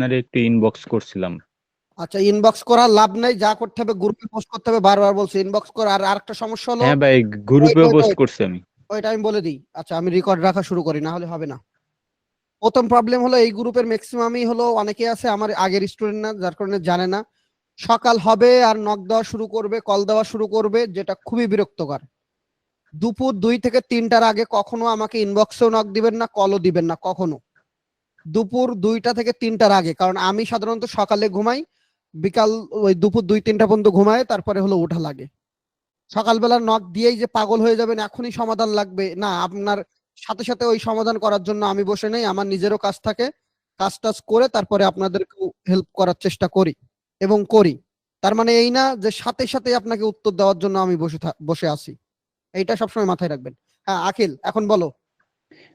আপনার একটু ইনবক্স করছিলাম। আচ্ছা, ইনবক্স করার লাভ নাই, যা করতে হবে গ্রুপে পোস্ট করতে হবে, বারবার বলছি ইনবক্স কর। আর আরেকটা সমস্যা হলো, হ্যাঁ ভাই, ওয়েট গ্রুপেও ওয়েট পোস্ট ওয়েট করছি আমি। ওইটা আমি বলে দিই। আচ্ছা, আমি রেকর্ড রাখা শুরু করি, না হলে হবে না। প্রথম প্রবলেম হলো, এই গ্রুপের ম্যাক্সিমামই হলো, অনেকে আছে আমার আগের স্টুডেন্ট না, যার কারণে জানে না। সকাল হবে আর নক দেওয়া শুরু করবে, কল দেওয়া শুরু করবে, যেটা খুবই বিরক্তকর। দুপুর 2 থেকে 3টার আগে কখনো আমাকে ইনবক্সেও নক দিবেন না, কলও দিবেন না কখনো। দুপুর 2টা থেকে 3টার আগে, কারণ আমি সাধারণত সকালে ঘুমাই, বিকাল ওই দুপুর 2-3টা পর্যন্ত ঘুমায়, তারপরে হলো ওঠা লাগে। সকালবেলা নক দিয়েই যে পাগল হয়ে যাবেন এখনই সমাধান লাগবে না, আপনার সাথে সাথে ওই সমাধান করার জন্য আমি বসে নেই, আমার নিজেরও কাজ থাকে। কাজ টাজ করে তারপরে আপনাদেরকেও হেল্প করার চেষ্টা করি এবং করি। তার মানে এই না যে সাথে সাথে আপনাকে উত্তর দেওয়ার জন্য আমি বসে আছি। এইটা সবসময় মাথায় রাখবেন। হ্যাঁ আখিল, এখন বলো।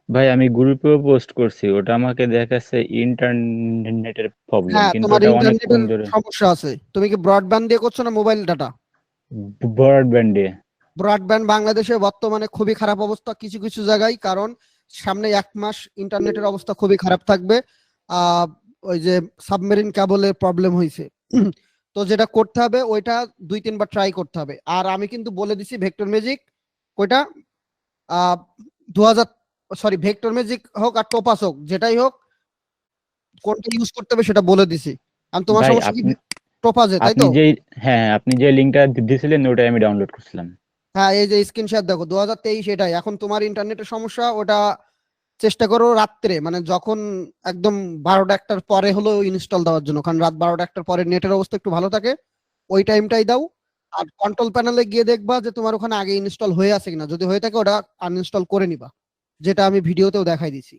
ভাই আমি গ্রুপেও পোস্ট করছি, ওটা আমাকে দেখাচ্ছে ইন্টারনেটের প্রবলেম, হ্যাঁ, কিন্তু তোমার ওটা অনেকক্ষণ ইন্টারনেটের ধরে। সমস্যা আছে। তুমি কি ব্রডব্যান্ড দিয়ে করছো না মোবাইল ডাটা? ব্রডব্যান্ডে। ব্রডব্যান্ড বাংলাদেশে বর্তমানে খুবই খারাপ অবস্থা কিছু কিছু জায়গায়, কারণ সামনে 1 মাস ইন্টারনেটের অবস্থা খুবই খারাপ থাকবে। আহ ওই যে সাবমেরিন কেবলের প্রবলেম হয়েছে। তো যেটা করতে হবে ওইটা 2-3 বার ট্রাই করতে হবে। আর আমি কিন্তু বলে দিছি ভেক্টর ম্যাজিক ওইটা 2000, সরি, ভেক্টর ম্যাজিক হোক আর টোপাস হোক, যেটাই হোক, কোনটা ইউজ করতে হবে সেটা বলে দিছি। আমি তোমার ভাই সমস্যা কি আপনি টোপাজে, তাই আপনি তো? যেই হ্যাঁ, আপনি যে লিঙ্কটা দিয়েছিলেন ওটাই আমি ডাউনলোড করছিলাম। হ্যাঁ, এই যে স্ক্রিনশট দেখো, 2023 এটাই। এখন তোমার ইন্টারনেটের সমস্যা, ওটা চেষ্টা করো রাত্রে, মানে যখন একদম 12টা-1টার পরে হলো ইনস্টল দেওয়ার জন্য, কারণ রাত 12টা-1টার পরে নেটের অবস্থা একটু ভালো থাকে, ওই টাইমটাই দাও। আর কন্ট্রোল প্যানেলে গিয়ে দেখবা যে তোমার ওখানে আগে ইনস্টল হয়ে আছে কিনা, যদি হয়ে থাকে ওটা আনইনস্টল করে নিবা, যেটা আমি ভিডিওতেও দেখাই দিছি।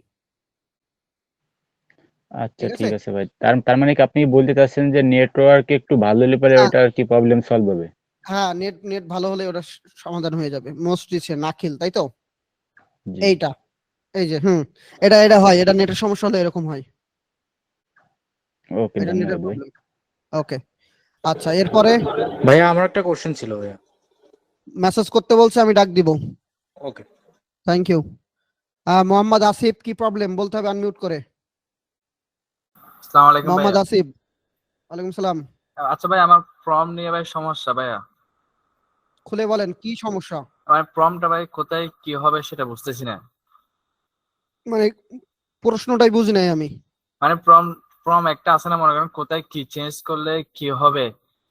আচ্ছা ঠিক আছে? ঠিক আছে ভাই, তার তার মানে কি আপনি বলতে চাচ্ছেন যে নেটওয়ার্ক একটু ভালো হলে পরে হ্যাঁ, ওটা আর কি প্রবলেম সলভ হবে? হ্যাঁ, নেট নেট ভালো হলে ওটা সমাধান হয়ে যাবে। মোস্ট রিসেন্ট নাখিল, তাই তো? জি। এইটা, এই যে এটা এটা হয়, এটা নেটের সমস্যা হলে এরকম হয়। ওকে, এটা নেটের ধন্যবাদ ভাই। প্রবলেম। ওকে, আচ্ছা, এরপরে ভাইয়া আমার একটা কোশ্চেন ছিল ভাইয়া। মেসেজ করতে বলছে, আমি ডাক দিব। Okay. Thank you. Mohammad Asif, কি প্রবলেম বলতে হবে আনমিউট করে। আসসালামু আলাইকুম মোহাম্মদ ভাইয়া। আসিফ। ওয়ালাইকুম সালাম। আচ্ছা ভাই, আমার প্রম নিয়ে ভাই সমস্যা ভাইয়া। খুলে বলেন কি সমস্যা। আমার প্রমটা ভাই কোথায় কি হবে সেটা বুঝতেছি না। মানে প্রশ্নটাই বুঝি নাই আমি। মানে প্রম প্রম একটা আছে না, মনে করেন কোথায় কি চেঞ্জ করলে কি হবে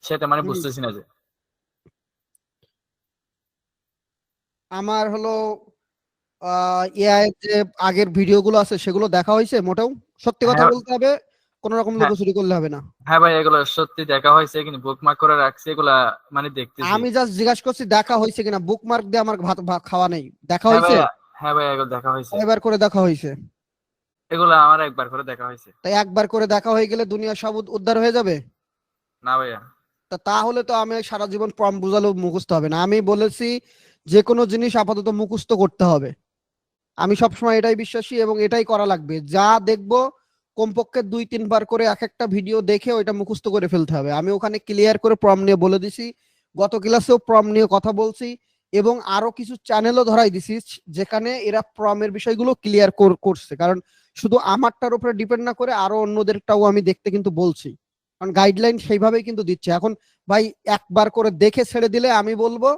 সেটা মানে হুম, বুঝতেছি না যে। আমার হলো এআই যে আগের ভিডিওগুলো আছে সেগুলো দেখা হয়েছে মোটেও? সত্যি কথা হ্যাঁ, বলতে হবে, কোন রকম হ্যাঁ, লুকোচুরি করলে হবে না। হ্যাঁ ভাই, এগুলো সত্যি দেখা হয়েছে, কিন্তু বুকমার্ক করে রাখছি এগুলা, মানে দেখতেছি। আমি জাস্ট জিজ্ঞাসা করছি দেখা হয়েছে কিনা, বুকমার্ক দিয়ে আমার ভাত ভাত খাওয়া নেই। দেখা হ্যাঁ হয়েছে? ভাইয়া, হ্যাঁ ভাইয়া, এগুলো দেখা হয়েছে। কয়বার করে দেখা হয়েছে? এগুলো আমার একবার করে দেখা হয়েছে। তাই একবার করে দেখা হয়ে গেলে দুনিয়া সব উদ্ধার হয়ে যাবে? না ভাইয়া। তাহলে তো আমি সারা জীবন প্রম্পট বুঝালেও মুখস্থ হবে না। আমি বলেছি যে কোনো জিনিস আপাতত মুখস্থ করতে হবে। আমি সবসময় এটাই বিশ্বাসী এবং এটাই করা লাগবে। যা দেখবো কমপক্ষে 2-3 বার করে এক একটা ভিডিও দেখে ওইটা মুখস্থ করে ফেলতে হবে। আমি ওখানে ক্লিয়ার করে প্রম নিয়ে বলে দিছি, গত ক্লাসেও প্রম নিয়ে কথা বলছি, এবং আরো কিছু চ্যানেলও ধরাই দিছি যেখানে এরা প্রমের বিষয়গুলো ক্লিয়ার করছে। কারণ শুধু আমারটার উপরে ডিপেন্ড না করে আরো অন্যদেরটাও আমি দেখতে কিন্তু বলছি, কারণ গাইডলাইন সেইভাবেই কিন্তু দিচ্ছে। এখন ভাই একবার করে দেখে ছেড়ে দিলে আমি বলবো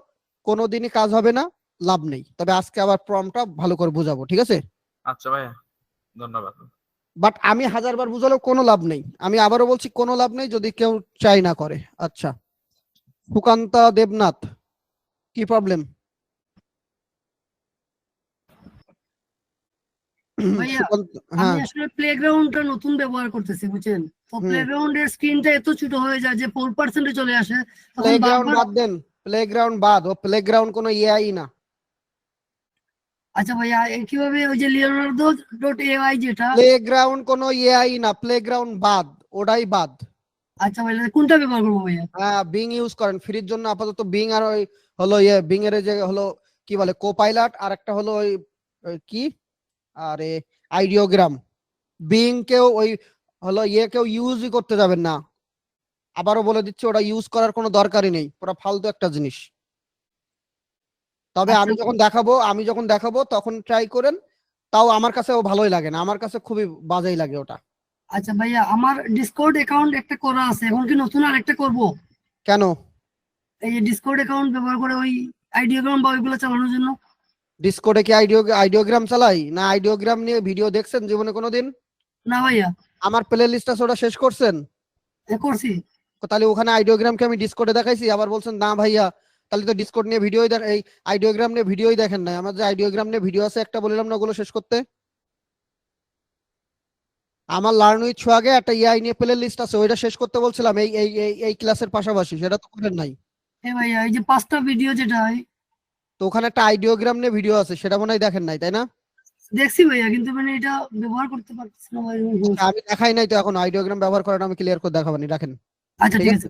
কোনোদিনই কাজ হবে না, লাভ নেই। তবে আজকে আবার প্রমটা ভালো করে বুঝাবো, ঠিক আছে? আচ্ছা ভাইয়া, ধন্যবাদ। বাট আমি 1000বার বুঝালেও কোনো লাভ নেই। আমি আবারও বলছি কোনো লাভ নেই যদি কেউ চাই না করে। আচ্ছা, সুকান্তা দেবনাথ, কি প্রবলেম? ভাইয়া সুকান্ত, আমি হ্যাঁ। আসলে প্লেগ্রাউন্ডটা নতুন ব্যবহার করতেছি বুঝছেন, তো প্লেগ্রাউন্ডের স্ক্রিনটা এত ছোট হয়ে যায় যে 4% চলে আসে, তখন প্লেগ্রাউন্ড বারবার। বাদ দেন, প্লেগ্রাউন্ড বাদ। ও প্লেগ্রাউন্ড কোনো এআই না। আচ্ছা ভাইয়া, কিভাবে ওই যে লিওনার্দো ডট এআই যেটা। প্লেগ্রাউন্ড কোনো এআই না, প্লেগ্রাউন্ড বাদ, ওটাই বাদ। আচ্ছা ভাইয়া, কোনটা ব্যবহার করবো ভাইয়া? হ্যাঁ, বিং ইউজ করেন ফ্রির জন্য আপাতত। বিং আর ওই হলো বিং এর যে হলো কি বলে কোপাইলট, আর একটা হলো ওই কি, আরে আইডিওগ্রাম। বিং কেও ওই হলো কেউ ইউজই করতে যাবেন না। আবারও বলে দিচ্ছি, ওটা ইউজ করার কোনো দরকারই নেই, পুরো ফালতু একটা জিনিস। তবে আচ্ছা আমি যখন দেখাবো তখন ট্রাই করেন। তাও আমার কাছেও ভালোই লাগে না, আমার কাছে খুবই বাজেই লাগে ওটা। আচ্ছা ভাইয়া, আমার ডিসকর্ড অ্যাকাউন্ট একটা করা আছে, এখন কি নতুন আর একটা করবো? কেন? এই যে ডিসকর্ড অ্যাকাউন্ট ব্যবহার করে ওই আইডিওগ্রাম বা ওইগুলো চালানোর জন্য। ডিসকর্ডে কি আইডিওগ্রাম চালাই না? আইডিওগ্রাম নিয়ে ভিডিও দেখছেন জীবনে কোনোদিন? না ভাইয়া, আমার প্লে লিস্ট আছে, ওটা শেষ করছেন? করছি। তাহলে ওখানে আইডিওগ্রামকে আমি ডিসকর্ডে দেখাইছি, আবার বলছেন না ভাইয়া, তাহলে তো ডিসকর্ড নিয়ে ভিডিওই এই আইডিওগ্রাম নিয়ে ভিডিওই দেখেন নাই। আমার যে আইডিওগ্রাম নিয়ে ভিডিও আছে একটা, বললাম না ওগুলো শেষ করতে? আমার লার্ন উইথ সোয়াগে একটা এআই নিয়ে প্লে লিস্ট আছে, ওইটা শেষ করতে বলছিলাম এই এই এই ক্লাসের পাশাপাশি, সেটা তো করেন নাই। হ্যাঁ ভাইয়া, এই যে 5টা ভিডিও যেটা তো ওখানে একটা আইডিওগ্রাম নিয়ে ভিডিও আছে, সেটা মনে হয় দেখেন নাই, তাই না? দেখছি ভাইয়া, কিন্তু মানে এটা ব্যবহার করতে পারতেছি না ভাই। আমি দেখাই নাই তো, এখন আইডিওগ্রাম ব্যবহার করাটা আমি ক্লিয়ার করে দেখাবানি, রাখেন। আচ্ছা ঠিক ঠিক আছে, আছে।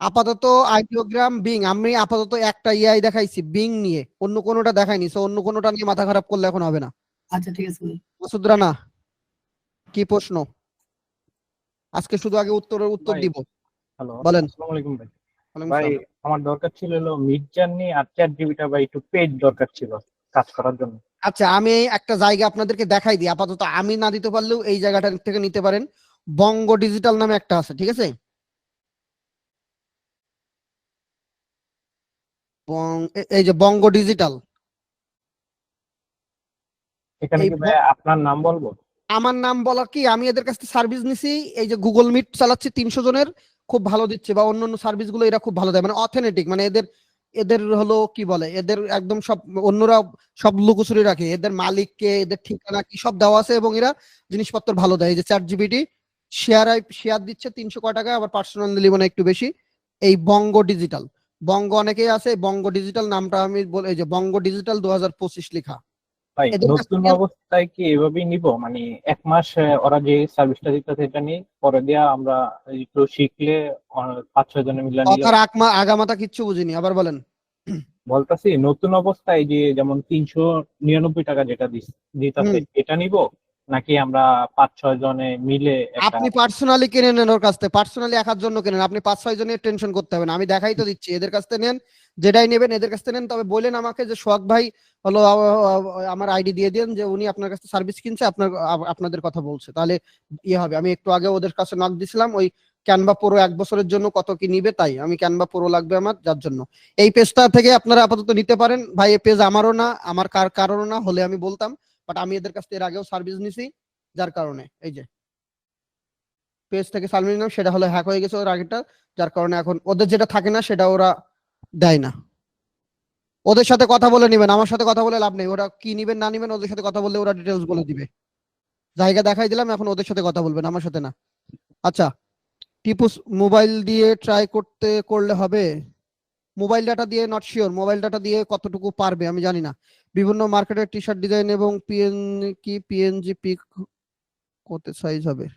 আপাতত আইডিওগ্রাম বিং আমি আপাতত একটা এআই দেখাইছি বিং নিয়ে, অন্য কোনোটা দেখাইনি। সো অন্য কোনোটা নিয়ে মাথা খারাপ করলে এখন হবে না। আচ্ছা ঠিক আছে ভাই। মাসুদ রানা, কি প্রশ্ন? আজকে শুধু আগে উত্তর ভাই, দিব। হ্যালো, বলেন। আসসালামু আলাইকুম ভাই। ওয়ালাইকুম ভাই, আসসালাম। আমার দরকার ছিল হলো মিড জার্নি আর চ্যাট জিপিটা ভাই, একটু পেজ দরকার ছিল কাজ করার জন্য। আচ্ছা, আমি একটা জায়গা আপনাদেরকে দেখাই দিই, আপাতত আমি না দিতে পারলেও এই জায়গাটা থেকে নিতে পারেন। বঙ্গ ডিজিটাল নামে একটা আছে, ঠিক আছে? এই যে বঙ্গ ডিজিটাল, এখানে এই কি ভাই আপনার নাম বলবো? আমার নাম বলা কি, আমি এদের কাছ থেকে সার্ভিস নিছি। এই যে গুগল মিট চালাচ্ছি 300 জনের, খুব ভালো দিচ্ছে, বা অন্যান্য সার্ভিস গুলো এরা খুব ভালো দেয়, মানে অথেন্টিক, মানে এদের এদের হলো কি বলে, এদের একদম সব, অন্যরা সব লুকোচুরি রাখে, এদের মালিককে, এদের ঠিকানা কি সব দেওয়া আছে, এবং এরা জিনিসপত্র ভালো দেয়। এই যে চ্যাট জিপিটি শেয়ার দিচ্ছে 300 কয় টাকা, আবার পার্সোনাল দিলি মানে একটু বেশি। এই বঙ্গ ডিজিটাল, বঙ্গ অনেকেই আছে, বঙ্গ ডিজিটাল নামটা আমি বলে, এই যে বঙ্গ ডিজিটাল 2025 লেখা। ভাই, এদের কাছ নতুন থেকে অবস্থায় কি এভাবেই নিব? মানে 1 মাস ওরা যে সার্ভিসটা দিতেছে এটা নিয়ে, পরে দিয়া আমরা একটু শিখলে 5-6 জনে মিলে নিলে। কথার আগামাথা কিচ্ছু বুঝিনি, আবার বলেন। বলতাছি নতুন অবস্থায় যে যেমন 399 টাকা যেটা দিতেছে এটা নিব, নাকি আমরা 5-6 জনে মিলে একটা। আপনি পার্সোনালি কিনে নেন ওর কাছ থেকে, পার্সোনালি একার জন্য কিনেন, আপনি 5-6 জনের টেনশন করতে হবে না, আমি দেখাই তো দিচ্ছি। এদের কাছ থেকে নেন, যেটাই নেবেন এদের কাছ থেকে নেন। তবে বলেন আমাকে যে সোহাগ ভাই হলো আমার আইডি দিয়ে দেন, যে উনি আপনার কাছে সার্ভিস কিনছে, আপনাদের কথা বলছে, তাহলে ইয়ে হবে। আমি একটু আগে ওদের কাছে নক দিছিলাম, ওই ক্যানভা প্রো 1 বছরের জন্য কত কি নিবে, তাই আমি ক্যানভা প্রো লাগবে আমার, যার জন্য এই পেজটা থেকে আপনারা আপাতত নিতে পারেন। ভাই এই পেজ আমারও না, আমার কারণও না, হলে আমি বলতাম, বাট আমি এদের কাছ থেকে এর আগেও সার্ভিস নিছি, যার কারণে এই যে পেজ থেকে সার্ভিস নিলাম, সেটা হলো হ্যাক হয়ে গেছে ওর আগেরটা, যার কারণে এখন ওদের যেটা থাকে না সেটা ওরা দেয় না। ওদের সাথে কথা বলে নিবেন, আমার সাথে কথা বলে লাভ নেই। ওরা কি নিবেন না নিবেন, ওদের সাথে কথা বললে ওরা ডিটেলস বলে দিবে। জায়গা দেখাই দিলাম, এখন ওদের সাথে কথা বলবেন, আমার সাথে না। আচ্ছা, টিপু মোবাইল দিয়ে ট্রাই করলে হবে? মোবাইল ডাটা দিয়ে নট শিওর, মোবাইল ডাটা দিয়ে কতটুকু পারবে আমি জানি না। বিভিন্ন মার্কেটের টি শার্ট ডিজাইন এবং পিএনজি পিক কত সাইজ হবে?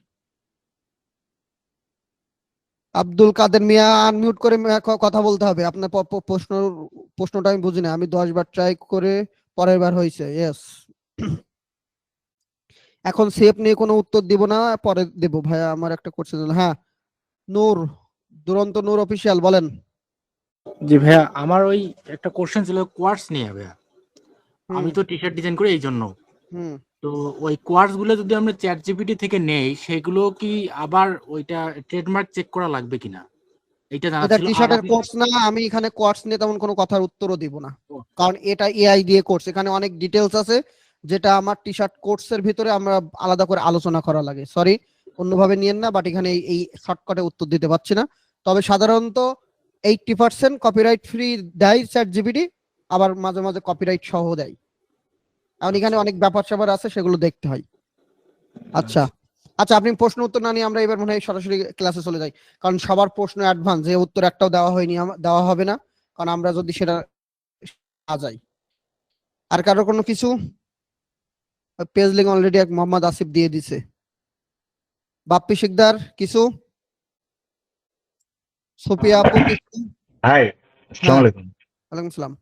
আব্দুল কাদের মিয়া, আনমিউট করে কথা বলতে হবে আপনার। প্রশ্নটা আমি বুঝি না। আমি 10 বার ট্রাই করে পরের বার হয়েছে, ইয়েস। এখন সেফ নিয়ে কোনো উত্তর দিব না, পরে দেব। ভাইয়া আমার একটা কোশ্চেন, হ্যাঁ নূর, দুরন্ত নূর অফিসিয়াল, বলেন। জি ভাইয়া, আমার ওই একটা কোশ্চেন ছিল কোয়ার্টস নিয়ে ভাইয়া। আমি তো টি শার্ট ডিজাইন করি, এই জন্য। তো ওই কোয়ার্টস গুলো যদি আমরা চ্যাট জিপিটি থেকে নেই, সেগুলো কি আবার ওইটা ট্রেডমার্ক চেক করা লাগবে কিনা, এটা জানা এটা ছিল। টি শার্টের কোর্স না, আমি এখানে কোর্স নিয়ে তেমন কোনো কথার উত্তরও দিব না, কারণ এটা এআই দিয়ে কোর্স, এখানে অনেক ডিটেলস আছে, যেটা আমার টি শার্ট কোর্সের ভিতরে আমরা আলাদা করে আলোচনা করা লাগে। সরি, অন্যভাবে নিয়েন না, বাট এখানে এই শর্টকাটে উত্তর দিতে পারছি না। তবে সাধারণত 80% কপিরাইট ফ্রি দেয় চ্যাট জিপিটি, আবার মাঝে মাঝে কপিরাইট সহ দেয়। এখন এখানে অনেক ব্যাপার স্যাপার আছে, সেগুলো দেখতে হয়। আচ্ছা আচ্ছা, আপনি প্রশ্ন উত্তর না নিয়ে আমরা এবার মনে হয় সরাসরি ক্লাসে চলে যাই, কারণ সবার প্রশ্ন অ্যাডভান্স, যে উত্তর একটাও দেওয়া হয়নি, দেওয়া হবে না, কারণ আমরা যদি সেটা না যাই। আর কারো কোনো কিছু? পেজ লিঙ্ক অলরেডি এক মোহাম্মদ আসিফ দিয়ে দিছে। বাপ্পি শিকদার কিছু? সুফিয়া আপু কিছু? হাই, আসসালামু আলাইকুম। ওয়ালাইকুম সালাম।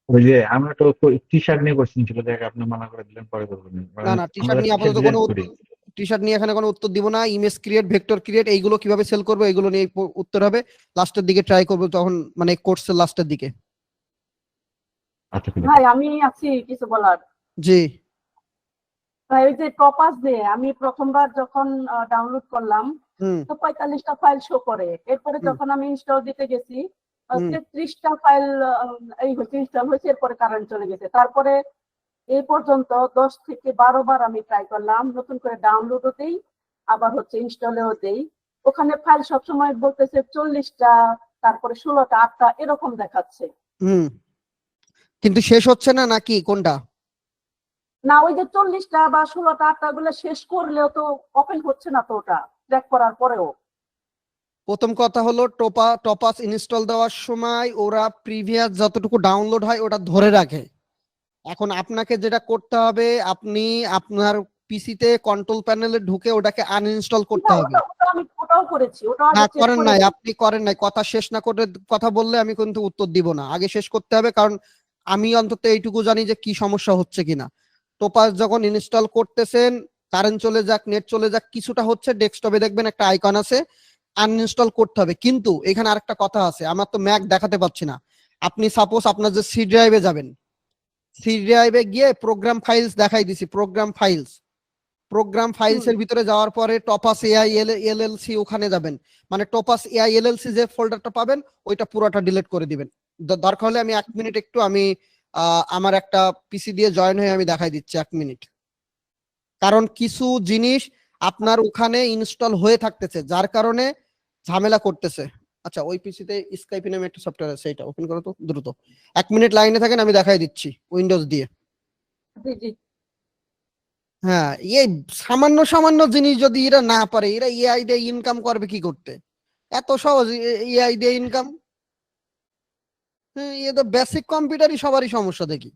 ওই যে আমরা তো টি শার্ট নিয়ে কোশ্চেন ছিল, দেখ আপনি মানা করে দিলেন, পরে করবেন। না না, টি শার্ট নিয়ে আপাতত কোনো টি শার্ট নিয়ে এখানে কোনো উত্তর দিব না। ইমেজ ক্রিয়েট, ভেক্টর ক্রিয়েট, এইগুলো কিভাবে সেল করবো এইগুলো নিয়ে উত্তর হবে লাস্টের দিকে, ট্রাই করবো তখন, মানে কোর্সের লাস্টের দিকে। আচ্ছা, ভাই আমি আছি কিছু বলার। জি ওই যে টপাস দিয়ে আমি প্রথমবার যখন ডাউনলোড করলাম হুম তো 45টা ফাইল শো করে, এরপরে হুম যখন আমি ইনস্টল দিতে গেছি হুম 33টা ফাইল এই হচ্ছে ইনস্টল হয়েছে, এরপরে কারেন্ট চলে গেছে। তারপরে এই পর্যন্ত 10 থেকে 12 বার আমি ট্রাই করলাম, নতুন করে ডাউনলোডও দেই আবার হচ্ছে ইনস্টলেও দেই। ওখানে ফাইল সবসময় বলতেছে 40টা, তারপরে 16টা 8টা এরকম দেখাচ্ছে। হুম কিন্তু শেষ হচ্ছে না নাকি কোনটা? না, ওই যে 40টা বা 16টা 8টা গুলো শেষ করলেও তো ওপেন হচ্ছে না তো, ওটা ট্র্যাক করার পরেও। প্রথম কথা হলো টপাস ইনস্টল দেওয়ার সময় ওরা প্রিভিয়াস যতটুকু ডাউনলোড হয় ওটা ধরে রাখে। এখন আপনাকে যেটা করতে হবে, আপনি আপনার পিসিতে কন্ট্রোল প্যানেলে ঢুকে ওটাকে আনইনস্টল করতে না, হবে। আমি ওটাও করেছি, ওটাও না আগে চেক করেন নাই, করেছি। আপনি করেন নাই, কথা শেষ না করে কথা বললে আমি কিন্তু উত্তর দিব না। আগে শেষ করতে হবে, কারণ আমি অন্তত এইটুকু জানি যে কি সমস্যা হচ্ছে কিনা। টোপাস যখন ইনস্টল করতেছেন, কারেন্ট চলে যাক নেট চলে যাক কিছুটা হচ্ছে, ডেস্কটপে দেখবেন একটা আইকন আছে, আনইনস্টল করতে হবে। কিন্তু এখানে আরেকটা কথা আছে, আমার তো ম্যাক দেখাতে পাচ্ছি না। আপনি সাপোজ আপনার যে সি ড্রাইভে যাবেন, সি ড্রাইভে গিয়ে প্রোগ্রাম ফাইলস দেখাই দিছি, প্রোগ্রাম ফাইলস এর ভিতরে যাওয়ার পরে টপাস এআই এলএলসি ওখানে যাবেন, মানে টপাস এআই এলএলসি যে ফোল্ডারটা পাবেন ওইটা পুরোটা ডিলিট করে দিবেন। দরকার হলে আমি 1 মিনিট একটু আমি আমার একটা পিসি দিয়ে জয়েন হয়ে আমি দেখাই দিচ্ছি 1 মিনিট। কারণ কিছু জিনিস আপনার ওখানে ইনস্টল হয়ে থাকতেছে যার কারণে ঝামেলা করতেছে। আচ্ছা, ওই পিসিতে স্কাইপি নামে একটা সফটওয়্যার আছে, এটা ওপেন করো তো দ্রুত। 1 মিনিট লাইনে থাকেন, আমি দেখাই দিচ্ছি উইন্ডোজ দিয়ে। জি জি। হ্যাঁ, এই সামান্য সামান্য জিনিস যদি এরা না পারে, এরা এআই দিয়ে ইনকাম করবে কি করতে? এত সহজ এআই দিয়ে ইনকাম? এ তো বেসিক কম্পিউটারই সবারই সমস্যা দেখি।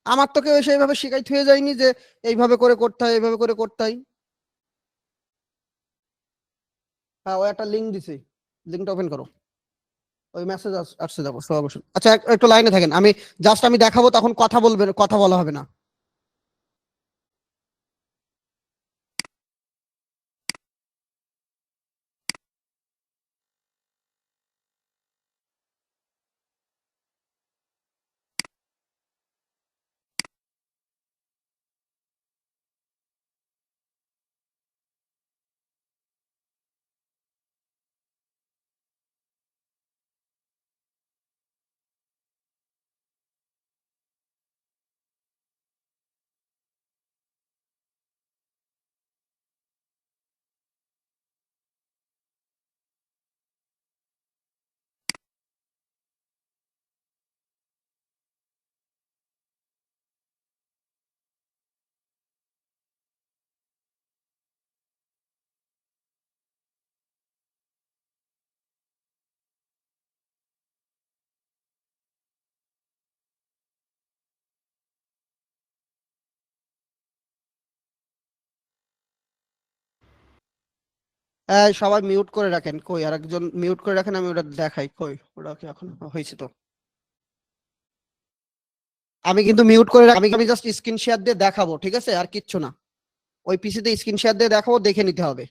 আমার তো কেউ সেইভাবে শিখাই থুয়ে যায়নি যে এইভাবে করে করতে হয়, এইভাবে করে করতে হয়। হ্যাঁ, ও একটা লিঙ্ক দিছে, লিঙ্কটা ওপেন করো। ওই মেসেজ আসছে, যাবো সব অবশ্যই। আচ্ছা, একটু লাইনে থাকেন, আমি জাস্ট আমি দেখাবো, তখন কথা বলবেন, কথা বলা হবে না। সবাই মিউট করে রাখেন। কই আর একজন মিউট করে রাখেন, আমি ওটা দেখাই। কই ওটা কি এখন হয়েছে? তো আমি কিন্তু মিউট করে আমি জাস্ট স্ক্রিন শেয়ার দিয়ে দেখাবো, ঠিক আছে? আর কিচ্ছু না, ওই পিসিতে স্ক্রিন শেয়ার দিয়ে দেখাবো, দেখে নিতে হবে।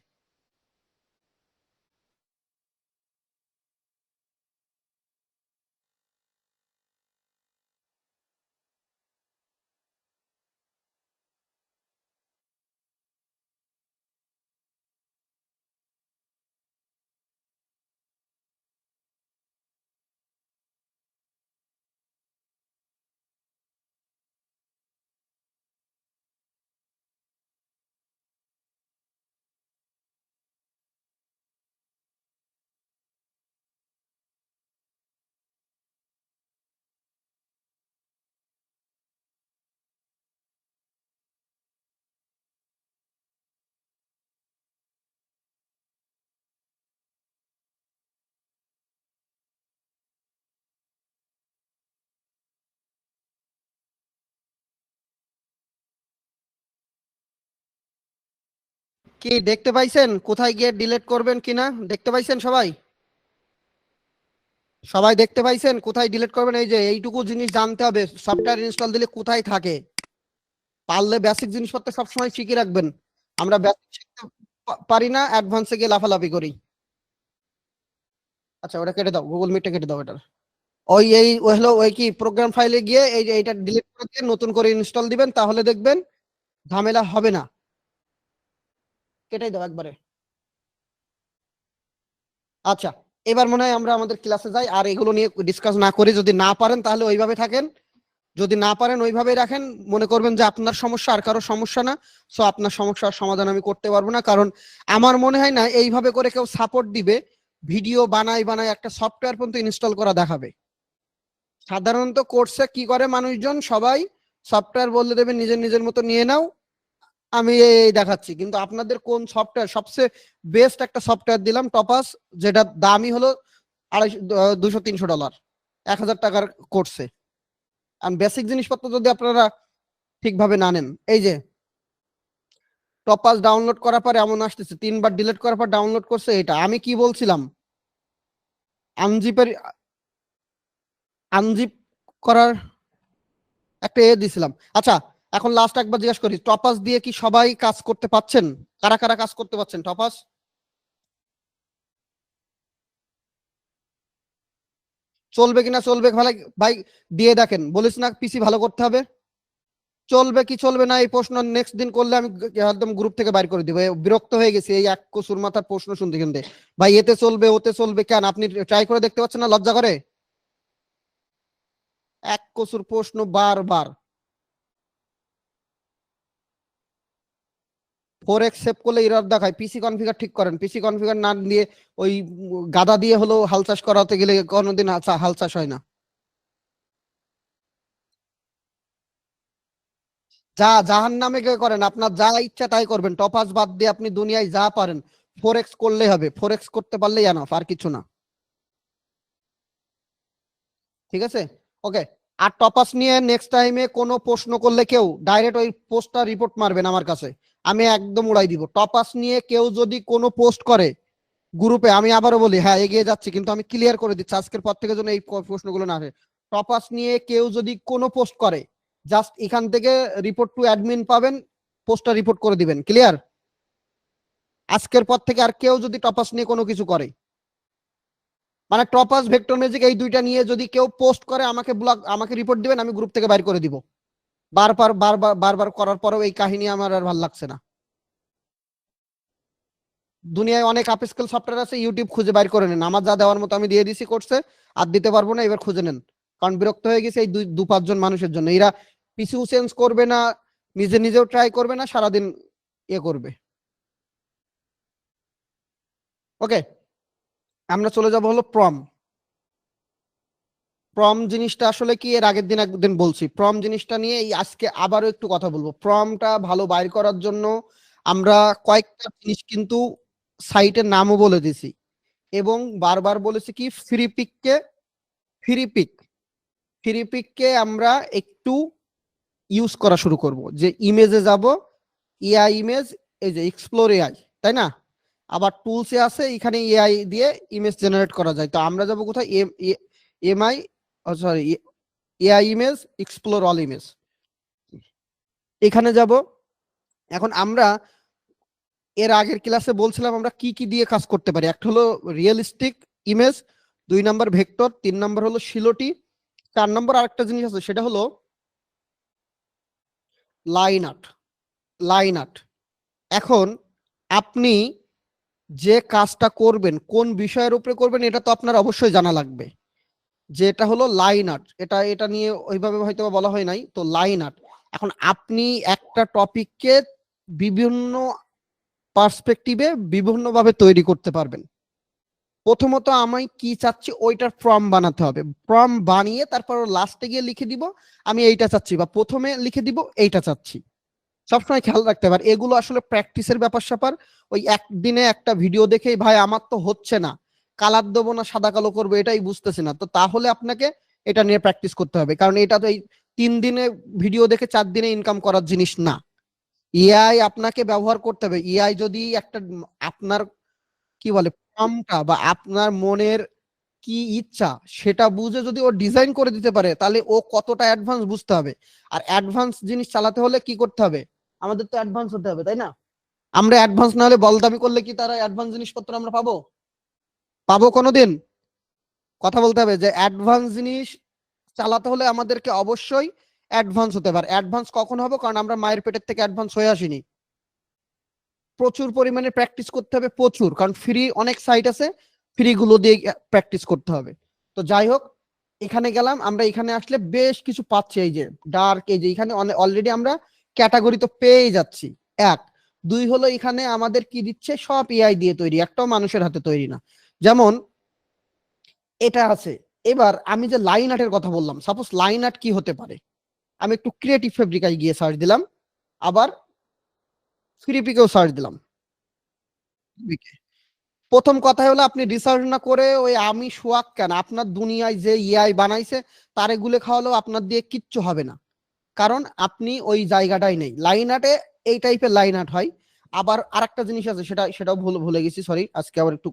কি দেখতে পাইছেন কোথায় গিয়ে ডিলিট করবেন কিনা? দেখতে পাইছেন সবাই? সবাই দেখতে পাইছেন কোথায় ডিলিট করবেন? এই যে এইটুকু জিনিস জানতে হবে, সফটওয়্যার ইনস্টল দিলে কোথায় থাকে। পারলে বেসিক জিনিসপত্র সবসময় শিখে রাখবেন। আমরা বেসিক শিখতে পারি না, অ্যাডভান্সে গিয়ে লাফালাফি করি। আচ্ছা, ওটা কেটে দাও, গুগল মিটটা কেটে দাও এটার। ওই হলো ওই কি প্রোগ্রাম ফাইলে গিয়ে এই যে এইটা ডিলিট করে দিয়ে নতুন করে ইনস্টল দিবেন, তাহলে দেখবেন ঝামেলা হবে না। কেটাই দাও একবারে। আচ্ছা, এবার মনে হয় আমরা আমাদের ক্লাসে যাই, আর এগুলো নিয়ে ডিসকাস না করি। যদি না পারেন তাহলে ওইভাবে থাকেন, যদি না পারেন ওইভাবেই রাখেন। মনে করবেন যে আপনার সমস্যা আর কারো সমস্যা না, সো আপনার সমস্যার সমাধান আমি করতে পারবো না। কারণ আমার মনে হয় না এইভাবে করে কেউ সাপোর্ট দিবে, ভিডিও বানায় একটা সফটওয়্যার পর্যন্ত ইনস্টল করা দেখাবে। সাধারণত কোর্সে কি করে মানুষজন, সবাই সফটওয়্যার বলে দেবে নিজের নিজের মতো নিয়ে নাও, আমি এই দেখাচ্ছি। কিন্তু আপনাদের কোন সফটওয়্যার সবচেয়ে বেস্ট একটা সফটওয়্যার দিলাম, টপাস, যেটা দামই হলো $200-300, 1000 টাকার কোর্সে। আর বেসিক জিনিসপত্র যদি আপনারা ঠিকভাবে না নেন, এই যে টপাস ডাউনলোড করার পর এমন আসতেছে, 3 বার ডিলিট করার পর ডাউনলোড করছে। এটা আমি কি বলছিলাম, আনজিপ করার একটা দিছিলাম। আচ্ছা, এখন লাস্ট একবার জিজ্ঞেস করি, টপাস দিয়ে কি সবাই কাজ করতে পাচ্ছেন? কারা কারা কাজ করতে পাচ্ছেন টপাস? চলবে কিনা, চলবে ভাই ভাই দিয়ে দেখেন, বলিস না পিসি ভালো করতে হবে। চলবে কি চলবে না এই প্রশ্ন নেক্সট দিন করলে আমি একদম গ্রুপ থেকে বাইর করে দিব। বিরক্ত হয়ে গেছি এই এক কসুর মাথার প্রশ্ন শুনতে শুনতে। ভাই এতে চলবে ওতে চলবে কেন? আপনি ট্রাই করে দেখতে পাচ্ছেন না? লজ্জা করে? এক কসুর প্রশ্ন বারবার। 4x সেভ করলে এরর দেখায়। পিসি কনফিগার ঠিক করেন। পিসি কনফিগার না দিয়ে ওই গাদা দিয়ে হলো হাল চাষ করাতে গেলে কোনোদিন হাল চাষ হয় না। যা জাহান নামে গিয়ে করেন, আপনার যা ইচ্ছা তাই করবেন। টপাস বাদ দিয়ে আপনি দুনিয়ায় যা পারেন 4x করলেই হবে। 4x করতে পারলেই এনাফ, আর কিছু না। ঠিক আছে, ওকে। আর টপাস নিয়ে নেক্সট টাইমে কোনো প্রশ্ন করলে কেউ ডাইরেক্ট ওই পোস্টটা রিপোর্ট মারবেন আমার কাছে, আমি একদম উড়াই দিব। টপাস নিয়ে কেউ যদি কোনো পোস্ট করে গ্রুপে, আমি আবারও বলি, হ্যাঁ এগিয়ে যাচ্ছি, কিন্তু আমি ক্লিয়ার করে দিচ্ছি আজকের পর থেকে যেন এই প্রশ্নগুলো না আসে। টপাস নিয়ে কেউ যদি কোনো পোস্ট করে, জাস্ট এখান থেকে রিপোর্ট টু অ্যাডমিন পাবেন, পোস্টটা রিপোর্ট করে দিবেন। ক্লিয়ার? আজকের পর থেকে আর কেউ যদি টপাস নিয়ে কোনো কিছু করে, মানে টপাস ভেক্টর ম্যাজিক এই দুইটা নিয়ে যদি কেউ পোস্ট করে, আমাকে রিপোর্ট দিবেন, আমি গ্রুপ থেকে বাইর করে দিব। বারবার বারবার বারবার করার পরেও এই কাহিনী আমার আর ভালো লাগছে না। দুনিয়ায় অনেক আপস্কেল সফটওয়্যার আছে, ইউটিউব খুঁজে বাইর করে নেন। আমার যা দেওয়ার মতো আমি দিয়ে দিছি কোর্সে, আর দিতে পারবো না, এবার খুঁজে নেন। কারণ বিরক্ত হয়ে গেছে এই 2-5 জন মানুষের জন্য। এরা পিসিও চেঞ্জ করবে না, নিজেও ট্রাই করবে না, সারাদিন করবে। ওকে, আমরা চলে যাব হলো প্রম জিনিসটা আসলে কি, এর আগের দিন একদিন বলছি। প্রম জিনিসটা নিয়ে এই আজকে আবারও একটু কথা বলবো। প্রমটা ভালো বাইর করার জন্য আমরা কয়েকটা জিনিস কিন্তু সাইটের নামও বলে দিছি, এবং বারবার বলেছি কি ফ্রি পিককে আমরা একটু ইউজ করা শুরু করব। যে ইমেজে যাব, এআই ইমেজ, এই যে এক্সপ্লোর এআই, তাই না? আবার টুলসে আছে, এখানে এআই দিয়ে ইমেজ জেনারেট করা যায়। তো আমরা যাব কোথায়? AI image explore all image, এখানে যাব। এখন আমরা এর আগের ক্লাসে বলছিলাম আমরা কি কি দিয়ে কাজ করতে পারি। একটা হলো realistic image, 2 number vector, 3 number হলো শিলোটি, 4 নাম্বার আরেকটা জিনিস আছে, সেটা হলো লাইন আর্ট। এখন আপনি যে কাজটা করবেন, কোন বিষয়ের উপরে করবেন, এটা তো আপনার অবশ্যই জানা লাগবে। যে এটা হলো লাইন আর্ট, এটা নিয়ে ওইভাবে হয়তো বলা হয় নাই, তো লাইন আর্ট। এখন আপনি একটা টপিককে বিভিন্ন পার্সপেক্টিভে বিভিন্নভাবে তৈরি করতে পারবেন। প্রথমত আমি কি চাচ্ছি ওইটার ফর্ম বানাতে হবে। ফর্ম বানিয়ে তারপর লাস্টে গিয়ে লিখে দিব আমি এইটা চাচ্ছি, বা প্রথমে লিখে দিব এইটা চাচ্ছি। সবসময় খেয়াল রাখতে পার, এগুলো আসলে প্র্যাকটিসের ব্যাপার স্যাপার। ওই একদিনে একটা ভিডিও দেখেই ভাই আমার তো হচ্ছে না, কালার দেবো না সাদা কালো করবো, এটাই বুঝতেছি না, তো তাহলে আপনাকে এটা নিয়ে প্র্যাকটিস করতে হবে। কারণ এটা তো এই 3 দিনে ভিডিও দেখে 4 দিনে ইনকাম করার জিনিস না। এআই আপনাকে ব্যবহার করতে হবে। এআই যদি একটা আপনার কি বলে প্রম্পটটা বা আপনার মনের কি ইচ্ছা সেটা বুঝে যদি ও ডিজাইন করে দিতে পারে, তাহলে ও কতটা অ্যাডভান্স বুঝতে হবে। আর অ্যাডভান্স জিনিস চালাতে হলে কি করতে হবে? আমাদের তো অ্যাডভান্স হতে হবে, তাই না? আমরা অ্যাডভান্স না হলে বলদামি করলে কি তারা অ্যাডভান্স জিনিসপত্র আমরা পাবো কোনোদিন? কথা বলতে হবে যে অ্যাডভান্স জিনিস চালাতে হলে আমাদেরকে অবশ্যই অ্যাডভান্স হতে পারে। অ্যাডভান্স কখন হবে? কারণ আমরা মায়ের পেটের থেকে অ্যাডভান্স হয়ে আসিনি। প্রচুর পরিমাণে প্র্যাকটিস করতে হবে, প্রচুর, কারণ ফ্রি অনেক সাইট আছে, ফ্রি গুলো দিয়ে প্র্যাকটিস করতে হবে। তো যাই হোক, এখানে গেলাম, আমরা এখানে আসলে বেশ কিছু পাচ্ছি। এই যে ডার্ক, এই যে এখানে অলরেডি আমরা ক্যাটাগরি তো পেয়ে যাচ্ছি। এক, দুই হলো এখানে আমাদের কি দিচ্ছে, সব এআই দিয়ে তৈরি, একটাও মানুষের হাতে তৈরি না। যেমন এটা আছে। এবার আমি যে লাইন আর্টের কথা বললাম, সাপোজ লাইন আর্ট কি হতে পারে, আমি একটু ক্রিয়েটিভ ফেব্রিকায় গিয়ে সার্চ দিলাম, আবার ফ্রিপিকেও সার্চ দিলাম। প্রথম কথা হলো আপনি রিসার্চ না করে ওই আমি সোয়াক কেন, আপনার দুনিয়ায় যে এআই বানাইছে তারে গুলে খাওয়ালেও আপনার দিয়ে কিচ্ছু হবে না, কারণ আপনি ওই জায়গাটাই নেই। লাইন আর্টে এই টাইপের লাইন আর্ট হয়। আবার আরেকটা জিনিস আছে, সেটাও ভুলে গেছি, সরি, আজকে আবার একটু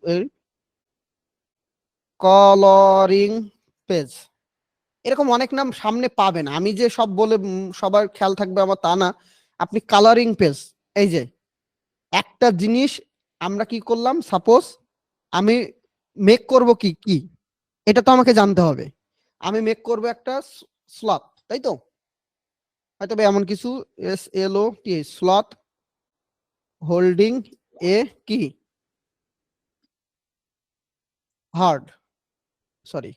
কলারিং পেজ, এরকম অনেক নাম সামনে পাবেন। আমি যে সব বলে সবার খেয়াল থাকবে আমার তা না। আপনি কালারিং পেজ, এই যে একটা জিনিস আমরা কি করলাম, সাপোজ আমি মেক করব কি কি, এটা তো আমাকে জানতে হবে। আমি মেক করব একটা স্লট, তাই তো, হয়তো এমন কিছু, SLOT, স্লট হোল্ডিং এ কি হার্ড, সরি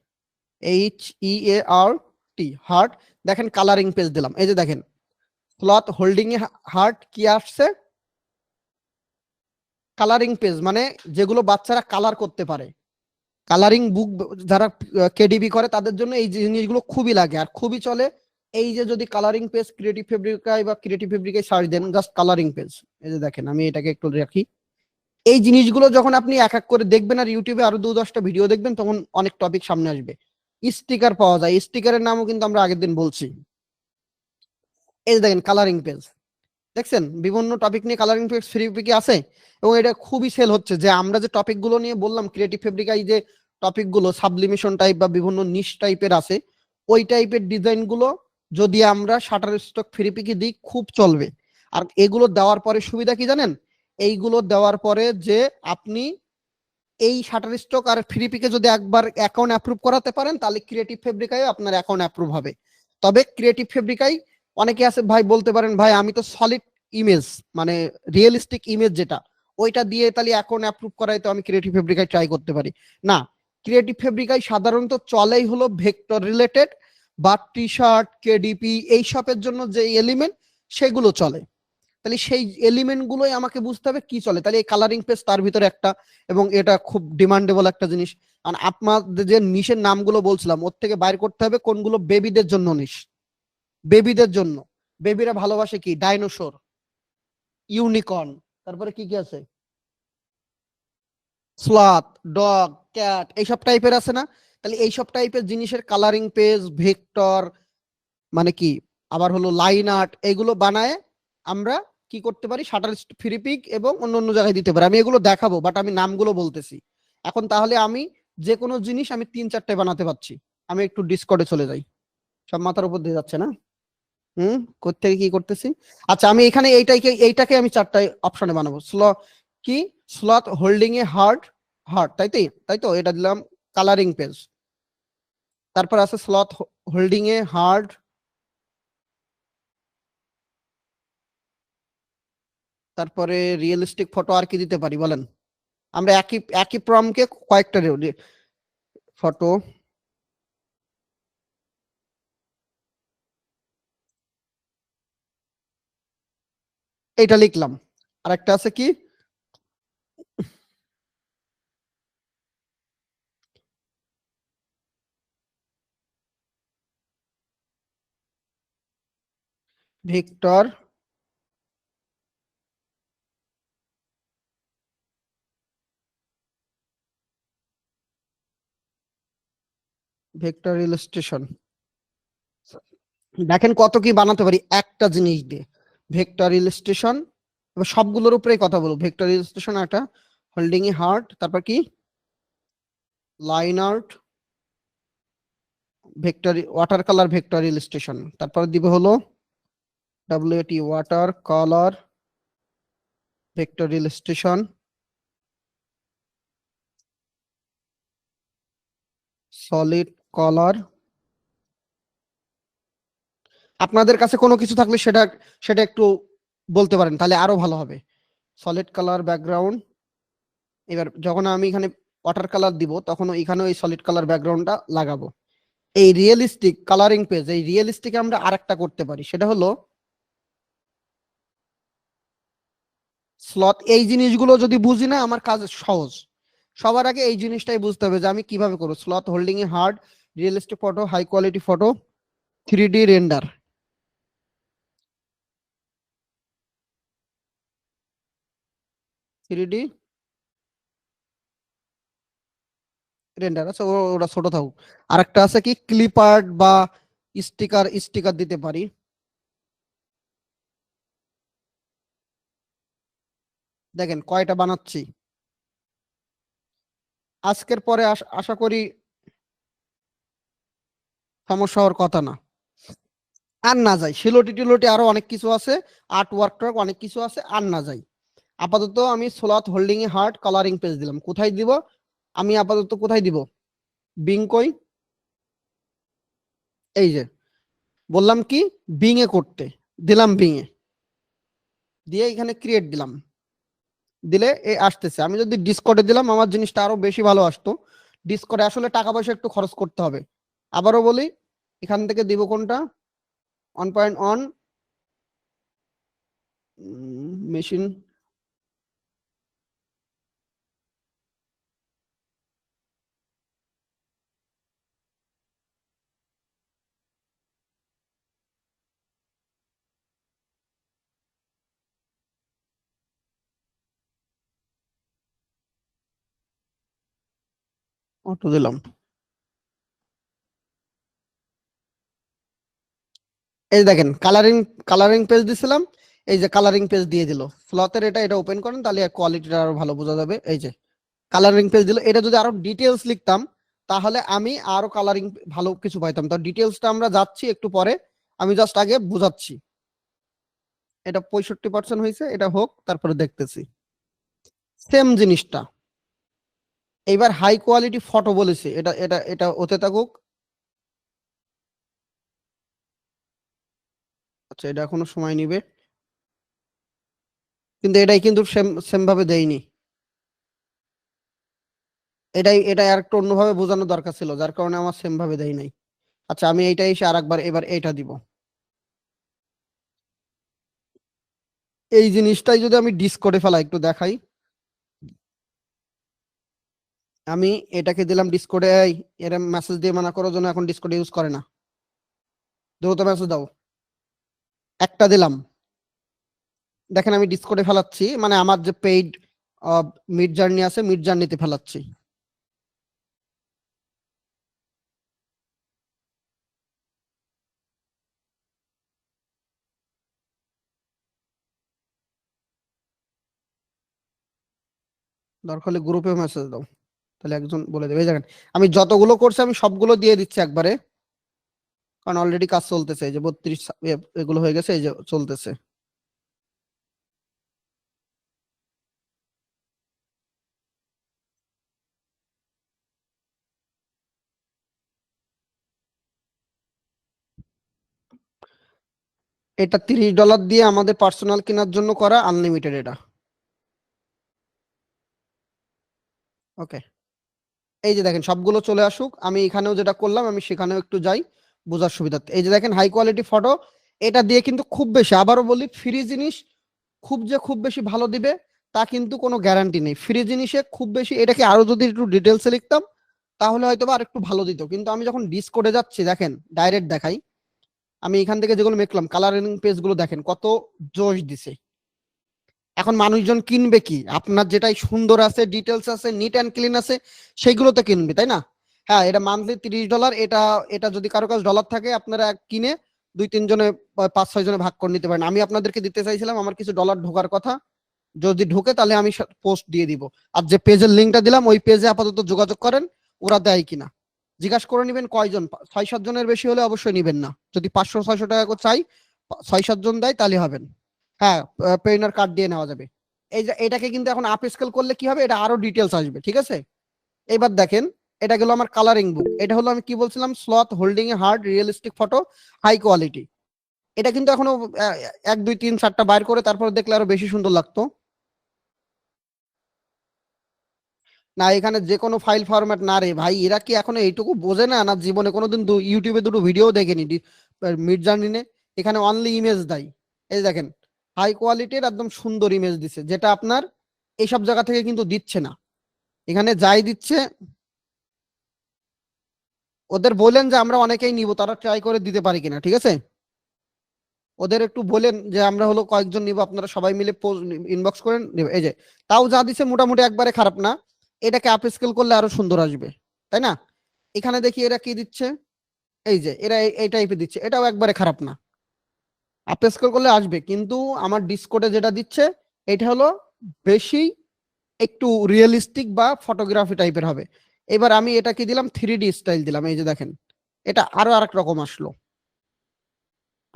HEART হার্ট। দেখেন কালারিং পেজ দিলাম, এই যে দেখেন স্লট হোল্ডিং এ হার্ট কি আসছে, কালারিং পেজ, মানে যেগুলো বাচ্চারা কালার করতে পারে। কালারিং বুক যারা কেডিবি করে তাদের জন্য এই জিনিসগুলো খুবই লাগে আর খুবই চলে। এই যে যদি কালারিং পেজ ক্রিয়েটিভ ফেব্রিকায় বা ক্রিয়েটিভ ফেব্রিকায় সার্চ দেন, জাস্ট কালারিং পেজ, এই যে দেখেন, আমি এটাকে একটু রাখি। এই জিনিসগুলো যখন আপনি এক এক করে দেখবেন আর ইউটিউবে আরো 2-10টা ভিডিও দেখবেন, তখন অনেক টপিক সামনে আসবে। স্টিকার পাওয়া যায়, স্টিকারের নামও কিন্তু আমরা আগের দিন বলছি। এই যে দেখেন কালারিং পেজ, দেখছেন বিভিন্ন টপিক নিয়ে কালারিং পেজ ফ্রিপিকে আছে, এবং এটা খুবই সেল হচ্ছে। যে আমরা যে টপিক গুলো নিয়ে বললাম ক্রিয়েটিভ ফেব্রিকায়, যে টপিক গুলো সাবলিমেশন টাইপ বা বিভিন্ন নিশ টাইপের আছে, ওই টাইপের ডিজাইন গুলো যদি আমরা শাটার স্টক ফ্রিপিকে দিই খুব চলবে। আর এগুলো দেওয়ার পরে সুবিধা কি জানেন, এইগুলো দেওয়ার পরে যে আপনি এই শাটার স্টক আর ফ্রিপিকে যদি একবার অ্যাকাউন্ট অ্যাপ্রুভ করাতে পারেন, তাহলে ক্রিয়েটিভ ফেব্রিকায় আপনার অ্যাকাউন্ট অ্যাপ্রুভ হবে। তবে ক্রিয়েটিভ ফেব্রিকায় অনেকে আছে ভাই, বলতে পারেন ভাই আমি তো সলিড ইমেজ, মানে রিয়েলিস্টিক ইমেজ যেটা, ওইটা দিয়ে তাহলে অ্যাকাউন্ট অ্যাপ্রুভ করাই তো আমি ক্রিয়েটিভ ফেব্রিকায় ট্রাই করতে পারি না। ক্রিয়েটিভ ফেব্রিকায় সাধারণত চলেই হলো ভেক্টর রিলেটেড বা টি শার্ট, কেডিপি, এই সবের জন্য যে এলিমেন্ট সেগুলো চলে। তাহলে সেই এলিমেন্ট গুলোই আমাকে বুঝতে হবে কি চলে। তাহলে এই কালারিং পেজ তার ভিতরে একটা, এবং এটা খুব ডিমান্ডেবল একটা জিনিস। কারণ আপনাদের যে নিশের নামগুলো বলছিলাম, ওর থেকে বাইর করতে হবে কোনগুলো বেবিদের জন্য নিশ। বেবিদের জন্য, বেবিরা ভালোবাসে কি, ডাইনোসর, ইউনিকর্ন, তারপরে কি কি আছে, স্লথ, ডগ, ক্যাট, এইসব টাইপের আছে না। তাহলে এইসব টাইপের জিনিসের কালারিং পেজ, ভেক্টর মানে কি, আবার হলো লাইন আর্ট, এগুলো বানায় আমরা কি করতে পারি, শাটার ফ্রিপিক এবং অন্য অন্য জায়গায় দিতে পারি। আমি এগুলো দেখাবো, বাট আমি নামগুলো বলতেছি এখন। তাহলে আমি যে কোনো জিনিস আমি 3-4টে বানাতে পারছি। আমি একটু ডিসকর্ডে চলে যাই, সব মাথার উপর দিয়ে যাচ্ছে না। কোত্থেকে কি করতেছি। আচ্ছা, আমি এখানে এইটাকে আমি 4টায় অপশনে বানাবো। কি স্লট হোল্ডিং এ হার্ট, তাই তো এটা দিলাম কালারিং পেজ। তারপর আছে স্লট হোল্ডিং এ হার্ট, তারপরে রিয়েলিস্টিক ফটো। আর কি দিতে পারি বলেন, আমরা একই প্রম্পটকে কয়েকটা ফটো, এইটা লিখলাম। আর একটা আছে কি, ভেক্টর ইলাস্ট্রেশন। দেখেন কত কি বানাতে পারি একটা জিনিস দিয়ে, ভেক্টর ইলাস্ট্রেশন। এবার সবগুলোর উপরেই কথা বলবো, ভেক্টর ইলাস্ট্রেশন একটা, হোল্ডিং এ হার্ট, তারপর কি line art, vector water colour vector illustration, তারপর দিবে হলো WAT water colour vector illustration, solid colour. আপনাদের কাছে কোনো কিছু থাকলে সেটা সেটা একটু বলতে পারেন, তাহলে আরো ভালো হবে। Solid colour background. এবার যখন আমি এখানে ওয়াটার কালার দিব তখন এখানে ওই সলিড কালার ব্যাকগ্রাউন্ডটা লাগাবো। এই রিয়েলিস্টিক কালারিং পেজ, এই রিয়েলিস্টিক আমরা আরেকটা করতে পারি, সেটা হলো স্লট। এই জিনিসগুলো যদি বুঝি না আমার কাজ সহজ। সবার আগে এই জিনিসটাই বুঝতে হবে যে আমি কিভাবে করবো। Sloth holding a heart, realistic photo, high quality photo, 3D render. Render আছে, ওটা ছোট থাকুক। আরেকটা আছে কি ক্লিপ আর্ট বা স্টিকার, স্টিকার দিতে পারি। দেখেন কয়টা বানাচ্ছি। আজকের পরে আশা করি সমস্যা হওয়ার কথা না। আর না যাই সিলোটি টিলোটি, আরো অনেক কিছু আছে, আর্ট ওয়ার্ক টর্ক অনেক কিছু আছে, আর না যাই। আপাতত আমি স্লট হোল্ডিং এ হার্ট কালারিং পেজ দিলাম। কোথায় দিব আমি আপাতত, কোথায় দিব? বিং কই? এই যে বললাম কি বিং এ করতে, দিলাম বিং এ, দিয়ে এখানে ক্রিয়েট দিলাম। দিলে এ আসতেছে। আমি যদি ডিসকর্ডে দিলাম আমার জিনিসটা আরো বেশি ভালো আসতো। ডিসকর্ডে আসলে টাকা পয়সা একটু খরচ করতে হবে। আবারও বলি, এখান থেকে দিব কোনটা? 1.1 মেশিন। অটো দিলাম। এই দেখেন কালারিং, কালারিং পেজ দিছিলাম, এই যে কালারিং পেজ দিয়ে দিল। স্লটের এটা ওপেন করেন তাহলে কোয়ালিটিটা আরো ভালো বোঝা যাবে। এই যে কালারিং পেজ দিল। এটা যদি আরো ডিটেলস লিখতাম তাহলে আমি আরো কালারিং ভালো কিছু পাইতাম। তো ডিটেলসটা আমরা যাচ্ছি একটু পরে, আমি জাস্ট আগে বুঝাচ্ছি। এটা 65% হয়েছে, এটা হোক, তারপরে দেখতেছি। সেম জিনিসটা এইবার হাই কোয়ালিটি ফটো বলেছে, এটা এটা এটা ওতে থাকুক। আচ্ছা এটা এখনো সময় নিবে, কিন্তু এটাই কিন্তু সেম সেম ভাবে দেয়নি। এটাই আর একটু অন্যভাবে বোঝানো দরকার ছিল, যার কারণে আমার সেম ভাবে দেয় নাই। আচ্ছা আমি এইটা এসে আরেকবার এবার এইটা দিব। এই জিনিসটাই যদি আমি ডিসকর্ডে ফেলাই একটু দেখাই। আমি এটাকে দিলাম ডিসকর্ডে, এর মেসেজ দিয়ে মানা করার জন্য এখন ডিসকর্ড ইউজ করে না। দ্রুত মেসেজ দাও। একটা দিলাম। দেখেন আমি ডিসকর্ডে ফেলাচ্ছি, মানে আমার যে পেইড মিড জার্নি আছে মিড জার্নিতে ফেলাচ্ছি। দরকার হলে গ্রুপে মেসেজ দাও, তাহলে একজন বলে দেবে। এই দেখেন আমি যতগুলো করছি আমি সবগুলো দিয়ে দিচ্ছি একবারে, কারণ অলরেডি কাজ চলতেছে। এই যে 32 এগুলো হয়ে গেছে, এই যে চলতেছে। এটা $30 দিয়ে আমাদের পার্সোনাল কেনার জন্য করা, আনলিমিটেড এটা। ওকে, এই যে দেখেন সবগুলো চলে আসুক। আমি এখানেও যেটা করলাম আমি সেখানেও একটু যাই বোঝার সুবিধার্থে। এই যে দেখেন হাই কোয়ালিটি ফটো, এটা দিয়ে কিন্তু খুব বেশি, আবারও বলি ফ্রি জিনিস খুব বেশি ভালো দিবে তা কিন্তু কোনো গ্যারান্টি নেই। ফ্রি জিনিসে খুব বেশি, এটাকে আরো যদি একটু ডিটেলসে লিখতাম তাহলে হয়তো বা আর একটু ভালো দিত। কিন্তু আমি যখন ডিসকোডে যাচ্ছি, দেখেন ডাইরেক্ট দেখাই, আমি এখান থেকে যেগুলো মেকলাম কালারিং পেজ গুলো দেখেন কত জোশ দিছে। এখন মানুষজন কিনবে কি? আপনার যেটাই সুন্দর আছে, ডিটেলস আছে, নিট অ্যান্ড ক্লিন আছে, সেইগুলোতে কিনবে, তাই না? হ্যাঁ, এটা মান্থলি $30। এটা এটা যদি কারো কাছে ডলার থাকে আপনারা কিনে 2-3 জনে 5-6 জনে ভাগ করে নিতে পারেন। আমি আপনাদেরকে দিতে চাইছিলাম আমার কিছু ডলার ঢোকার কথা, যদি ঢোকে তাহলে আমি পোস্ট দিয়ে দিব। আর যে পেজের লিঙ্কটা দিলাম ওই পেজে আপাতত যোগাযোগ করেন, ওরা দেয় কিনা জিজ্ঞাসা করে নিবেন। কয়জন? 6-7 জনের বেশি হলে অবশ্যই নিবেন না। যদি 500-600 টাকা করে চাই, 6-7 জন দেয় তাহলে হবেন। হ্যাঁ, পেইনার কার্ড দিয়ে নেওয়া যাবে। এই যে এটাকে কিন্তু এখন আপ স্কেল করলে কি হবে, এটা আরো ডিটেলস আসবে, ঠিক আছে? এবার দেখেন এটা গেল আমার কালারিং বুক। এটা হলো আমি কি বলছিলাম, sloth holding a heart realistic photo high quality. এটা কিন্তু এখনো 1 2 3 4টা বাইর করে তারপর দেখলে আরো বেশি সুন্দর লাগতো। না এখানে যে কোনো ফাইল ফরম্যাট না রে ভাই, এরা কি এখনো এইটুকু বোঝে না? না জীবনে কোনোদিন ইউটিউবে দুটো ভিডিও দেখেনি মিড জার্নিনে? এখানে অনলি ইমেজ দেয়। এই দেখেন হাই কোয়ালিটির একদম সুন্দর ইমেজ দিচ্ছে, যেটা আপনার এইসব জায়গা থেকে কিন্তু দিচ্ছে না। এখানে যাই দিচ্ছে, ওদের বলেন যে আমরা অনেকেই নিব, তারা ট্রাই করে দিতে পারি কিনা, ঠিক আছে? ওদের একটু বলেন যে আমরা হলো কয়েকজন নিব, আপনারা সবাই মিলে ইনবক্স করেন নেবে। এই যে তাও যা দিছে মোটামুটি একবারে খারাপ না, এটাকে আপ স্কেল করলে আরো সুন্দর আসবে, তাই না? এখানে দেখি এরা কি দিচ্ছে, এই যে এরা এই টাইপের দিচ্ছে, এটাও একবারে খারাপ না, আপ স্কেল করলে আসবে। কিন্তু আমার ডিসকোডে যেটা দিচ্ছে এটা হলো বেশি একটু রিয়েলিস্টিক বা ফটোগ্রাফি টাইপের হবে। এবার আমি এটা কি দিলাম, 3D স্টাইল দিলাম। এই যে দেখেন এটা আরো আরেক রকম আসলো।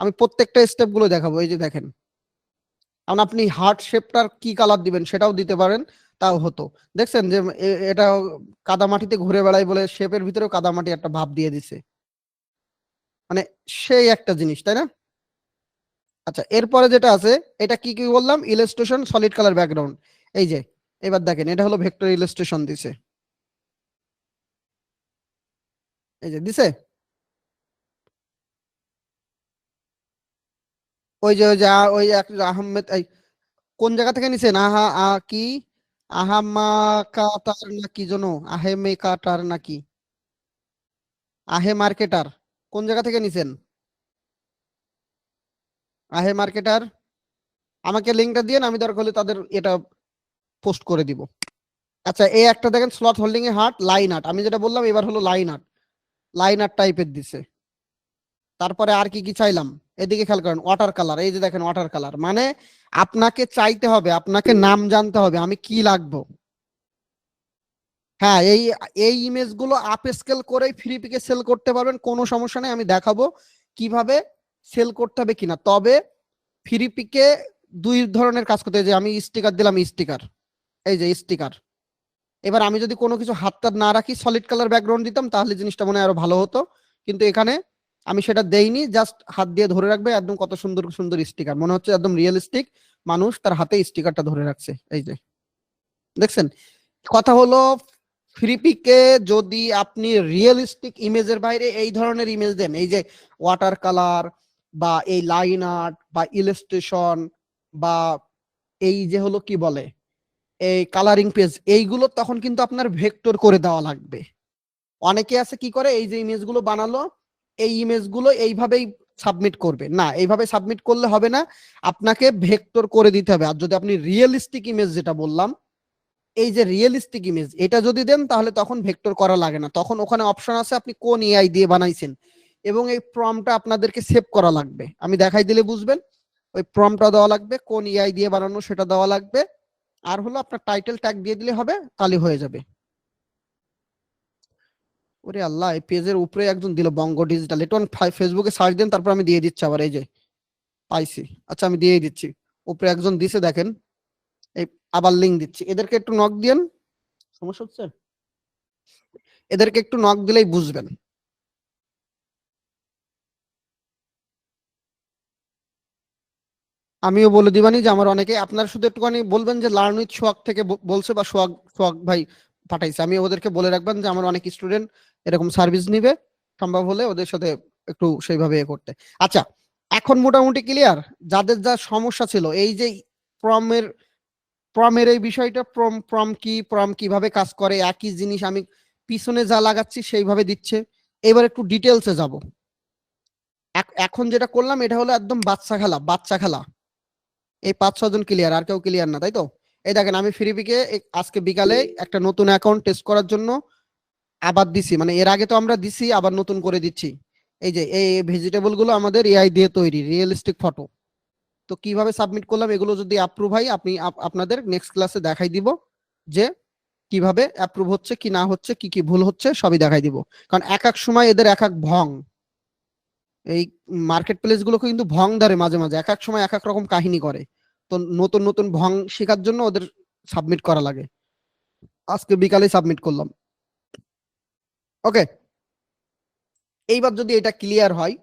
আমি প্রত্যেকটা স্টেপ গুলো দেখাবো। এই যে দেখেন, কারণ আপনি হার্ট শেপটার কি কালার দিবেন সেটাও দিতে পারেন, তাও হতো। দেখছেন যে এটা কাদামাটিতে ঘুরে বেড়ায় বলে শেপের ভিতরেও কাদামাটি একটা ভাব দিয়ে দিছে, মানে সেই একটা জিনিস, তাই না? আচ্ছা এরপরে যেটা আছে, এটা কি কি বললাম, ইলাস্ট্রেশন সলিড কালার ব্যাকগ্রাউন্ড। এই যে এবার দেখেন এটা হলো ভেক্টর ইলাস্ট্রেশন দিছে, এই যে দিছে। ওই আহমেদ, কোন জায়গা থেকে নিছেন? কি আহামা কাতার নাকি জানো, আহেমে কাটার নাকি আহে মার্কেটার, কোন জায়গা থেকে নিছেন? আহে মার্কেটার, আমাকে লিঙ্কটা দিয়ে আমি দরকার হলে তাদের এটা পোস্ট করে দিব। আচ্ছা এই একটা দেখেন স্লট হোল্ডিং এ হার্ট লাইন আর্ট, আমি যেটা বললাম এবার হলো লাইন আর্ট টাইপের দিছে। তারপরে আর কি কি চাইলাম, এদিকে খেয়াল করেন ওয়াটার কালার। এই যে দেখেন ওয়াটার কালার, মানে আপনাকে চাইতে হবে, আপনাকে নাম জানতে হবে আমি কি লাগবো। হ্যাঁ এই ইমেজ গুলো আপ স্কেল করে ফ্রি পিকে সেল করতে পারবেন, কোনো সমস্যা নেই। আমি দেখাবো কিভাবে সেল করতে হবে কিনা। তবে ফ্রি পিকে 2 ধরনের কাজ করতে হয়। যে আমি স্টিকার দিলাম, স্টিকার, এই যে স্টিকার। এবার আমি যদি কোনো কিছু হাতটা না রাখি, সলিড কালার ব্যাকগ্রাউন্ড দিতাম, তাহলে জিনিসটা মনে হয় আরো ভালো হতো। কিন্তু এখানে আমি সেটা দেইনি, জাস্ট হাত দিয়ে ধরে রাখবে, একদম কত সুন্দর সুন্দর স্টিকার, মনে হচ্ছে একদম রিয়েলিস্টিক মানুষ তার হাতে স্টিকারটা ধরে রাখছে। এই যে দেখছেন, কথা হলো ফ্রি পিকে যদি আপনি রিয়েলিস্টিক ইমেজের বাইরে এই ধরনের ইমেজ দেন, এই যে ওয়াটার কালার বা এই লাইন আর্ট বা ইলাস্ট্রেশন বা এই যে হলো কি বলে এই কালারিং পেজ, এইগুলো তখন কিন্তু আপনার ভেক্টর করে দেওয়া লাগবে। অনেকে আছে কি করে, এই যে ইমেজগুলো বানালো, এই ইমেজগুলো এইভাবেই সাবমিট করবে না, এইভাবে সাবমিট করলে হবে না, আপনাকে ভেক্টর করে দিতে হবে। আর যদি আপনি রিয়েলিস্টিক ইমেজ যেটা বললাম, এই যে রিয়েলিস্টিক ইমেজ এটা যদি দেন, তাহলে তখন ভেক্টর করা লাগে না, তখন ওখানে অপশন আছে আপনি কোন এআই দিয়ে বানাইছেন, এবং এই প্রম্পটটা আপনাদেরকে সেভ করা লাগবে। আমি দেখাই দিলে বুঝবেন, ওই প্রম্পটটা দেওয়া লাগবে, কোন এআই দিয়ে বানানো সেটা দেওয়া লাগবে। আর হলো আপনার টাইটেল ট্যাগ দিয়ে দিলে হবে, তাহলে হয়ে যাবে। ওরে আল্লাহ, এই পেজের উপরে একজন দিল বঙ্গ ডিজিটাল, এটা ফেসবুকে সার্চ দেন, তারপর আমি দিয়ে দিচ্ছি আবার। এই যে পাইছি, আচ্ছা আমি দিয়ে দিচ্ছি, উপরে একজন দিছে দেখেন, এই আবার লিঙ্ক দিচ্ছি, এদেরকে একটু নক দিয়েন। সমস্যা হচ্ছে, এদেরকে একটু নক দিলেই বুঝবেন। আমিও বলে দিবানি যে আমার অনেকে, আপনার শুধু একটুখানি বলবেন যে লার্ন উইথ সোহাগ থেকে বলছে বা সোহাগ ভাই পাঠাইছে, আমি ওদেরকে বলে রাখবেন যে আমার অনেক স্টুডেন্ট এরকম সার্ভিস নিবে, সম্ভব হলে ওদের সাথে একটু সেইভাবে করতে। আচ্ছা এখন মোটামুটি ক্লিয়ার, যাদের যা সমস্যা ছিল এই যে প্রমের এই বিষয়টা, প্রম কিভাবে কাজ করে, একই জিনিস আমি পিছনে যা লাগাচ্ছি সেইভাবে দিচ্ছে। এবার একটু ডিটেলসে যাব। এখন যেটা করলাম এটা হলো একদম বাচ্চা খেলা। এই 5-6 জন ক্লিয়ার, আর কেউ ক্লিয়ার না, তাই তো? এই দেখেন আমি ফ্রিপিকে আজকে বিকালে একটা নতুন অ্যাকাউন্ট টেস্ট করার জন্য আবার দিছি, মানে এর আগে তো আমরা দিছি, আবার নতুন করে দিচ্ছি। এই যে এই ভেজিটেবল গুলো আমাদের এআই দিয়ে তৈরি রিয়েলিস্টিক ফটো। তো কিভাবে সাবমিট করলাম, এগুলো যদি অ্যাপ্রুভ হয়, আপনাদের নেক্সট ক্লাসে দেখাই দিব যে কিভাবে অ্যাপ্রুভ হচ্ছে কি না হচ্ছে, কি কি ভুল হচ্ছে সবই দেখাই দিব। কারণ এক এক সময় এদের এক এক ভং, এই মার্কেট প্লেস গুলোকে কিন্তু ভং ধরে মাঝে মাঝে, এক এক সময় এক এক রকম কাহিনী করে। তো নতুন নতুন ভং শেখার জন্য ওদের সাবমিট করা লাগে। আজকে বিকালে সাবমিট করলাম। ওকে, এইবার যদি এটা ক্লিয়ার হয়,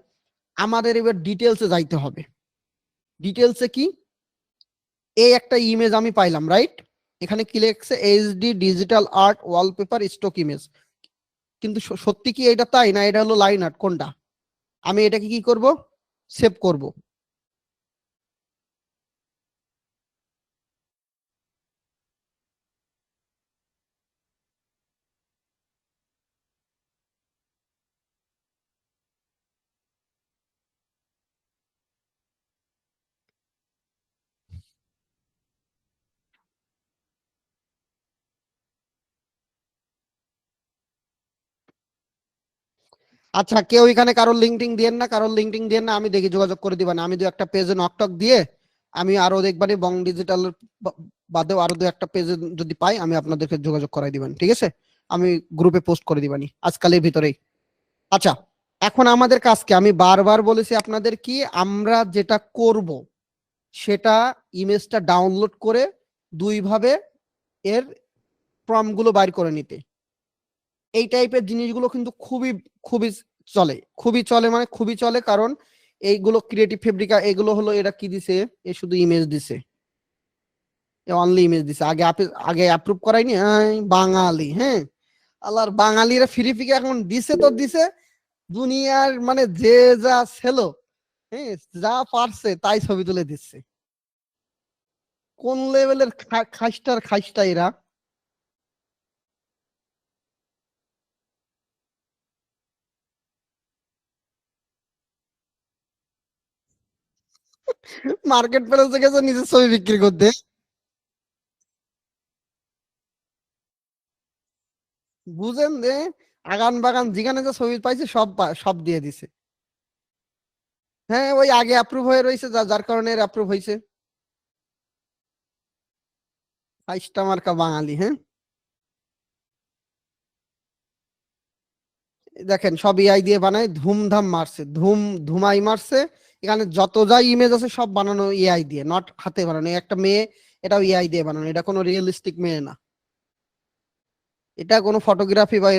আমাদের এবার ডিটেলসে যাইতে হবে। ডিটেলসে কি, এই একটা ইমেজ আমি পাইলাম, রাইট? এখানে কি লেখছে, HD digital art wallpaper stock image. কিন্তু সত্যি কি এটা তাই, না এটা হলো লাইন আর্ট, কোনটা? আমি এটাকে কি করব, সেভ করব। আচ্ছা, কেউ এখানে কারোর লিঙ্কডিন দিয়েন না, কারোর লিঙ্কডিন দিয়েন না, আমি দেখি যোগাযোগ করে দিবানি। আমি দু একটা পেজে নকটক দিয়ে আমি আরো দেখবানি, বং ডিজিটাল বাদেও আরো দু একটা পেজে যদি পাই আমি আপনাদেরকে যোগাযোগ করাই দিবেন, ঠিক আছে? আমি গ্রুপে পোস্ট করে দিবানি আজকালের ভিতরেই। আচ্ছা, এখন আমাদের কাজ কি, আমি বারবার বলেছি আপনাদের কি, আমরা যেটা করব সেটা ইমেজটা ডাউনলোড করে দুই ভাবে এর প্রম্পট গুলো বাইর করে নিতে। এই টাইপের জিনিসগুলো কিন্তু খুবই খুবই চলে, খুবই চলে, মানে খুবই চলে। কারণ এইগুলো ক্রিয়েটিভ ফেব্রিকা, এগুলো হলো, এরা কি দিছে, এ শুধু ইমেজ দিছে, অনলি ইমেজ দিছে। আগে অ্যাপ্রুভ করাইনি, বাঙালি, হ্যাঁ আল্লাহর বাঙালিরা ফ্রি ফিকে এখন দিছে তো দিছে, দুনিয়ার মানে যে যা ছিল, হ্যাঁ যা পারছে তাই ছবি তুলে দিচ্ছে। কোন লেভেলের খাইস্টা এরা! মার্কেট প্লেসে গেছে নিজের ছবি বিক্রি করতে। বুঝেন যে আগান বাগান যেখানে যে ছবি পাইছে সব দিয়ে দিছে। হ্যাঁ, ওই আগে অ্যাপ্রুভ হয়ে রয়েছে, যার কারণে অ্যাপ্রুভ হয়েছে। খাইস্টা মার্কা বাঙালি, হ্যাঁ দেখেন সব এআই দিয়ে বানায়, ধুমধাম মারছে, ধুমাই মারছে। এখানে যত যা ইমেজ আছে সব বানানো এআই দিয়ে, নট হাতে বানানো। একটা মেয়ে, এটাও এআই দিয়ে বানানো, এটা কোনো রিয়েলিস্টিক মেয়ে না, এটা কোনো ফটোগ্রাফি বা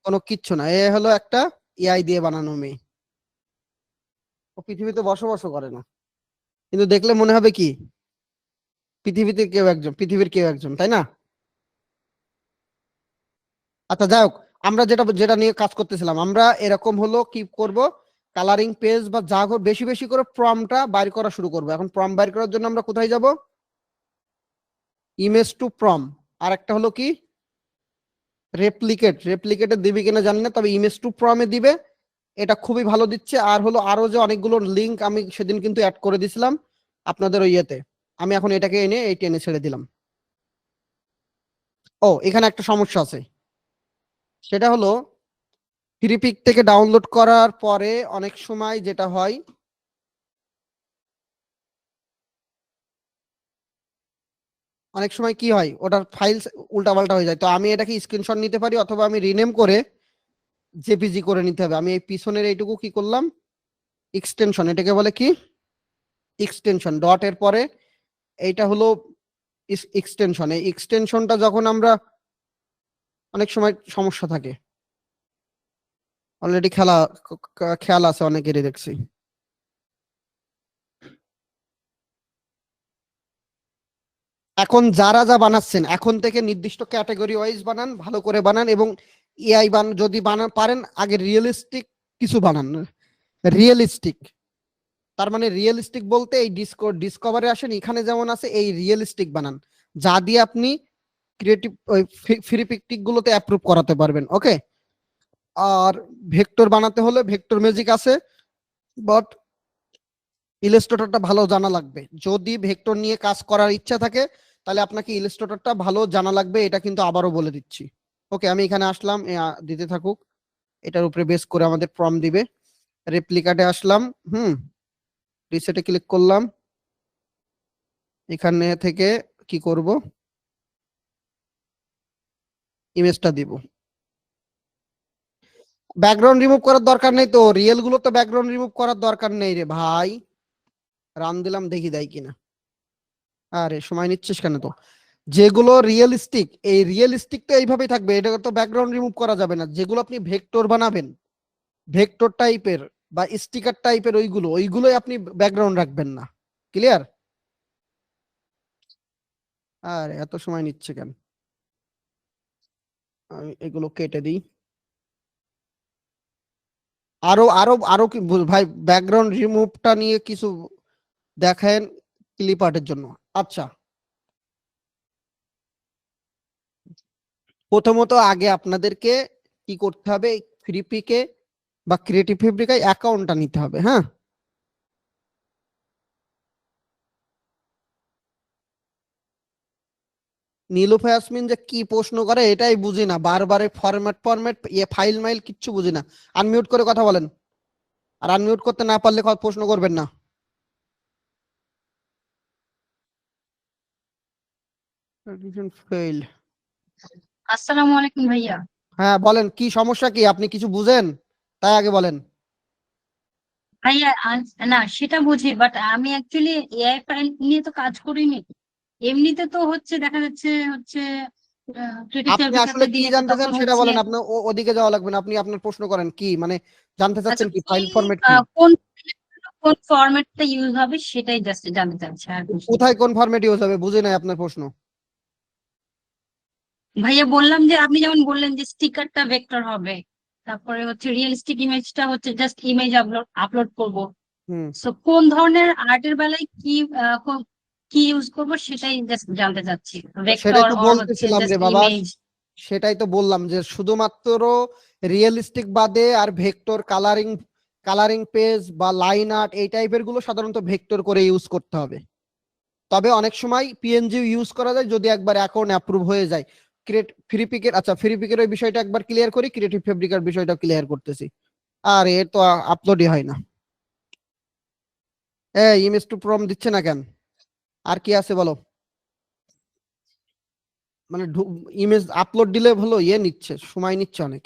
কোনো কিচ্ছু না। এ হলো একটা এআই দিয়ে বানানো মেয়ে। ও পৃথিবীতে বসবাস করে না, কিন্তু দেখলে মনে হবে কি পৃথিবীর কেউ একজন, তাই না? আচ্ছা যাই হোক, আমরা যেটা যেটা নিয়ে কাজ করতেছিলাম, আমরা এরকম হলো কি করব, কালারিং পেজ বা যা হোক বেশি বেশি করে প্রম্পটটা বাইর করা শুরু করব। এখন প্রম্পট বাইর করার জন্য আমরা কোথায় যাব, ইমেজ টু প্রম্পট। আর একটা হলো কি রেপ্লিকেটে দিবি কিনা জানি না, তবে ইমেজ টু প্রম্পটে দিবে, এটা খুবই ভালো দিচ্ছে। আর হলো আরো যে অনেকগুলো লিঙ্ক আমি সেদিন কিন্তু অ্যাড করে দিছিলাম আপনাদের ওই ইয়েতে, আমি এখন এটাকে এনে এই টেনে ছেড়ে দিলাম। ও এখানে একটা সমস্যা আছে, সেটা হলো ফ্রিপিক থেকে ডাউনলোড করার পরে অনেক সময় যেটা হয়, অনেক সময় কি হয়, ওটার ফাইল উল্টাপাল্টা হয়ে যায়। তো আমি এটাকে স্ক্রিনশট নিতে পারি, অথবা আমি রিনেম করে জেপিজি করে নিতে হবে। আমি এই পিছনের এইটুকু কি করলাম, এক্সটেনশন, এটাকে বলে কি এক্সটেনশন, ডট এর পরে এইটা হলো এক্সটেনশন। এই এক্সটেনশনটা যখন আমরা, অনেক সময় সমস্যা থাকে, অলরেডি খেয়াল আছে অনেকেরই দেখছি। এখন যারা যা বানাচ্ছেন, এখন থেকে নির্দিষ্ট ক্যাটাগরি ওয়াইজ বানান, ভালো করে বানান। এবং এআই যদি বানান পারেন, আগে রিয়েলিস্টিক কিছু বানান। রিয়েলিস্টিক তার মানে রিয়েলিস্টিক বলতে এই ডিসকভারে আসেন, এখানে যেমন আছে এই রিয়েলিস্টিক বানান, যা দিয়ে আপনি ক্রিয়েটিভ ওই ফ্রি পিকটিক গুলোতে অ্যাপ্রুভ করাতে পারবেন। ওকে, আর ভেক্টর বানাতে হলে ভেক্টর ম্যাজিক আছে, বাট ইলাস্ট্রেটরটা ভালো জানা লাগবে। যদি ভেক্টর নিয়ে কাজ করার ইচ্ছা থাকে তাহলে আপনাকে ইলাস্ট্রেটরটা ভালো জানা লাগবে, এটা কিন্তু আবারও বলে দিচ্ছি। ওকে, আমি এখানে আসলাম, দিতে থাকুক, এটার উপরে বেস করে আমাদের প্রম্পট দিবে। রেপ্লিকাটে আসলাম, রিসেটে ক্লিক করলাম, এখানে থেকে কি করব, ইমেজটা দিব। ব্যাকগ্রাউন্ড রিমুভ করার দরকার নেই তো, রিয়েল গুলো তো ব্যাকগ্রাউন্ড রিমুভ করার দরকার নেই রে ভাই। রান দিলাম, দেখি দেয় কিনা। আরে সময় নিচ্ছিস কেন? তো যেগুলো রিয়েলিস্টিক, এই রিয়েলিস্টিক তো এইভাবেই থাকবে, এটা তো ব্যাকগ্রাউন্ড রিমুভ করা যাবে না। যেগুলো আপনি ভেক্টর বানাবেন, ভেক্টর টাইপের বা স্টিকার টাইপের, ওইগুলোই আপনি ব্যাকগ্রাউন্ড রাখবেন না। ক্লিয়ার? আর এত সময় নিচ্ছে কেন, আমি এগুলো কেটে দিই। আরো আরো আরো কি ভাই, ব্যাকগ্রাউন্ড রিমুভটা নিয়ে কিছু দেখেন ক্লিপ আর্টের জন্য। আচ্ছা, প্রথমত আগে আপনাদেরকে কি করতে হবে, ফ্রিপিকে বা ক্রিয়েটিভ ফেব্রিকায় অ্যাকাউন্টটা নিতে হবে। হ্যাঁ, নীলুফা ইয়াসমিন যে কি প্রশ্ন করে এটাই বুঝি না, বারবার ফরম্যাট ফরম্যাট ফাইল মাইল কিচ্ছু বুঝি না। আনমিউট করে কথা বলেন, আর আনমিউট করতে না পারলে প্রশ্ন করবেন না। ফেইল। আসসালামু আলাইকুম ভাইয়া। হ্যাঁ বলেন, কি সমস্যা, কি আপনি কিছু বুঝেন তাই আগে বলেন। ভাইয়া না সেটা বুঝি, বাট আমি অ্যাকচুয়ালি এআই ফাইল নিয়ে তো কাজ করিনি। এমনিতে তো হচ্ছে দেখা যাচ্ছে হচ্ছে ক্রিয়েটিভ আপনি আসলে ফেব্রিকাতে কি দিয়েছে জানতে চান তখন সেটা হচ্ছে বলেন, আপনার ওদিকে যাওয়া লাগবে না, আপনি আপনার প্রশ্ন করেন কি, মানে জানতে আচ্ছা চাচ্ছেন কি, কি ফাইল ফরম্যাট কি, কোন কোন ফরম্যাটটা ইউজ হবে সেটাই জাস্ট জানতে চাচ্ছি আর কিছু না। কোথায় কোন ফরম্যাট ইউজ হবে, বুঝি নাই আপনার প্রশ্ন। ভাইয়া বললাম যে আপনি যেমন বললেন যে স্টিকারটা ভেক্টর হবে, তারপরে হচ্ছে রিয়েলিস্টিক ইমেজটা হচ্ছে জাস্ট ইমেজ আপলোড আপলোড করবো। হুম, সো কোন ধরনের আর্টের বেলায় কি কি ইউজ করবো সেটাই জাস্ট জানতে চাচ্ছি, সেটাই ভেক্টর তো অর হচ্ছে বলতেছিলাম রে জাস্ট বাবা, ইমেজ। সেটাই তো বললাম যে শুধুমাত্র রিয়েলিস্টিক বাদে আর ভেক্টর, কালারিং কালারিং পেজ বা লাইন আর্ট এই টাইপের গুলো সাধারণত ভেক্টর করে ইউজ করতে হবে। তবে অনেক সময় পিএনজি ইউজ করা যায় যদি একবার অ্যাকাউন্ট অ্যাপ্রুভ হয়ে যায়। ফ্রিপিকের, আচ্ছা ফ্রিপিকের ওই বিষয়টা একবার ক্লিয়ার করি, ক্রিয়েটিভ ফেব্রিকার বিষয়টা ক্লিয়ার করতেছি। আর এর তো আপলোডই হয় না। ইমেজ টু প্রম দিচ্ছে না কেন, আর কি আছে বলো। মানে ইমেজ আপলোড দিলে ভালো, নিচ্ছে সময় নিচ্ছে অনেক।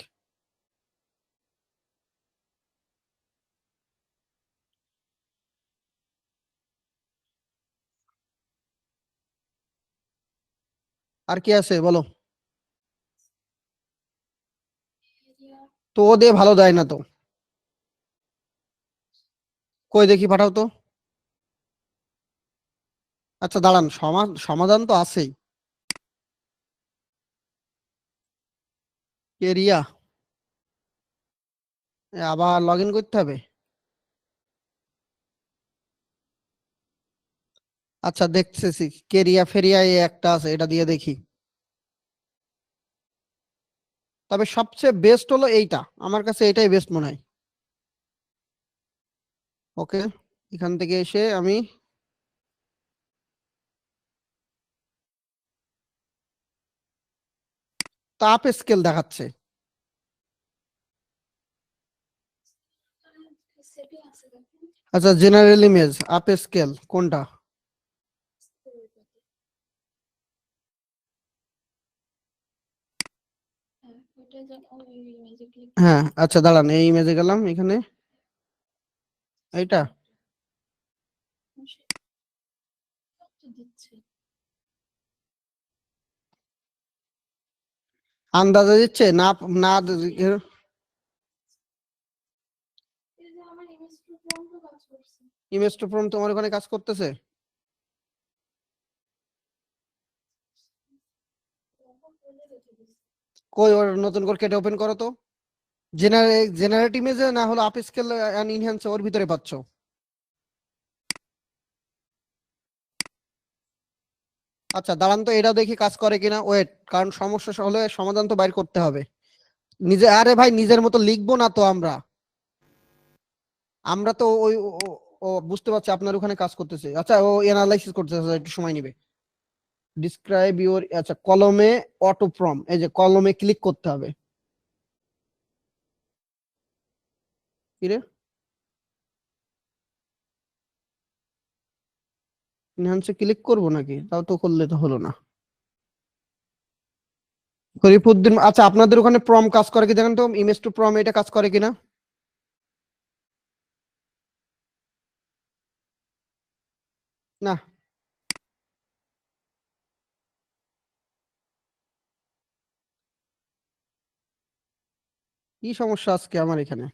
আর কি আছে বলো, তো ও দিয়ে ভালো দেয় না তো, কই দেখি পাঠাও তো। আচ্ছা দাঁড়ান, সমাধান তো আছেই। কেরিয়া, আবার লগ ইন করতে হবে। আচ্ছা দেখতেছি, কেরিয়া ফেরিয়া এই একটা আছে, এটা দিয়ে দেখি। তবে সবচেয়ে বেস্ট হলো এইটা, আমার কাছে এটাই বেস্ট মনে হয়। ওকে, এখান থেকে এসে আমি তাপ স্কেল দেখাচ্ছে। আচ্ছা জেনারেল ইমেজ আপ স্কেল কোনটা, হ্যাঁ আচ্ছা দাঁড়ান, এই ইমেজে গেলাম, এখানে এইটা আন্দাজে দিচ্ছে না, না ইমেজ টু ফ্রম তোমার ওখানে কাজ করতেছে। কই ওর নতুন করে কেটে ওপেন করো তো, জেনারেট ইমেজে না হলো আপ স্কেল এন্ড ইনহ্যান্স ওর ভিতরে পাচ্ছ। আচ্ছা দাঁড়ান তো, এটা দেখি কাজ করে কিনা, ওয়েট, কারণ সমস্যা হলে সমাধান তো বাইর করতে হবে। নিজে, আরে ভাই নিজের মতো লিখবো না তো আমরা, আমরা তো ওই ও বুঝতে পারছি আপনার ওখানে কাজ করতেছে। আচ্ছা ও অ্যানালাইসিস করতেছে, আচ্ছা, একটু সময় নিবে। ডিসক্রাইব ইউর, আচ্ছা কলমে অটো প্রম, এই যে কলমে ক্লিক করতে হবে। কিরে ইনহ্যান্সে ক্লিক করবো নাকি, তাও তো করলে তো হলো না। শরীফুদ্দিন, আচ্ছা আপনাদের ওখানে প্রম কাজ করে কি দেখেন তো, ইমেজ টু প্রম এটা কাজ করে কিনা। না কি সমস্যা আজকে আমার এখানে?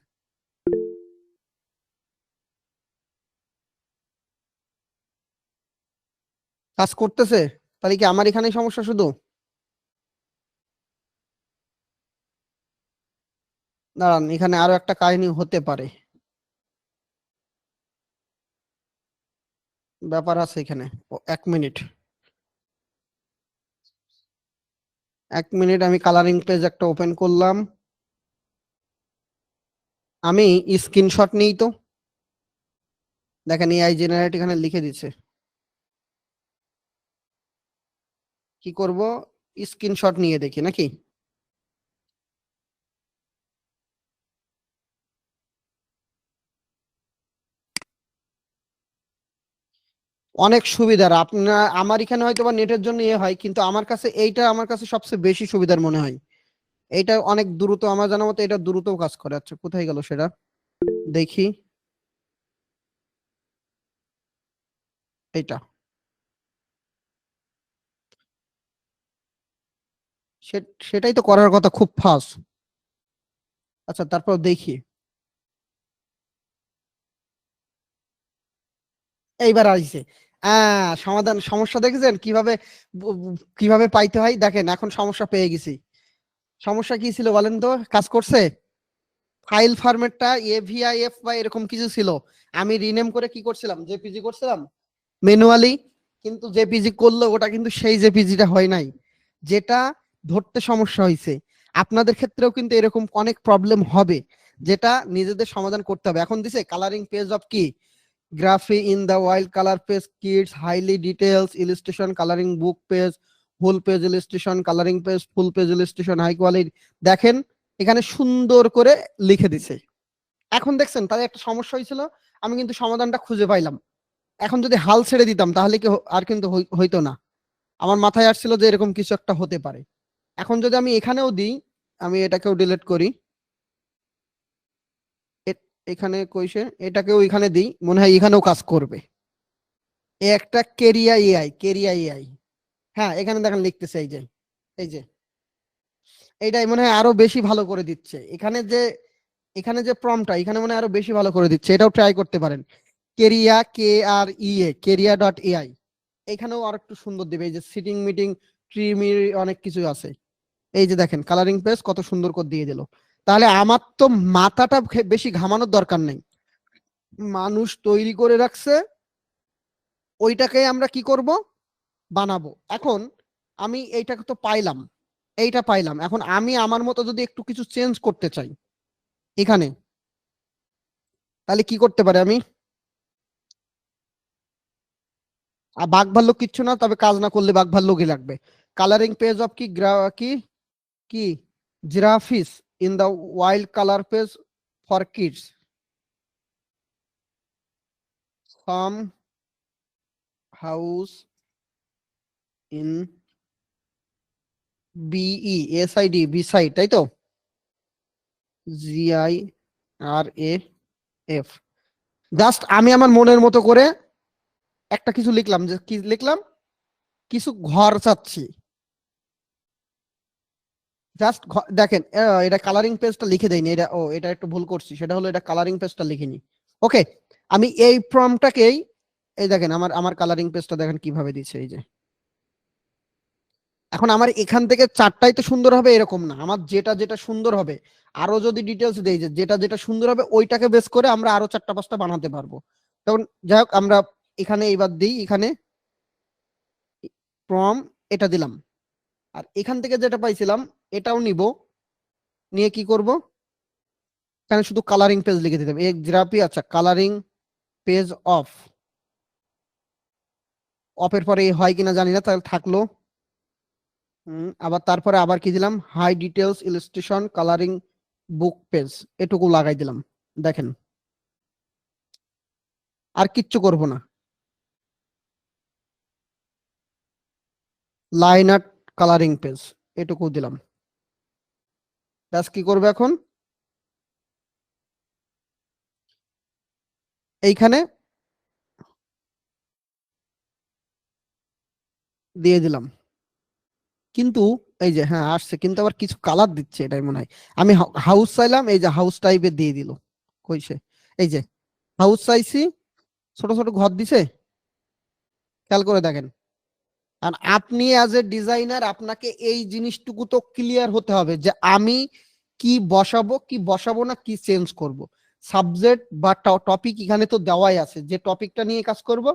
কাজ করতেছে? তাহলে কি আমার এখানেই সমস্যা শুধু? দাঁড়ান, এখানে আরো একটা কাহিনী হতে পারে, ব্যাপার আছে এখানে। 1 মিনিট, 1 মিনিট, আমি কালারিং পেজ একটা ওপেন করলাম। আমি স্ক্রিনশট নিই তো, দেখেন এআই জেনারেট এখানে লিখে দিচ্ছে। কি করব, স্ক্রিনশট নিয়ে দেখি নাকি? অনেক সুবিধার আপনার, আমার এখানে হয়তো বা নেটের জন্য হয়, কিন্তু আমার কাছে এইটা আমার কাছে সবচেয়ে বেশি সুবিধার মনে হয়। এইটা অনেক দ্রুত, আমার জানা মতো এটা দ্রুত কাজ করে। আচ্ছা কোথায় গেল সেটা দেখি। এইটা সেটাই তো করার কথা, খুব ফাস্ট। আচ্ছা তারপর দেখি, এইবার আসছে। সমাধান, সমস্যা দেখেছেন কিভাবে কিভাবে পাইতে হয়? দেখেন এখন সমস্যা পেয়ে গেছি। সমস্যা কি ছিল বলেন তো, কাজ করছে? ফাইল ফরম্যাটটা এভিআইএফ বা এরকম কিছু ছিল, আমি রিনেম করে কি করছিলাম, জেপিজি করছিলাম ম্যানুয়ালি। কিন্তু জেপিজি করলে ওটা কিন্তু সেই জেপিজিটা হয় নাই, যেটা ধরতে সমস্যা হয়েছে। আপনাদের ক্ষেত্রেও কিন্তু এরকম অনেক প্রবলেম হবে, যেটা নিজেদের সমাধান করতে হবে। এখন দিছে কালারিং পেজ অফ কি, giraffe in the wild colour page kids highly details illustration colouring book page full page illustration colouring page full page illustration high quality. দেখেন এখানে সুন্দর করে লিখে দিছে। এখন দেখছেন তাহলে একটা সমস্যা হয়েছিল, আমি কিন্তু সমাধানটা খুঁজে পাইলাম। এখন যদি হাল ছেড়ে দিতাম তাহলে কি আর কিন্তু হইতো না। আমার মাথায় আসছিল যে এরকম কিছু একটা হতে পারে। এখন যদি আমি এখানেও দিই, আমি এটাকেও ডিলিট করি, এখানে কইছে এটাকেও এখানে দিই, মনে হয় এখানেও কাজ করবে। একটা কেরিয়া এআই, কেরিয়া এআই, হ্যাঁ এখানে দেখেন লিখতেছে, এই যে এই যে এইটাই মনে হয় আরো বেশি ভালো করে দিচ্ছে। এখানে যে প্রম্পটটা এখানে মনে হয় আরো বেশি ভালো করে দিচ্ছে, এটাও ট্রাই করতে পারেন। কেরিয়া, KREA, কেরিয়া.ai, এখানেও আর একটু সুন্দর দিবে। এই যে সিটিং মিটিং ট্রি অনেক কিছু আছে। এই যে দেখেন কালারিং পেজ কত সুন্দর করে দিয়ে দিল। তাহলে আমার তো মাথাটা বেশি ঘামানোর দরকার নেই, মানুষ তৈরি করে রাখছে, ওইটাকে আমরা কি করব, বানাবো। এখন আমি এইটাকে তো পাইলাম, এইটা পাইলাম, এখন আমি আমার মতো যদি একটু কিছু চেঞ্জ করতে চাই এখানে, তাহলে কি করতে পারি আমি? বাঘ ভাল্লুক কিচ্ছু না, তবে কাজ না করলে বাঘ ভাল্লুকই লাগবে। কালারিং পেজ অফ কি কি কি giraffes in the wild colour page for kids farm house in BESID beside, তাই তো, GIRAF। জাস্ট আমি আমার মনের মতো করে একটা কিছু লিখলাম, যে কি লিখলাম, কিছু ঘর চাচ্ছি। জাস্ট দেখেন এটা কালারিং পেজটা লিখে দেয়নি, এটা এটা একটু ভুল করছি, সেটা হলো এটা কালারিং পেজটা লিখিনি। ওকে, আমি এই প্রম্পটটাকেই, এই দেখেন আমার আমার কালারিং পেজটা দেখেন কিভাবে দিচ্ছে, এই যে। এখন আমার এখান থেকে চারটাই তো সুন্দর হবে এরকম না, আমার যেটা যেটা সুন্দর হবে, আরো যদি ডিটেলস দেই যে যেটা যেটা সুন্দর হবে ওইটাকে বেস করে আমরা আরো 4টা 5টা বানাতে পারবো। তখন যাই হোক, আমরা এখানে এইবার দিই, এখানে প্রম এটা দিলাম, আর এখান থেকে যেটা পাইছিলাম এটাও নিব, নিয়ে কি করব, এখানে শুধু কালারিং পেজ লিখে দিতে হবে, এক জিরাপি। আচ্ছা কালারিং পেজ অফ, অফের পরে হয় কিনা জানি না, তাহলে থাকলো। আবার তারপরে আবার কি দিলাম, high details illustration colouring book page, এটুকু লাগাই দিলাম। দেখেন আর কিচ্ছু করব না, লাইন আর্ট কালারিং পেজ এটুকু দিলাম। ব্যাস কি করবে এখন, এইখানে দিয়ে দিলাম। কিন্তু এই যে হ্যাঁ আসছে, কিন্তু আবার কিছু কালার দিচ্ছে, এটাই মনে হয়। আমি হাউস চাইলাম, এই যে হাউস টাইপের দিয়ে দিল, কইছে এই যে হাউস চাইছি, ছোট ছোট ঘর দিছে, খেয়াল করে দেখেন। আর আপনি অ্যাজ এ ডিজাইনার আপনাকে এই জিনিসটুকু তো ক্লিয়ার হতে হবে যে আমি কি বসাবো কি বসাবো না, কি চেঞ্জ করব। সাবজেক্ট বা টপিক এখানে তো দেওয়াই আছে, যে টপিকটা নিয়ে কাজ করব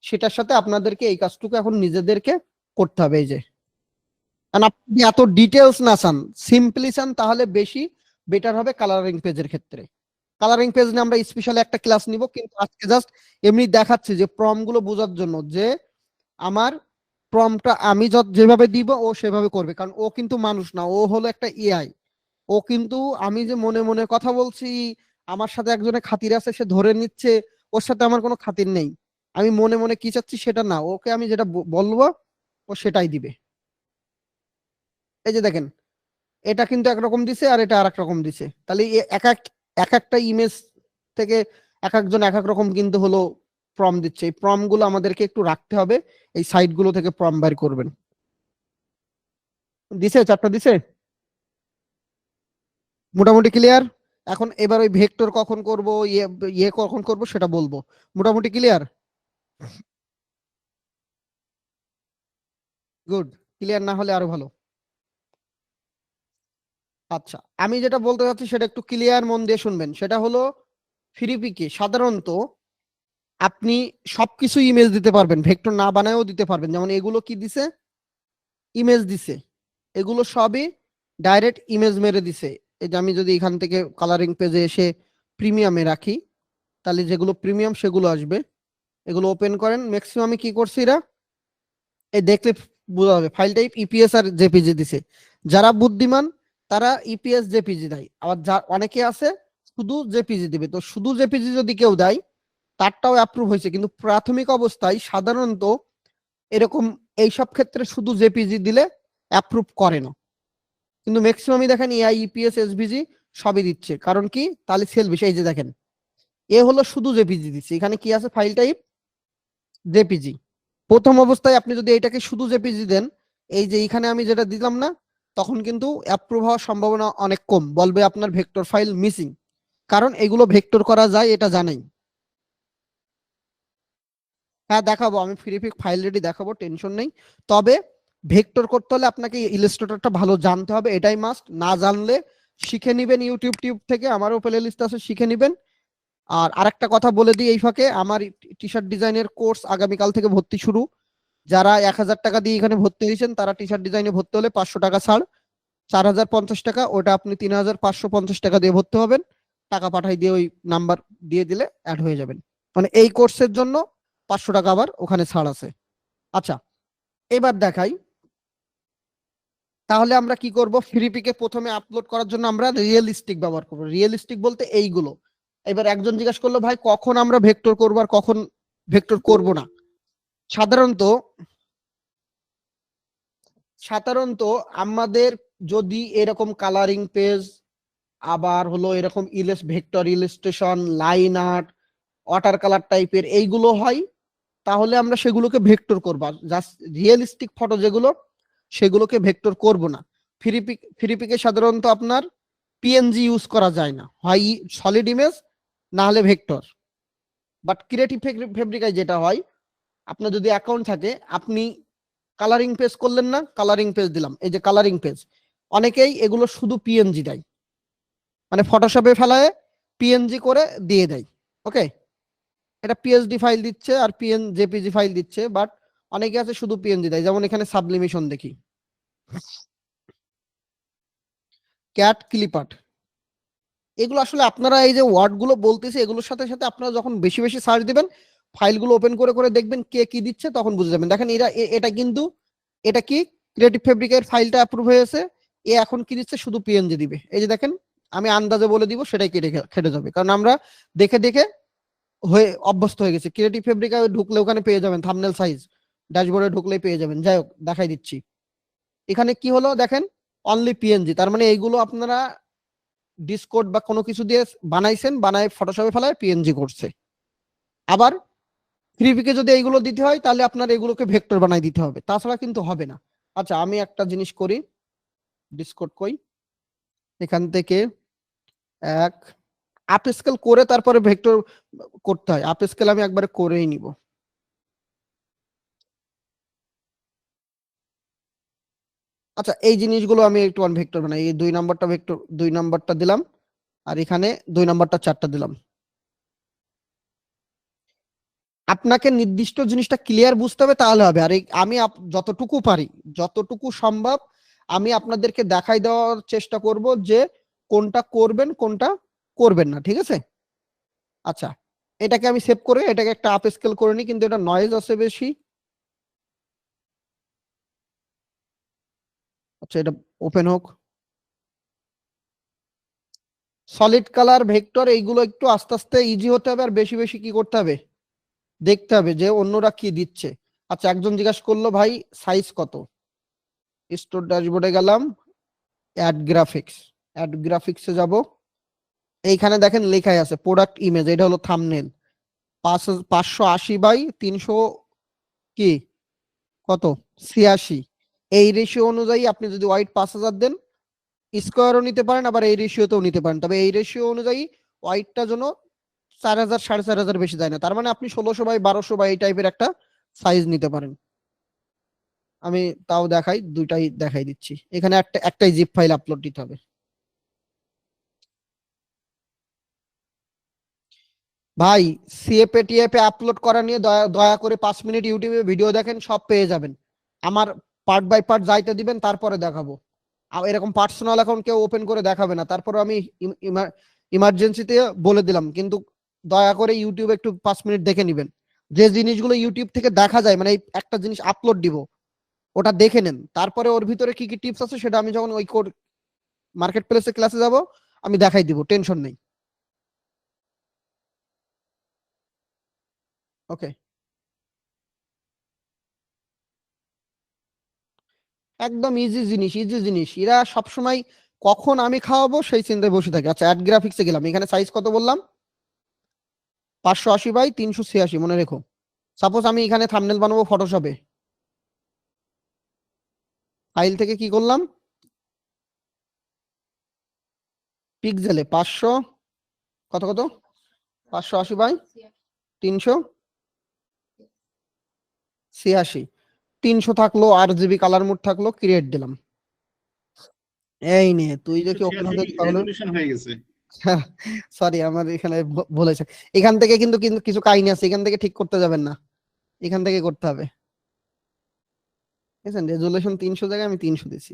সেটার সাথে আপনাদেরকে এই কাজটুকু এখন নিজেদেরকে করতে হবে। এই যে আপনি এত ডিটেলস না চান, সিম্পলি চান, তাহলে বেশি বেটার হবে কালারিং পেজের ক্ষেত্রে। কালারিং পেজ নিয়ে আমরা স্পেশালি একটা ক্লাস নিব, কিন্তু আজকে জাস্ট এমনি দেখাচ্ছি যে প্রম গুলো বোঝার জন্য, যে আমার প্রমটা আমি যেভাবে দিব ও সেভাবে করবে, কারণ ও কিন্তু মানুষ না, ও হলো একটা এআই। ও কিন্তু আমি যে মনে মনে কথা বলছি, আমার সাথে একজনের খাতির আছে, সে ধরে নিচ্ছে, ওর সাথে আমার কোনো খাতির নেই। আমি মনে মনে কি চাচ্ছি সেটা না, ওকে আমি যেটা বলবো ও সেটাই দিবে। এই যে দেখেন, এটা কিন্তু একরকম দিছে আর এটা আর এক রকম দিছে, তাহলে এক একটা ইমেজ থেকে এক একজন এক এক রকম কিন্তু হলো প্রম দিচ্ছে। এই প্রম গুলো আমাদেরকে একটু রাখতে হবে, এই সাইট গুলো থেকে প্রম বের করবেন। দিছে, চারটা দিছে, মোটামুটি ক্লিয়ার। এখন এবার ওই ভেক্টর কখন করব, ইয়ে কখন করব সেটা বলবো। মোটামুটি ক্লিয়ার? গুড। ক্লিয়ার না হলে আরো ভালো। আচ্ছা, আমি যেটা বলতে চাচ্ছি সেটা একটু ক্লিয়ার মন দিয়ে শুনবেন। সেটা হলো ফ্রিপিকে সাধারণত আপনি সবকিছু ইমেজ দিতে পারবেন, ভেক্টর না বানায়ও দিতে পারবেন। যেমন এগুলো কি দিছে, ইমেজ দিছে, এগুলো সবই ডাইরেক্ট ইমেজ মেরে দিছে। এই যে আমি যদি এখান থেকে কালারিং পেজে এসে প্রিমিয়ামে রাখি, তাহলে যেগুলো প্রিমিয়াম সেগুলো আসবে। এগুলো ওপেন করেন, ম্যাক্সিমামে কি করছে এরা, এই দেখলে বোঝা যাবে ফাইল টাইপ ইপিএস আর জেপিজি দিছে। যারা বুদ্ধিমান তারা ইপিএস জেপিজি দেয়, আবার অনেকে আছে শুধু জেপিজি দিবে। তো শুধু জেপিজি যদি কেউ দেয় তারটাও অ্যাপ্রুভ হয়েছে, কিন্তু প্রাথমিক অবস্থায় সাধারণত এরকম এইসব ক্ষেত্রে শুধু জেপিজি দিলে অ্যাপ্রুভ করে না। কিন্তু ম্যাক্সিমামই দেখেন এআই ইপিএস এসভিজি সবই দিচ্ছে, কারণ কি তাহলে সেল বেশি। এই যে দেখেন এ হলো শুধু জেপিজি দিচ্ছে, এখানে কি আছে ফাইল টাইপ জেপিজি। প্রথম অবস্থায় আপনি যদি এটাকে শুধু জেপিজি দেন, এই যে এখানে আমি যেটা দিলাম না, তখন কিন্তু অ্যাপ্রুভ হওয়ার সম্ভাবনা অনেক কম, বলবে আপনার ভেক্টর ফাইল মিসিং। কারণ এগুলো ভেক্টর করা যায় এটা জানেই। হ্যাঁ দেখাবো, আমি ফ্রিপিক ফাইল রেডি দেখাবো, টেনশন নেই। তবে ভেক্টর করতে হলে আপনাকে ইলাস্ট্রেটরটা ভালো জানতে হবে, এটাই মাস্ট। না জানলে শিখে নিবেন ইউটিউব থেকে, আমারও প্লে লিস্ট আছে, শিখে নিবেন। আর আরেকটা কথা বলে দিই এই ফাঁকে, আমার টি শার্ট ডিজাইনের কোর্স আগামীকাল থেকে ভর্তি শুরু। যারা 1000 টাকা দিয়ে এখানে ভর্তি হয়েছেন তারা টি শার্ট ডিজাইনে ভর্তি হলে 500 টাকা ছাড়, 4050 টাকা, ওটা আপনি 3550 টাকা দিয়ে ভর্তি হবেন। টাকা পাঠাই দিয়ে ওই নাম্বার দিয়ে দিলে অ্যাড হয়ে যাবেন। মানে এই কোর্সের জন্য 500 টাকা আবার ওখানে ছাড় আছে। আচ্ছা, এবার দেখাই তাহলে আমরা কি করব। ফ্রিপিকে প্রথমে আপলোড করার জন্য আমরা রিয়েলিস্টিক ব্যবহার করব। রিয়েলিস্টিক বলতে এইগুলো। এবার একজন জিজ্ঞাসা করলো ভাই কখন আমরা ভেক্টর করব আর কখন ভেক্টর করব না। সাধারণত আমাদের যদি এরকম কালারিং পেজ, আবার হলো এরকম vector illustration, line art, water colour টাইপের এইগুলো হয়, তাহলে আমরা সেগুলোকে ভেক্টর করব। জাস্ট রিয়েলিস্টিক ফটো যেগুলো সেগুলোকে ভেক্টর করব না। ফ্রিপিকে সাধারণত আপনার পিএনজি ইউজ করা যায় না, হয় সলিড ইমেজ না হলে ভেক্টর। বাট ক্রিয়েটিভ ফেব্রিকায় যেটা হয়, আপনার যদি অ্যাকাউন্ট থাকে, আপনি কালারিং পেজ করলেন না, কালারিং পেজ দিলাম, এই যে কালারিং পেজ, অনেকেই এগুলো শুধু পিএনজি দেয়, মানে ফটোশপে ফেলায় পিএনজি করে দিয়ে দেয়। ওকে, এটা পিএইচডি ফাইল দিচ্ছে আর জেপিজি ফাইল দিচ্ছে, বাট অনেকে আছে শুধু পিএনজি দেয়। যেমন এখানে সাবলিমেশন দেখি, ক্যাট ক্লিপার্ট, এগুলো আসলে আপনারা এই যে ওয়ার্ড গুলো বলতেছে এগুলোর সাথে সাথে আপনারা যখন বেশি বেশি সার্চ দিবেন, ফাইলগুলো ওপেন করে করে দেখবেন কে কি দিচ্ছে, তখন বুঝে যাবেন। দেখেন এটা কিন্তু এটা কি ক্রিয়েটিভ ফেব্রিকের ফাইলটা অ্যাপ্রুভ হয়েছে, এ এখন কি দিচ্ছে শুধু পিএনজি দিবে। এই যে দেখেন আমি আন্দাজে বলে দিব, সেটাই কেটে যাবে, কারণ আমরা দেখে দেখে হয়ে অভ্যস্ত হয়ে গেছি। ক্রিয়েটিভ ফেব্রিকে ঢুকলে ওখানে পেয়ে যাবেন থাম্বনেল সাইজ, ড্যাশবোর্ডে ঢুকলেই পেয়ে যাবেন। যাই হোক দেখাই দিচ্ছি, এখানে কি হলো দেখেন অনলি পিএনজি, তার মানে এইগুলো আপনারা ডিসকোড বা কোনো কিছু দিয়ে বানাইছেন, বানায় ফটোশপে ফেলায় পিএনজি করছে। আবার ফ্রিপিকে যদি এইগুলো দিতে হয় তাহলে আপনার এগুলোকে ভেক্টর বানাই দিতে হবে, তাছাড়া কিন্তু হবে না। আচ্ছা, আমি একটা জিনিস করি, ডিসকোড কই, এখান থেকে এক আপ স্কেল করে তারপরে ভেক্টর করতে হয়, আপ স্কেল আমি একবারে করেই নিব। আচ্ছা এই জিনিসগুলো আমি একটু ভেক্টর বানাই, এই 2 নাম্বারটা ভেক্টর, 2 নাম্বারটা দিলাম, আর এখানে 2 নাম্বারটা 4টা দিলাম। আপনাকে নির্দিষ্ট জিনিসটা ক্লিয়ার বুঝতে হবে, তাহলে হবে। আর আমি যতটুকু পারি, যতটুকু সম্ভব আমি আপনাদেরকে দেখাই দেওয়ার চেষ্টা করব যে কোনটা করবেন কোনটা করবেন না, ঠিক আছে? আচ্ছা এটাকে আমি সেভ করে এটাকে একটা আপ স্কেল করে নিই, কিন্তু এটা নয়েজ আছে বেশি। আচ্ছা এটা ওপেন হোক। সলিড কালার ভেক্টর এইগুলো একটু আস্তে আস্তে ইজি হতে হবে, আর বেশি বেশি কি করতে হবে, দেখতে হবে যে অন্যরা কি দিচ্ছে। আচ্ছা একজন জিজ্ঞাসা করলো ভাই সাইজ কত, স্টোর ড্যাশবোর্ডে গেলাম, অ্যাড গ্রাফিক্স, অ্যাড গ্রাফিক্সে যাব, এইখানে দেখেন লেখাই আছে প্রোডাক্ট ইমেজ, এটা হলো থাম্বনেল, 580 বাই 300 কি কত 86, এই রেশিও অনুযায়ী আপনি যদি হোয়াইট 5000 দেন, স্কোয়ারও নিতে পারেন, আবার এই রেশিওতেও নিতে পারেন, তবে এই রেশিও অনুযায়ী হোয়াইটটা যেন 4000 4500 বেশি যায় না, তার মানে আপনি 1600 বাই 1200 বাই এই টাইপের একটা সাইজ নিতে পারেন। আমি তাও দেখাই, দুইটাই দেখাই দিচ্ছি। এখানে একটাই জিপ ফাইল আপলোড দিতে হবে। ভাই সিএপে টিএপে আপলোড করা নিয়ে দয়া করে 5 মিনিট ইউটিউবে ভিডিও দেখেন, সব পেয়ে যাবেন। আমার পার্ট বাই পার্ট যাইতে দিবেন, তারপরে দেখাবো। এরকম পার্সোনাল অ্যাকাউন্ট কেউ ওপেন করে দেখাবে না, তারপরে আমি ইমার্জেন্সিতে বলে দিলাম, কিন্তু দয়া করে ইউটিউবে একটু 5 মিনিট দেখে নিবেন। যে জিনিসগুলো ইউটিউব থেকে দেখা যায়, মানে একটা জিনিস আপলোড দিব ওটা দেখে নেন, তারপরে ওর ভিতরে কি কি টিপস আছে সেটা আমি যখন ওই কোড মার্কেট প্লেসে ক্লাসে যাব আমি দেখাই দিব, টেনশন নেই। ওকে একদম ইজি জিনিস, ইজি জিনিস। এরা সবসময় কখন আমি খাওয়াবো সেই চিন্তায় বসে থাকে। আচ্ছা অ্যাড গ্রাফিক্সে গেলাম, এখানে সাইজ কত বললাম, 580 বাই 386, মনে রেখো। সাপোজ আমি এখানে থাম্বনেল বানাবো ফটোশপে, ফাইল থেকে কি করলাম, পিক্সেলে 500 কত কত 580 বাই 386, 300 থাকলো, RGB কালার মোড থাকলো, ক্রিয়েট দিলাম। এই নে তুই দেখি ওপেন হতে তাহলে হয়ে গেছে। সরি আমার এখানে বলেছে, এখান থেকে কিন্তু কিন্তু কিছু কাহিনী আছে, এখান থেকে ঠিক করতে যাবেন না, এখান থেকে করতে হবে। বুঝছেন, রেজুলেশন 300 জায়গায় আমি 300 দিছি।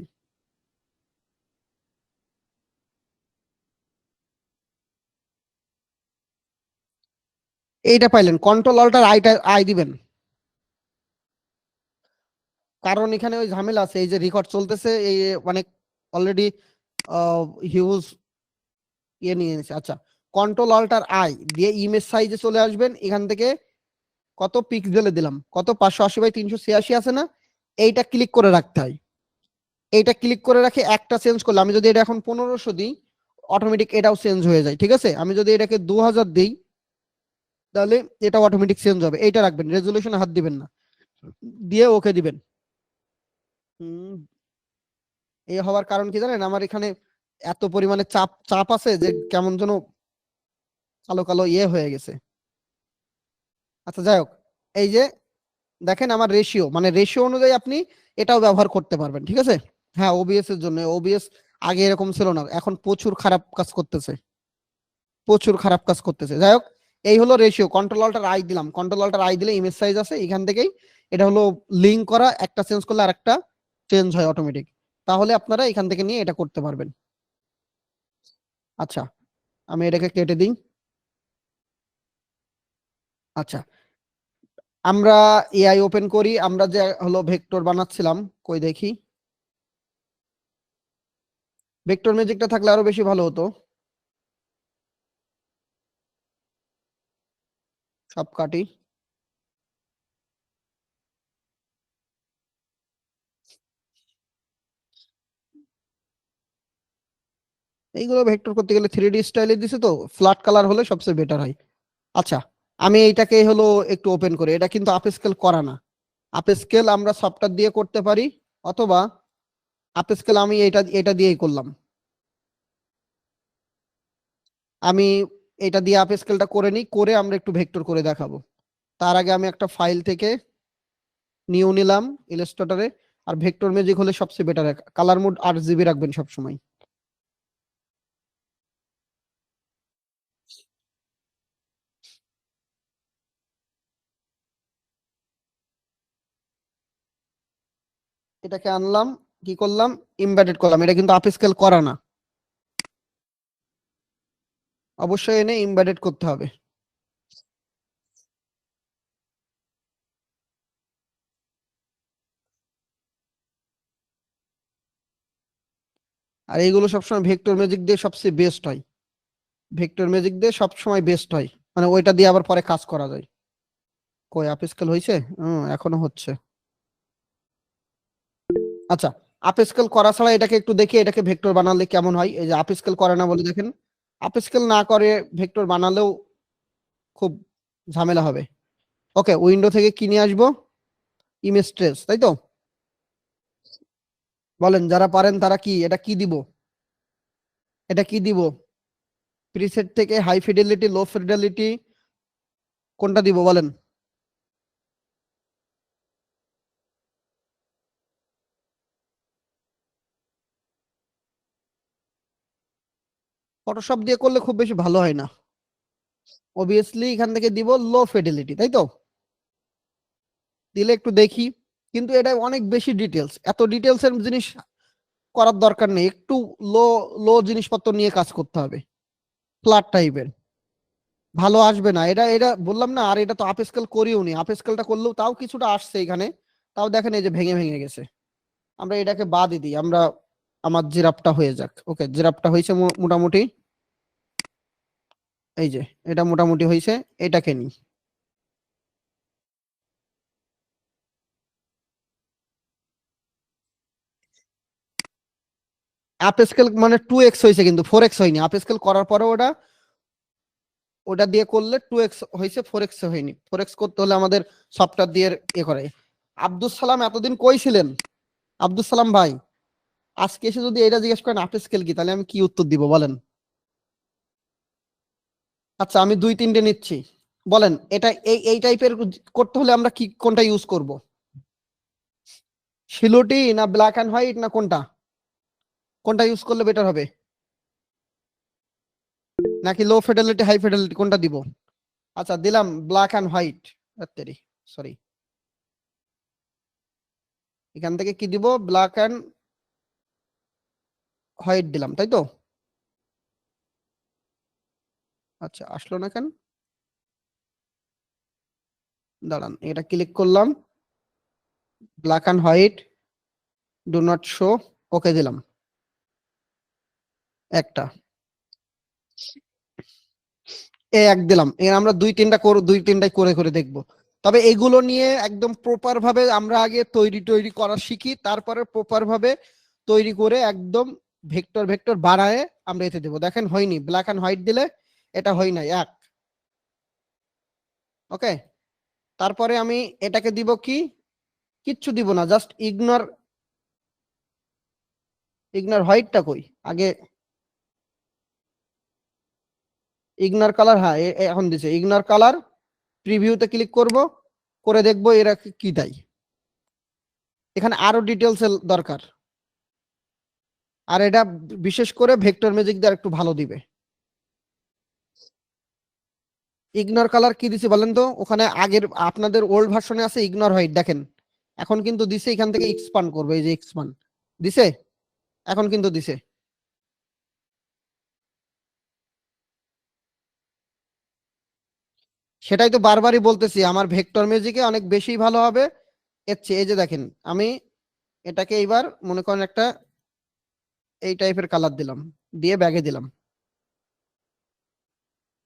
এইটা পাইলেন, কন্ট্রোল অল্টার আই দিবেন, কারণ এখানে ওই ঝামেলা আছে, এই যে রেকর্ড চলতেছে, এই অনেক অলরেডি হিউজ ইয়ে নিয়ে নিয়েছে। আচ্ছা কন্ট্রোল অল্টার আই দিয়ে ইমেজ সাইজে চলে আসবেন, এখান থেকে কত পিক্সেলে দিলাম, কত 580 বাই 386 আছে না, এইটা ক্লিক করে রাখতে হয়। এইটা ক্লিক করে রাখে একটা চেঞ্জ করলে, আমি যদি এটা এখন 1500 দিই অটোমেটিক এটাও চেঞ্জ হয়ে যায়, ঠিক আছে? আমি যদি এটাকে 2000 দিই তাহলে এটা অটোমেটিক চেঞ্জ হবে। এইটা রাখবেন, রেজুলেশনে হাত দিবেন না, দিয়ে ওকে দিবেন। এই হওয়ার কারণ কি জানেন, আমার এখানে এত পরিমাণে চাপ আছে যে কেমন যেন কালো কালো ইয়ে হয়ে গেছে। আচ্ছা যাই হোক, এই যে দেখেন আমার রেশিও, মানে রেশিও অনুযায়ী আপনি এটাও ব্যবহার করতে পারবেন, ঠিক আছে? হ্যাঁ ওবিএস এর জন্য, ওবিএস আগে এরকম ছিল না, এখন প্রচুর খারাপ কাজ করতেছে, প্রচুর খারাপ কাজ করতেছে। যাই হোক এই হলো রেশিও, কন্ট্রোল অল্টার আই দিলাম, কন্ট্রোল অল্টার আই দিলে ইমেজ সাইজ আছে, এখান থেকেই এটা হলো লিঙ্ক করা, একটা চেঞ্জ করলে আরেকটা চেঞ্জ হয় অটোমেটিক, তাহলে আপনারা এখান থেকে নিয়ে এটা করতে পারবেন। আচ্ছা আমি এটাকে কেটে দিই। আচ্ছা আমরা এআই ওপেন করি, আমরা যে হলো ভেক্টর বানাচ্ছিলাম, কই দেখি, ভেক্টর ম্যাজিকটা থাকলে আরো বেশি ভালো হতো। সব কাটি, এইগুলো ভেক্টর করতে গেলে 3D স্টাইলে দিছে, তো ফ্ল্যাট কালার হলে সবচেয়ে বেটার হয়। আচ্ছা আমি এইটাকে হলো একটু ওপেন করি, এটা কিন্তু আপ স্কেল করা না, আপ স্কেল আমরা সফটওয়্যার দিয়ে করতে পারি, অথবা আপ স্কেল আমি এটা দিয়েই করলাম। আমি এটা দিয়ে আপ স্কেলটা করে নিই, করে আমরা একটু ভেক্টর করে দেখাবো। তার আগে আমি একটা ফাইল থেকে নিউ নিলাম ইলাস্ট্রেটরে, আর ভেক্টর ম্যাজিক হলে সবচেয়ে বেটার। কালার মোড 8 GB রাখবেন সবসময়। এটাকে আনলাম, কি করলাম, এমবেডেড করলাম। এটা কিন্তু আপ স্কেল করা না, অবশ্যই এনে এমবেডেড করতে হবে। আর এইগুলো সবসময় ভেক্টর ম্যাজিক দিয়ে সবচেয়ে বেস্ট হয়। ভেক্টর ম্যাজিক দিয়ে সবসময় বেস্ট হয়, মানে ওইটা দিয়ে আবার পরে কাজ করা যায়। কই আপ স্কেল হয়েছে? এখনো হচ্ছে। আচ্ছা, আপ স্কেল করা ছাড়া এটাকে একটু দেখি, এটাকে ভেক্টর বানালে কেমন হয়। এই যে আপ স্কেল করে না বলে দেখেন, আপ স্কেল না করে ভেক্টর বানালেও খুব ঝামেলা হবে। ওকে, উইন্ডো থেকে কি নিয়ে আসবো? ইমেজ ট্রেস, তাই তো? বলেন যারা পারেন তারা কি, এটা কি দিব? এটা কি দিব? প্রিসেট থেকে হাই ফিডেলিটি, লো ফিডেলিটি, কোনটা দিব বলেন? ফটোশপ দিয়ে করলে খুব বেশি ভালো হয় না। অবভিয়াসলি এখান থেকে দিব লো ফিডেলিটি, তাই তো? দিলে একটু দেখি, কিন্তু এটা অনেক বেশি ডিটেলস, এত ডিটেলস এর জিনিস করার দরকার নেই। একটু লো লো জিনিসপত্র নিয়ে কাজ করতে হবে, ফ্ল্যাট টাইপের। ভালো আসবে না এটা, এটা বললাম না। আর এটা তো আপ স্কেল করিও নি, আপ স্কেলটা করলেও তাও কিছুটা আসছে এখানে। তাও দেখেন এই যে ভেঙে ভেঙে গেছে। আমরা এটাকে বাদই দিই, আমরা আমার জিরাফটা হয়ে যাক। ওকে, জিরাফটা হয়েছে মোটামুটি। এই যে এটা মোটামুটি হয়েছে, এটাকে নি। আপ স্কেল মানে 2x হয়েছে, কিন্তু 4x হয়নি। আপ স্কেল করার পরে ওটা ওটা দিয়ে করলে 2x হয়েছে, 4x হয়নি। 4x করতে হলে আমাদের সফটওয়্যার দিয়ে করে। আব্দুল সালাম এতদিন কই ছিলেন? আব্দুল সালাম ভাই, আজকে এসে যদি এটা জিজ্ঞেস করেন আপ স্কেল কি, তাহলে আমি কি উত্তর দিব বলেন? আচ্ছা, আমি 2-3টে নিচ্ছি। বলেন এটা এই টাইপের করতে হলে আমরা কি কোনটা ইউজ করব? শিলুটি না ব্ল্যাক এন্ড হোয়াইট না কোনটা? কোনটা ইউজ করলে বেটার হবে? নাকি লো ফিডেলিটি, হাই ফিডেলিটি, কোনটা দিব? আচ্ছা দিলাম ব্ল্যাক এন্ড হোয়াইট। সরি, এখান থেকে কি দিব? ব্ল্যাক এন্ড হোয়াইট দিলাম, তাই তো? আচ্ছা, আসলো না কেন? দাঁড়ান, এটা ক্লিক করলাম, black and white, do not show, okay দিলাম একটা, এক দিলাম। এর আমরা 2-3টাই করে করে দেখবো। তবে এগুলো নিয়ে একদম প্রপার ভাবে আমরা আগে তৈরি করা শিখি, তারপরে প্রপার ভাবে তৈরি করে একদম ভেক্টর ভেক্টর বাড়ায় আমরা এতে দেবো। দেখেন হয়নি, ব্ল্যাক এন্ড হোয়াইট দিলে এটা হয় নাই, এক। ওকে, তারপরে আমি এটাকে দিব কি, কিচ্ছু দিব না, জাস্ট ইগনোর হোয়াইটটা কই আগে, ইগনোর কালার। হ্যাঁ, এখন দিছে ইগনোর কালার। প্রিভিউতে ক্লিক করব, করে দেখবো এরা কি দেয়। এখানে আরো ডিটেলস দরকার, আর এটা বিশেষ করে ভেক্টর ম্যাজিক দিয়ে একটু ভালো দিবে। ইগনোর কালার কি দিছে বলেন তো? ওখানে আগের আপনাদের ওল্ড ভার্সনে আছে ইগনোর হোয়াইট, দেখেন এখন কিন্তু দিছে এখান থেকে এক্সপান্ড করবে। এই যে এক্সপান্ড দিছে, এখন কিন্তু দিছে। সেটাই তো বারবারই বলতেছি, আমার ভেক্টর ম্যাজিকে অনেক বেশি ভালো হবে এর চেয়ে। এই যে দেখেন, আমি এটাকে এইবার মনে করেন একটা এই টাইপের কালার দিলাম, দিয়ে ব্যাগে দিলাম।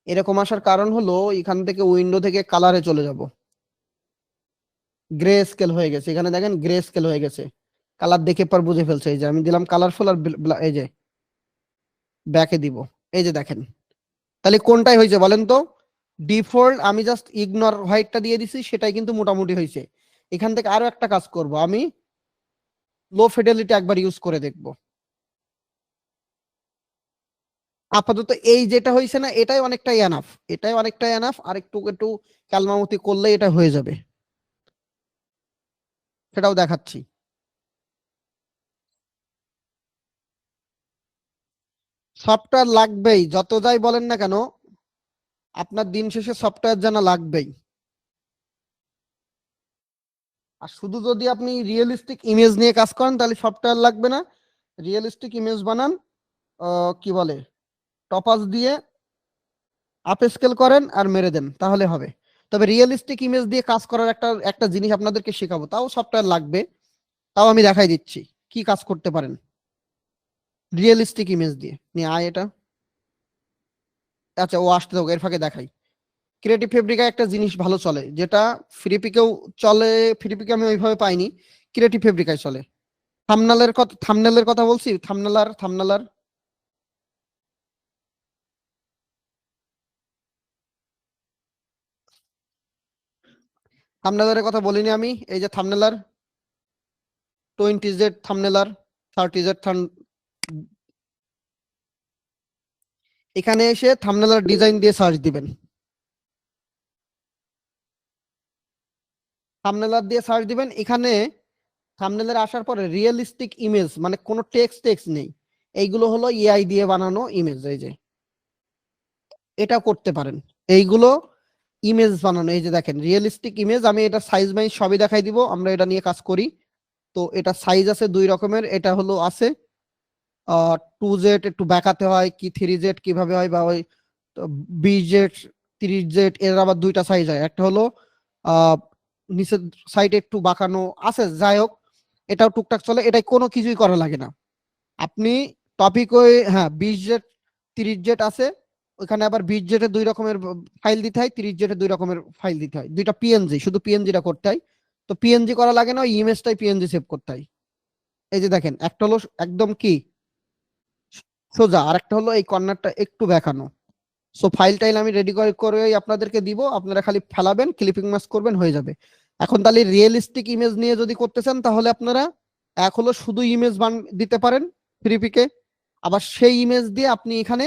এরকম আসার কারণ হলো এখান থেকে উইন্ডো থেকে কালারে চলে যাব, গ্রে স্কেল হয়ে গেছে। এখানে দেখেন গ্রে স্কেল হয়ে গেছে, কালার দেখে পর বুঝে ফেলছে। এই যে আমি দিলাম কালারফুল, আর এই যে ব্যাকে দিব, এই যে দেখেন। তাহলে কোনটাই হয়েছে বলেন তো? ডিফল্ট আমি জাস্ট ইগনোর হোয়াইটটা দিয়ে দিছি, সেটাই কিন্তু মোটামুটি হয়েছে। এখান থেকে আরো একটা কাজ করব, আমি লো ফিডেলিটি একবার ইউজ করে দেখব। আপাতত এই যেটা হয়েছে না, এটাই অনেকটাই এনাফ, এটাই অনেকটাই এনাফ। আর একটু একটু কালমামতি করলে এটা হয়ে যাবে, সেটাও দেখাচ্ছি। সফটওয়্যার লাগবেই, যত যাই বলেন না কেন আপনার দিন শেষে সফটওয়্যার জানা লাগবেই। আর শুধু যদি আপনি রিয়েলিস্টিক ইমেজ নিয়ে কাজ করেন তাহলে সফটওয়্যার লাগবে না। রিয়েলিস্টিক ইমেজ বানান, কি বলে, টপাস দিয়ে আপ স্কেল করেন আর মেরে দেন, তাহলে হবে। তবে রিয়েলিস্টিক ইমেজ দিয়ে কাজ করার একটা একটা জিনিস আপনাদেরকে শেখাবো, তাও সফটওয়্যার লাগবে, তাও আমি দেখাই দিচ্ছি কি কাজ করতে পারেন রিয়েলিস্টিক ইমেজ দিয়ে। নিয়ে আয় এটা, আচ্ছা ও আসতে থাকুক, এর ফাঁকে দেখাই। ক্রিয়েটিভ ফেব্রিকা একটা জিনিস ভালো চলে, যেটা ফ্রিপিকেও চলে, ফ্রিপিকে আমি ওইভাবে পাইনি, ক্রিয়েটিভ ফেব্রিকায় চলে। থামনেলের কথা বলছি, থামনেলার থামনেলারের কথা বলিনি আমি। এই যে থামনেলার 20Z থামনেলার, 30Z এখানে এসে থামনেলার ডিজাইন দিয়ে সার্চ দিবেন। থামনেলার দিয়ে সার্চ দিবেন, এখানে থামনেলার আসার পরে রিয়েলিস্টিক ইমেজ, মানে কোনো টেক্সট নেই, এইগুলো হলো এআই দিয়ে বানানো ইমেজ। এই যে এটা করতে পারেন, এইগুলো ইমেজ বানানো। এই যে দেখেন রিয়েলিস্টিক ইমেজ, আমি এটা সাইজ মাইজ সবই দেখাই দিব, আমরা এটা নিয়ে কাজ করি। তো এটা সাইজ আছে 2 রকমের, এটা হলো আছে 2Z, একটু ব্যাকাতে হয়, কি 3Z কিভাবে হয়, বা ওই 20Z 30Z, এর আবার 2টা সাইজ হয়। একটা হলো নিচের সাইডে একটু বাঁকানো আছে, যাই হোক এটাও টুকটাক চলে, এটাই কোনো কিছুই করা লাগে না। আপনি টপিক ওই, হ্যাঁ 20Z 30Z আছে, ওখানে আবার 20Z এর 2 রকমের ফাইল দিতে হয়, 30Z এর 2 রকমের ফাইল দিতে হয়, 2টা পিএনজি, শুধু পিএনজিটা করতে হয়। তো পিএনজি করা লাগে না, ওই ইমেজটাই পিএনজি সেভ করতে হয়। এই যে দেখেন একটা হলো একদম কি সোজা, আর একটা হলো এই কর্নারটা একটু বেঁকানো। সো ফাইল টাইল আমি রেডি করে আপনাদেরকে দিব, আপনারা খালি ফেলাবেন, ক্লিপিং মাস্ক করবেন, হয়ে যাবে। এখন তাহলে রিয়েলিস্টিক ইমেজ নিয়ে যদি করতে চান, তাহলে আপনারা এক হলো শুধু ইমেজ দিতে পারেন ফ্রিপিকে, আবার সেই ইমেজ দিয়ে আপনি এখানে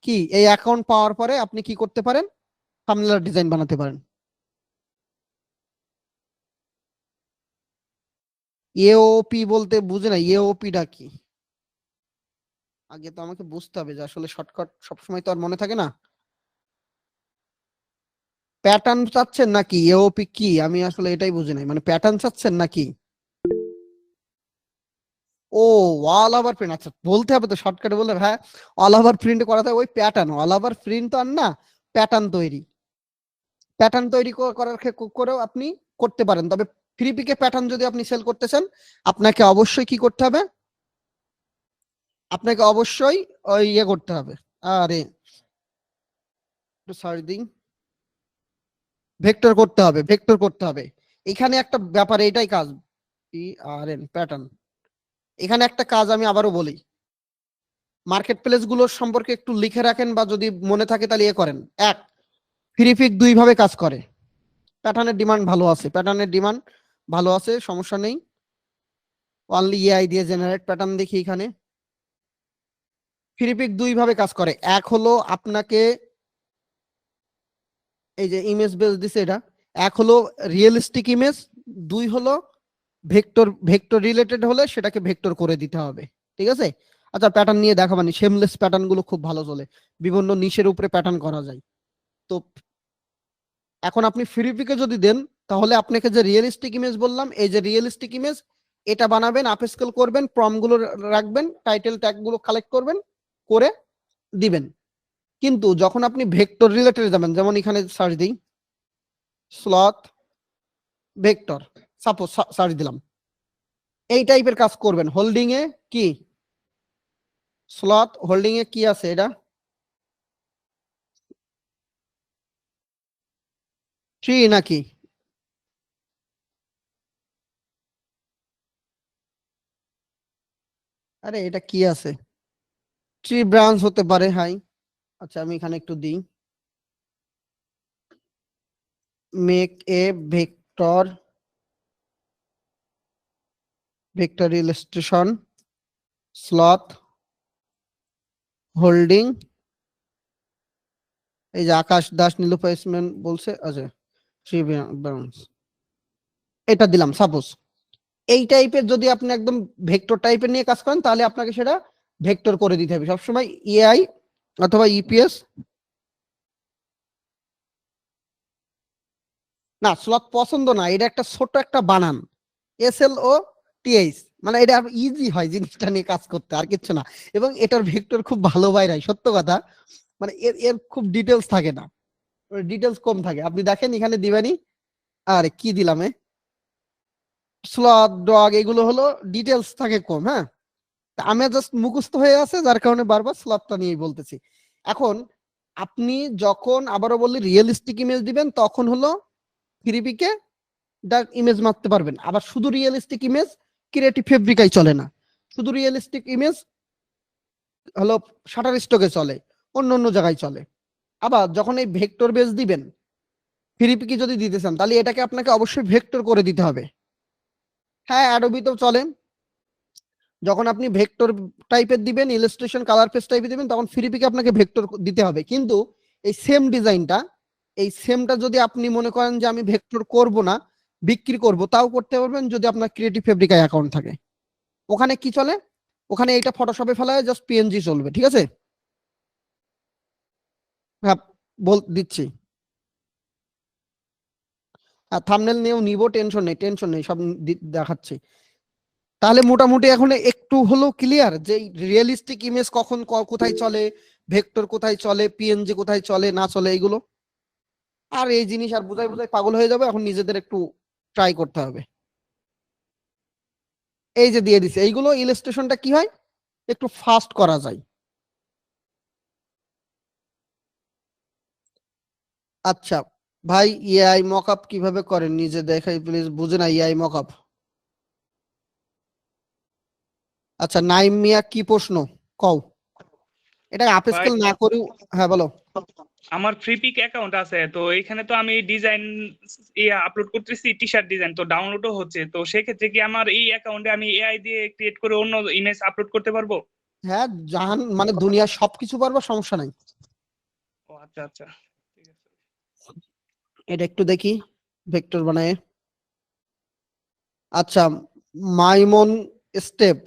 কি এই অ্যাকাউন্ট পাওয়ার পরে আপনি কি করতে পারেন, থাম্বনেল ডিজাইন বানাতে পারেন। এওপি বলতে বুঝে না, এওপিটা কি আগে তো আমাকে বুঝতে হবে, যে আসলে শর্টকাট সবসময় তো আর মনে থাকে না। প্যাটার্ন চাচ্ছেন নাকি এওপি কি, আমি আসলে এটাই বুঝি নাই, মানে প্যাটার্ন চাচ্ছেন নাকি? ও অল ওভার প্রিন্ট, আচ্ছা বলতে হবে তো, শর্টকাটে বললে হ্যাঁ অল ওভার প্রিন্ট করাতে ওই প্যাটার্ন, অল ওভার প্রিন্ট তো আর না, প্যাটার্ন তৈরি, প্যাটার্ন তৈরি করার করেও আপনি করতে পারেন। তবে ফ্রিপিকে প্যাটার্ন যদি আপনি সেল করতে চান, আপনাকে অবশ্যই কি করতে হবে, আপনাকে অবশ্যই ওই ইয়ে করতে হবে, আরে একটু সার্চ দিন, ভেক্টর করতে হবে, ভেক্টর করতে হবে। এখানে একটা ব্যাপার, এটাই কাজ, পিআরএন প্যাটার্ন। এখানে একটা কাজ আমি আবারও বলি, মার্কেট প্লেস গুলোর সম্পর্কে একটু লিখে রাখেন, বা যদি মনে থাকে তাহলে ইয়ে করেন। এক, ফ্রিপিক 2 ভাবে কাজ করে, প্যাটার্নের ডিমান্ড ভালো আছে, প্যাটার্নের ডিমান্ড ভালো আছে, সমস্যা নেই। অনলি এআই দিয়ে জেনারেট প্যাটার্ন দেখি এখানে। ফ্রিপিক 2 ভাবে কাজ করে, এক হলো আপনাকে এই যে ইমেজ বেস দিছে এটা, এক হলো রিয়েলিস্টিক ইমেজ, 2 হলো ভেক্টর রিলেটেড হলে সেটাকে ভেক্টর করে দিতে হবে, ঠিক আছে। আচ্ছা প্যাটার্ন নিয়ে দেখাবানি, শেমলেস প্যাটার্ন গুলো খুব ভালো চলে, বিভিন্ন নিশের উপরে প্যাটার্ন করা যায়। তো এখন আপনি ফ্রিপিকে যদি দেন, তাহলে আপনাকে যে রিয়েলিস্টিক ইমেজ বললাম, এই যে রিয়েলিস্টিক ইমেজ, এটা বানাবেন, আপস্কেল করবেন, প্রম গুলো রাখবেন, টাইটেল ট্যাগ গুলো কালেক্ট করবেন, করে দিবেন। কিন্তু যখন আপনি ভেক্টর রিলেটেড যাবেন, যেমন এখানে সার্চ দিই স্লথ ভেক্টর, সাপোজ সার্চ দিলাম, এই টাইপের কাজ করবেন। হোল্ডিং এ কি স্লথ, হোল্ডিং এ কি আছে, এটা ট্রি নাকি, আরে এটা কি আছে, ট্রি ব্রাঞ্চ হতে পারে, হাই। আচ্ছা আমি এখানে একটু দিই, make a vector vector illustration, sloth, holding, এই যে আকাশ দাস নীলুফা ইসমেন বলছে, আচ্ছা এটা দিলাম। সাপোজ এই টাইপের যদি আপনি একদম ভেক্টর টাইপের নিয়ে কাজ করেন তাহলে আপনাকে সেটা ভেক্টর করে দিতে হবে সবসময়। এআই অথবা ইপিএস না, স্লট পছন্দ না, এটা একটা ছোট একটা বানান, SLO TH, মানে এটা ইজি হয় জিনিসটা নিয়ে কাজ করতে, আর কিছু না। এবং এটার ভেক্টর খুব ভালো বাইরাই, সত্য কথা, মানে এর এর খুব ডিটেলস থাকে না, ডিটেলস কম থাকে। আপনি দেখেন এখানে দিবেনি, আরে কি দিলাম স্লট ডগ, এগুলো হলো ডিটেলস থাকে কম। হ্যাঁ, আমি জাস্ট মুখস্থ হয়ে আছে যার কারণে বারবার স্লটটা নিয়েই বলতেছি। এখন আপনি যখন আবারও বললি রিয়েলিস্টিক ইমেজ দিবেন, তখন হলো ফ্রিপিকে ইমেজ মারতে পারবেন। আবার শুধু রিয়েলিস্টিক ইমেজ ক্রিয়েটিভ ফেব্রিকাই চলে না, শুধু রিয়েলিস্টিক ইমেজ হলো শাটার স্টকে চলে, অন্য অন্য জায়গায় চলে। আবার যখন এই ভেক্টর বেস দিবেন, ফ্রিপিকে যদি দিতে চান তাহলে এটাকে আপনাকে অবশ্যই ভেক্টর করে দিতে হবে। হ্যাঁ, অ্যাডোবিতেও চলে, যখন আপনি ভেক্টর টাইপের দিবেন, ইলাস্ট্রেশন কালার পেজ টাইপের দিবেন, তখন ফ্রিপিকে আপনাকে ভেক্টর দিতে হবে। কিন্তু এই সেম ডিজাইনটা, এই সেমটা যদি আপনি মনে করেন যে আমি ভেক্টর করব না, বিক্রি করব, তাও করতে পারবেন যদি আপনার ক্রিয়েটিভ ফেব্রিকায় অ্যাকাউন্ট থাকে। ওখানে কি চলে, ওখানে এইটা ফটোশপে ফেলায় জাস্ট পিএনজি চলবে, ঠিক আছে? হ্যাঁ, দিচ্ছি। হ্যাঁ, থাম্বনেল নিয়েও নিব, টেনশন নেই, টেনশন নেই, সব দেখাচ্ছি। তাহলে মোটামুটি এখন একটু হলো ক্লিয়ার যে রিয়েলিস্টিক ইমেজ কখন কোথায় চলে, ভেক্টর কোথায় চলে, পিএনজি কোথায় চলে না চলে, এইগুলো। আর এই জিনিস আর বুঝাই বুঝাই পাগল হয়ে যাবে, এখন নিজেদের একটু ট্রাই করতে হবে। এই যে দিয়ে দিছে, এইগুলো ইলাস্ট্রেশনটা কি হয়, একটু ফাস্ট করা যায়। আচ্ছা ভাই, এআই মকআপ কিভাবে করেন নিজে দেখাই প্লিজ, বুঝে না এআই মকআপ। আচ্ছা নাইম মিয়া, কি প্রশ্ন কও, এটা আপস্কেল না করেও। হ্যাঁ বলো। আমার ফ্রিপিক অ্যাকাউন্ট আছে, তো এখানে তো আমি ডিজাইন আপলোড করতেছি, টি শার্ট ডিজাইন তো ডাউনলোডও হচ্ছে, তো সেক্ষেত্রে কি আমার এই অ্যাকাউন্টে আমি এআই দিয়ে ক্রিয়েট করে অন্য ইমেজ আপলোড করতে পারবো? হ্যাঁ, জাহান মানে দুনিয়ার সবকিছু পারবো, সমস্যা নাই। ও আচ্ছা আচ্ছা, ঠিক আছে। এটা একটু দেখি ভেক্টর বানায়। আচ্ছা মাইমন স্টেপ,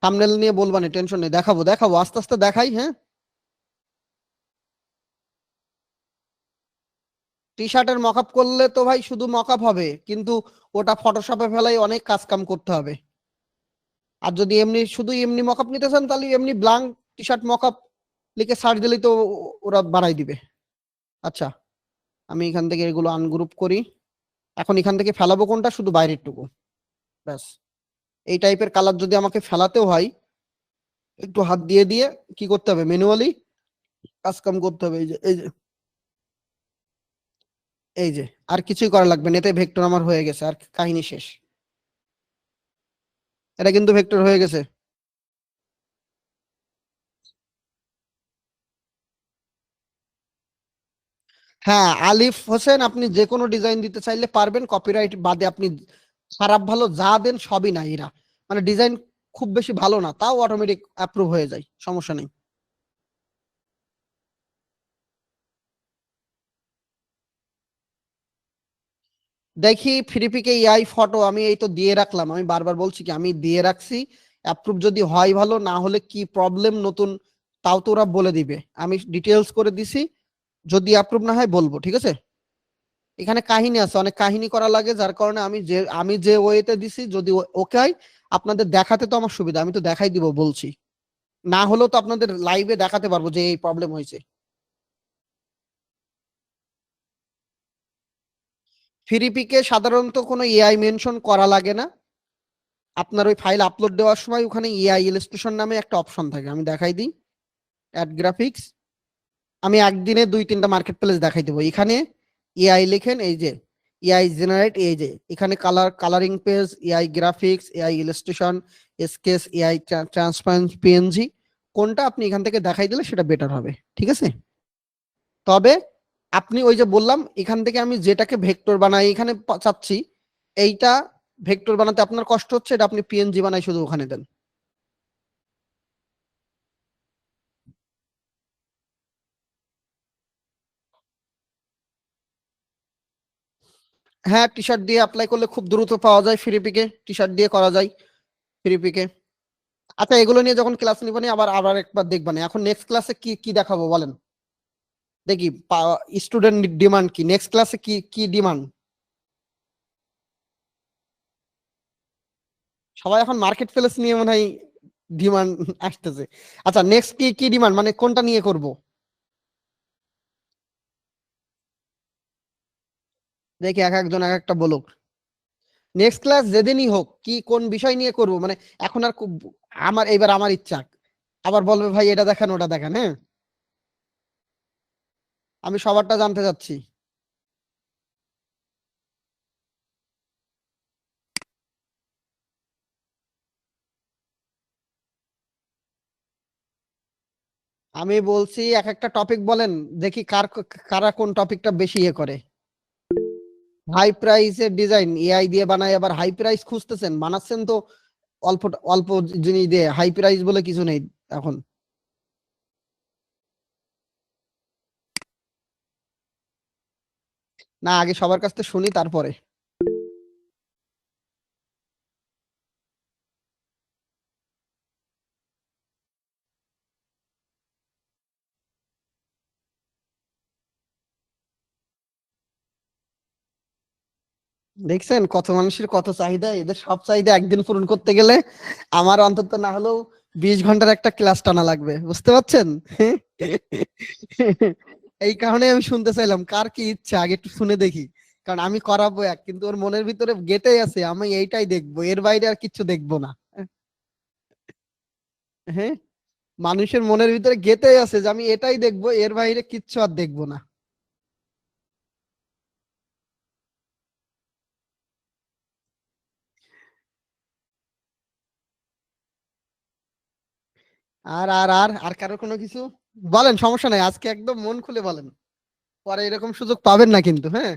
থাম্বনেল নিয়ে বলবা না, টেনশন নেই, দেখাবো দেখাবো আস্তে আস্তে দেখাই। হ্যাঁ, টি শার্টের মকআপ করলে তো ভাই শুধু মকআপ হবে, কিন্তু ওটা ফটোশপে ফেলাই অনেক কাজ কাম করতে হবে। আর যদি এমনি শুধু এমনি মকআপ নিতে চান তাহলে এমনি ব্ল্যাঙ্ক টি শার্ট মকআপ লিখে সার্চ দিলেই তো ওরা বানাই দিবে। আচ্ছা আমি এখান থেকে এগুলো আনগ্রুপ করি। এখন এখান থেকে ফেলাবো কোনটা, শুধু বাইরের টুকু, ব্যাস। এই টাইপের কালার যদি আমাকে ফেলাতেও হয়, একটু হাত দিয়ে দিয়ে কি করতে হবে, ম্যানুয়ালি কাজ কাম করতে হবে। এই যে এই যে এই যে, আর কিছুই করা লাগবে না, এতে ভেক্টর আমার হয়ে গেছে, আর কাহিনী শেষ। এটা কিন্তু ভেক্টর হয়ে গেছে। হ্যাঁ আলিফ হোসেন, আপনি যে কোনো ডিজাইন দিতে চাইলে পারবেন, কপিরাইট বাদে। আপনি খারাপ ভালো যা দেন সবই না, এরা মানে ডিজাইন খুব বেশি ভালো না, তাও অটোমেটিক অ্যাপ্রুভ হয়ে যায়, সমস্যা নেই। দেখি ফ্রিপিকে এআই ফটো আমি এই তো দিয়ে রাখলাম, আমি বারবার বলছি কি আমি দিয়ে রাখছি, অ্যাপ্রুভ যদি হয় ভালো, না হলে কি প্রবলেম নতুন তাও তো ওরা বলে দিবে, আমি ডিটেলস করে দিছি, যদি অ্যাপ্রুভ না হয় বলবো, ঠিক আছে? এখানে কাহিনী আছে, অনেক কাহিনী করা লাগে, যার কারণে আমি যে ওয়েতে দিছি, যদি ওকে হয় আপনাদের দেখাতে তো আমার সুবিধা, আমি তো দেখাই দিব বলছি, না হলেও তো আপনাদের লাইভে দেখাতে পারবো যে এই প্রবলেম হয়েছে। ফ্রিপিকে সাধারণত কোনো এআই মেনশন করা লাগে না, আপনার ওই ফাইল আপলোড দেওয়ার সময় ওখানে এআই ইলাস্ট্রেশন নামে একটা অপশন থাকে, আমি দেখাই দিই, অ্যাড গ্রাফিক্স। আমি একদিনে 2-3টা মার্কেট প্লেস দেখাই দেবো। এখানে এআই লিখেন, এই যে এআই জেনারেট, এই যে এখানে colouring page, AI graphics, AI illustration, sketch, AI transparent PNG, কোনটা আপনি এখান থেকে দেখাই দিলে সেটা বেটার হবে, ঠিক আছে? তবে আপনি ওই যে বললাম, এখান থেকে আমি যেটাকে ভেক্টর বানাই এখানে চাচ্ছি, এইটা ভেক্টর বানাতে আপনার কষ্ট হচ্ছে, এটা আপনি পিএনজি বানাই শুধু ওখানে দেন। হ্যাঁ, টি শার্ট দিয়ে অ্যাপ্লাই করলে খুব দ্রুত পাওয়া যায় ফ্রি পিকে, টি শার্ট দিয়ে করা যায় ফ্রি পিকে। আচ্ছা, এগুলো নিয়ে যখন ক্লাস নিবানি আবার আবার একবার দেখবানি। এখন নেক্সট ক্লাসে কি কি দেখাবো বলেন দেখি, স্টুডেন্ট ডিমান্ড কি, নেক্সট ক্লাসে কি কি ডিমান্ড? সবাই এখন মার্কেট প্লেস নিয়ে মনে হয় ডিমান্ড আসতেছে। আচ্ছা, নেক্সট কি কি ডিমান্ড, মানে কোনটা নিয়ে করব? দেখি এক একজন এক একটা বলুক। নেক্সট ক্লাস যেদিনই হোক, কি কোন বিষয় নিয়ে করব, মানে এখন আর আমার এইবার আমার ইচ্ছা, আবার বলবে ভাই এটা দেখান ওটা দেখান। হ্যাঁ, আমি সবারটা জানতে চাচ্ছি। আমি বলছি এক একটা টপিক বলেন, দেখি কারা কোন টপিকটা বেশি ইয়ে করে। হাই প্রাইসের ডিজাইন এআই দিয়ে বানায়, আবার হাই প্রাইস খুঁজতেছেন, বানাচ্ছেন তো অল্প অল্প জিনিস দিয়ে, হাই প্রাইস বলে কিছু নেই এখন। না, আগে সবার কাছ থেকে শুনি তারপরে। দেখছেন কত মানুষের কত চাহিদা, এদের সব চাহিদা একদিন পূরণ করতে গেলে আমার অন্তত না হলেও 20 ঘন্টার একটা ক্লাস টানা লাগবে, বুঝতে পারছেন? এই কারণে আমি শুনতে চাইলাম কার কি ইচ্ছা, আগে একটু শুনে দেখি। কারণ আমি করাবো এক, কিন্তু ওর মনের ভিতরে গেটেই আছে আমি এইটাই দেখবো, এর বাইরে আর কিছু দেখবো না। হ্যাঁ, মানুষের মনের ভিতরে গেটেই আছে যে আমি এটাই দেখবো, এর বাইরে কিচ্ছু আর দেখবো না। আর আর আর আর কারো কোনো কিছু বলেন, সমস্যা নাই, আজকে একদম মন খুলে বলেন, পরে এরকম সুযোগ পাবেন না কিন্তু। হ্যাঁ,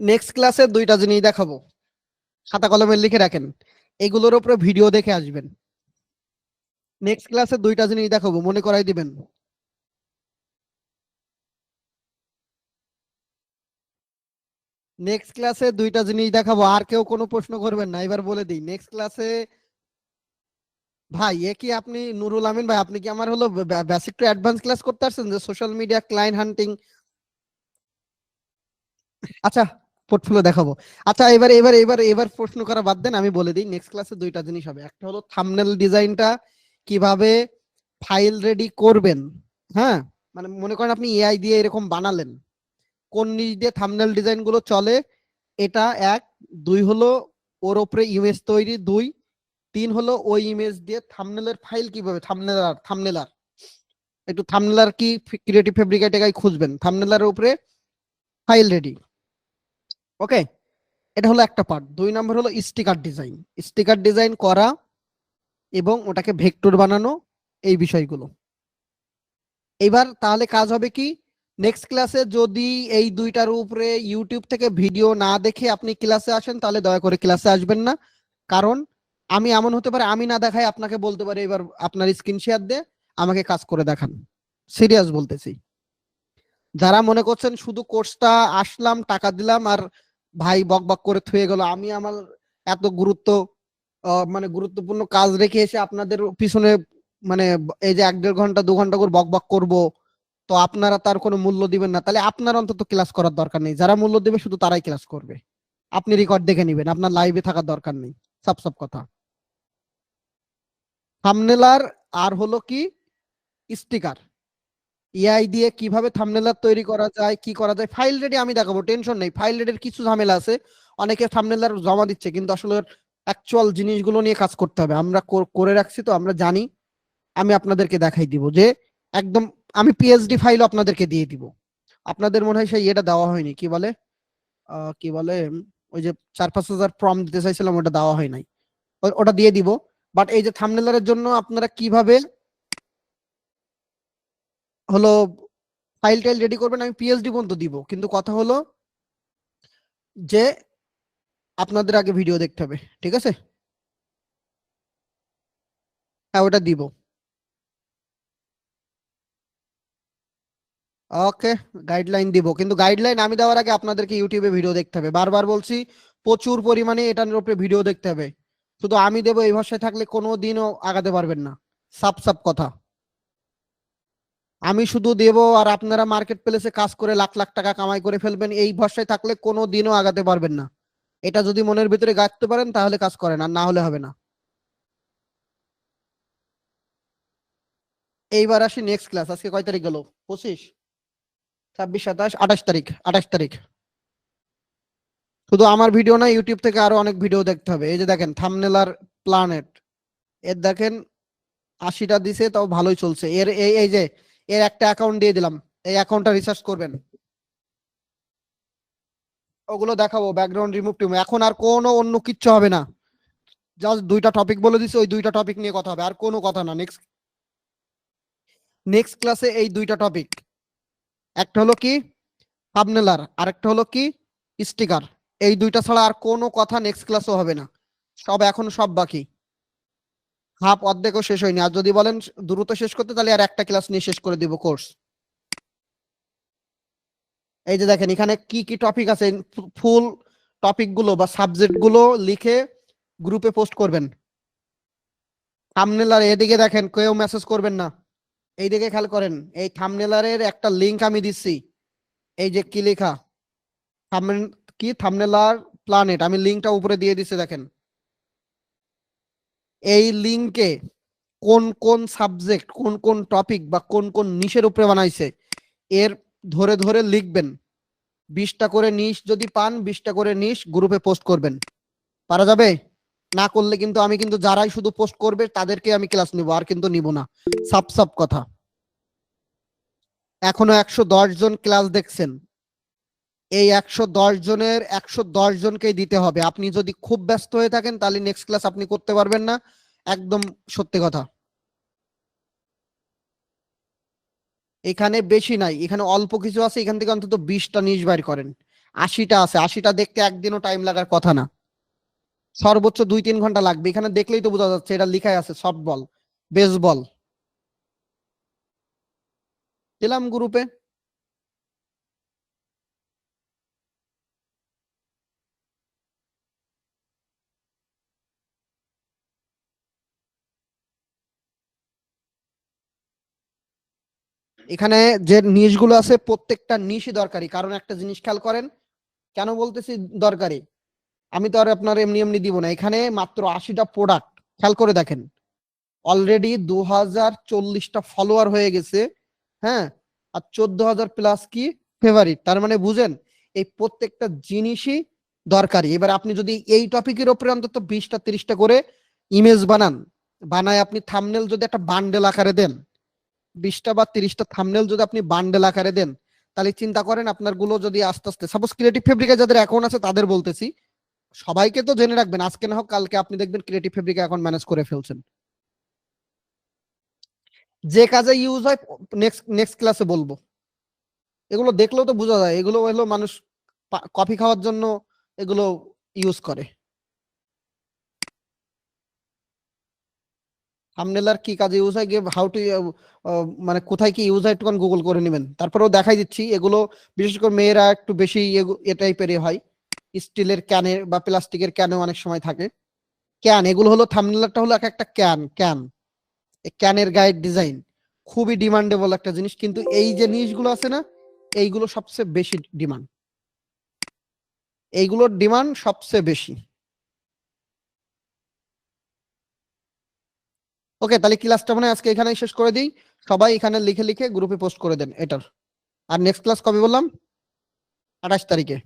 নেক্সট ক্লাসে দুইটা জিনিস দেখাবো, খাতা কলমে লিখে রাখেন, এগুলোর উপরে ভিডিও দেখে আসবেন। নেক্সট ক্লাসে দুইটা জিনিস দেখাবো, মনে করাই দিবেন। নেক্সট ক্লাসে দুইটা জিনিস দেখাবো, আর কেউ কোনো প্রশ্ন করবেন না, এবার বলে দিই নেক্সট ক্লাসে। ভাই এ কি আপনি নুরুল আমিন ভাই, আপনি কি আমার হলো বেসিক টু অ্যাডভান্স ক্লাস করতে আসছেন, যে সোশ্যাল মিডিয়া ক্লায়েন্ট হান্টিং? আচ্ছা, পোর্টফোলিও দেখাবো। আচ্ছা, এবার এবার এবার এবার প্রশ্ন করা বাদ দেন, আমি বলে দিই নেক্সট ক্লাসে দুইটা জিনিস হবে। একটা হলো থাম্বনেল ডিজাইনটা কিভাবে ফাইল রেডি করবেন। হ্যাঁ, মানে মনে করেন আপনি এআই দিয়ে এরকম বানালেন, কোন নিচ দিয়ে থাম্বনেল ডিজাইন গুলো চলে, এটা এক। দুই হলো ওর উপরে ইমেজ তৈরি, দুই। তিন হলো ওই ইমেজ দিয়ে থাম্বনেলের ফাইল কিভাবে, থাম্বনেলার একটু থাম্বনেলার কি ক্রিয়েটিভ ফেব্রিকেটে খুঁজবেন, থাম্বনেলারের উপরে ফাইল রেডি। ওকে, এটা হলো একটা পার্ট। দুই নাম্বার হলো স্টিকার ডিজাইন করা এবং ওটাকে ভেক্টর বানানো, এই বিষয়গুলো। এবার তাহলে কাজ হবে কি, নেক্সট ক্লাসে যদি এই দুইটার উপরে ইউটিউব থেকে ভিডিও না দেখে আপনি ক্লাসে আসেন, তাহলে দয়া করে ক্লাসে আসবেন না। কারণ আমি এমন হতে পারে আমি না দেখাই আপনাকে বলতে পারি এবার আপনার স্ক্রিন শেয়ার দিয়ে আমাকে কাজ করে দেখান, সিরিয়াস বলতেছি। যারা মনে করছেন শুধু কোর্সটা আসলাম টাকা দিলাম আর ভাই বক বক করে থুয়ে গেল, আমি আমার এত মানে গুরুত্বপূর্ণ কাজ রেখে এসে আপনাদের পিছনে মানে এই যে 1-1.5 ঘন্টা 2 ঘন্টা করে বক বক করবো, তো আপনারা তার কোনো মূল্য দিবেন না, তাহলে আপনার অন্তত ক্লাস করার দরকার নেই। যারা মূল্য দেবে শুধু তারাই ক্লাস করবে, আপনি রেকর্ড দেখে নিবেন, আপনার লাইভে থাকার দরকার নেই। সব কথা থাম্বনেলার আর হলো কি স্টিকার, এআই দিয়ে কিভাবে থাম্বনেলার তৈরি করা যায়, কি করা যায়, ফাইল রেডি আমি দেখাবো, টেনশন নেই। ফাইল রেডির কিছু ঝামেলা আছে, অনেকে থাম্বনেলার জমা দিচ্ছে কিন্তু আসলে অ্যাকচুয়াল জিনিসগুলো নিয়ে কাজ করতে হবে, আমরা করে রাখছি তো আমরা জানি। আমি আপনাদেরকে দেখাই দিব যে একদম আমি পিএইচডি ফাইলও আপনাদেরকে দিয়ে দিব। আপনাদের মনে হয় সেই এটা দেওয়া হয়নি, কি বলে ওই যে 4-5 হাজার প্রম্পট দিতে চাইছিলাম, ওটা দেওয়া হয় নাই, ওটা দিয়ে দিব। বাট এই যে থাম্বনেলারের জন্য আপনারা কিভাবে হলো ফাইল টাইল রেডি করবেন, আমি পিএইচডি পর্যন্ত দিব, কিন্তু কথা হলো যে আপনাদের আগে ভিডিও দেখতে হবে, ঠিক আছে? হ্যাঁ ওটা দিব। ওকে, গাইডলাইন দিব, কিন্তু গাইডলাইন আমি দেওয়ার আগে আপনাদেরকে ইউটিউবে ভিডিও দেখতে হবে। বারবার বলছি প্রচুর পরিমাণে এটার উপরে ভিডিও দেখতে হবে। শুধু আমি দেবো এই ভাষায় থাকলে কোনো দিনও আগাতে পারবেন না। সাপ সাপ কথা, আমি শুধু দেব আর আপনারা মার্কেট প্লেসে কাজ করে লাখ লাখ টাকা কামাই করে ফেলবেন, এই ভাষায় থাকলে কোনো দিনও আগাতে পারবেন না। এটা যদি মনের ভিতরে গাঁথতে পারেন তাহলে কাজ করেন, আর না হলে হবে না। এইবার আসি নেক্সট ক্লাস। আজকে কয় তারিখ গেল? 25, 26, 27, 28 তারিখ। 28 তারিখ শুধু আমার ভিডিও না, ইউটিউব থেকে আরো অনেক ভিডিও দেখতে হবে। এই যে দেখেন থাম্বনেল আর প্ল্যানেট, এর দেখেন 80টা দিছে, তাও ভালোই চলছে। এর এই যে এর একটা অ্যাকাউন্ট দিয়ে দিলাম, এই অ্যাকাউন্টটা রিসার্চ করবেন, ওগুলো দেখাবো, ব্যাকগ্রাউন্ড রিমুভ টিম। এখন আর কোনো অন্য কিচ্ছু হবে না, জাস্ট 2টা টপিক বলে দিছি, ওই 2টা টপিক নিয়ে কথা হবে, আর কোনো কথা না। নেক্সট ক্লাসে এই 2টা টপিক, একটা হলো কি থাম্বনেলার, আর একটা হলো কি স্টিকার। এই 2টা ছাড়া আর কোনো কথা নেক্সট ক্লাসও হবে না। সব এখন সব বাকি, হাফ অর্ধেকও শেষ হয়নি। আর যদি বলেন দ্রুত শেষ করতে, তাহলে আর একটা ক্লাস নিয়ে শেষ করে দিব কোর্স। এই যে দেখেন এখানে কি কি টপিক আছে, ফুল টপিক গুলো বা সাবজেক্ট গুলো লিখে গ্রুপে পোস্ট করবেন। থাম্বনেলার এদিকে দেখেন, কেউ মেসেজ করবেন না, এইদিকে খেয়াল করেন। এই থাম্বনেলারের একটা লিংক আমি দিচ্ছি, এই যে কি লেখা থাম্বনেলার প্ল্যানেট, আমি লিংকটা উপরে দিয়ে দিচ্ছি দেখেন। এই লিংকে কোন কোন সাবজেক্ট, কোন কোন টপিক বা কোন কোন নিশের উপরে বানাইছে, এর ধরে ধরে লিখবেন। 20টা করে নিশ যদি পান, 20টা করে নিশ গ্রুপে পোস্ট করবেন। পারা যাবে? না করলে কিন্তু আমি কিন্তু যারাই শুধু পোস্ট করবে তাদেরকে আমি ক্লাস নিব, আর কিন্তু নিব না। সাপ সাপ কথা। এখনো 110 জন ক্লাস দেখছেন, এই 110 জনের 110 জনকেই দিতে হবে। আপনি যদি খুব ব্যস্ত হয়ে থাকেন তাহলে নেক্সট ক্লাস আপনি করতে পারবেন না, একদম সত্যি কথা। এখানে বেশি নাই, এখানে অল্প কিছু আছে, এখান থেকে অন্তত 20টা নিশ বাইর করেন। 80টা আছে, 80টা দেখতে একদিনও টাইম লাগার কথা না, সর্বোচ্চ 2-3 ঘন্টা লাগবে। এখানে দেখলেই তো বোঝা যাচ্ছে, এটা লেখাই আছে সফট বল, বেসবল। দিলাম গ্রুপে। এখানে যে নিশগুলো আছে প্রত্যেকটা নিশই দরকারি, কারণ একটা জিনিস খেয়াল করেন, কেন বলতেছি দরকারি, আমি তো আর আপনার এমনি এমনি দিব না। এখানে মাত্র 80টা প্রোডাক্ট, খেয়াল করে দেখেন, অলরেডি 2040টা ফলোয়ার হয়ে গেছে, হ্যাঁ, আর 14,000 প্লাস কি ফেভারিট। তার মানে বুঝেন এই প্রত্যেকটা জিনিসই দরকারি। এবার আপনি যদি এই টপিকের উপরে অন্তত 20টা 30টা করে ইমেজ বানায় আপনি থাম্বনেল যদি একটা বান্ডেল আকারে দেন, 20টা বা 30টা থাম্বনেল যদি আপনি বান্ডেল আকারে দেন, তাহলে চিন্তা করেন আপনার গুলো যদি আস্তে আস্তে, সাপোজ ক্রিয়েটিভ ফেব্রিকে যাদের অ্যাকাউন্ট আছে তাদের বলতেছি, সবাইকে তো জেনে রাখবেন, আজকে না হোক কালকে আপনি দেখবেন ক্রিয়েটিভ ফেব্রিকে অ্যাকাউন্ট ম্যানেজ করে ফেলছেন। যে কাজে ইউজ হয় নেক্সট ক্লাসে বলবো। এগুলো দেখলেও তো বোঝা যায়, এগুলো হলো মানুষ কফি খাওয়ার জন্য এগুলো ইউজ করে। থাম্বনেলার কি কাজে ইউজ হয়, হাউ টু মানে কোথায় কি ইউজ হয় একটু গুগল করে নেবেন। তারপরেও দেখাই দিচ্ছি, এগুলো বিশেষ করে মেয়েরা একটু বেশি এ টাইপেরই হয়, স্টিলের ক্যানে বা প্লাস্টিকের ক্যানেও অনেক সময় থাকে। ক্যান, এগুলো হলো থাম্বনেলারটা হলো একটা ক্যান, ক্যানের গাইড ডিজাইন, খুবই ডিমান্ডেবল একটা জিনিস। কিন্তু এই যে জিনিসগুলো আছে না, এইগুলো সবচেয়ে বেশি ডিমান্ড, এইগুলোর ডিমান্ড সবচেয়ে বেশি। ওকে, তাহলে ক্লাসটা মানে আজকে এখানেই শেষ করে দিই। সবাই এখানে লিখে লিখে গ্রুপে পোস্ট করে দেন এটার। আর নেক্সট ক্লাস কবে বললাম? 28 তারিখে।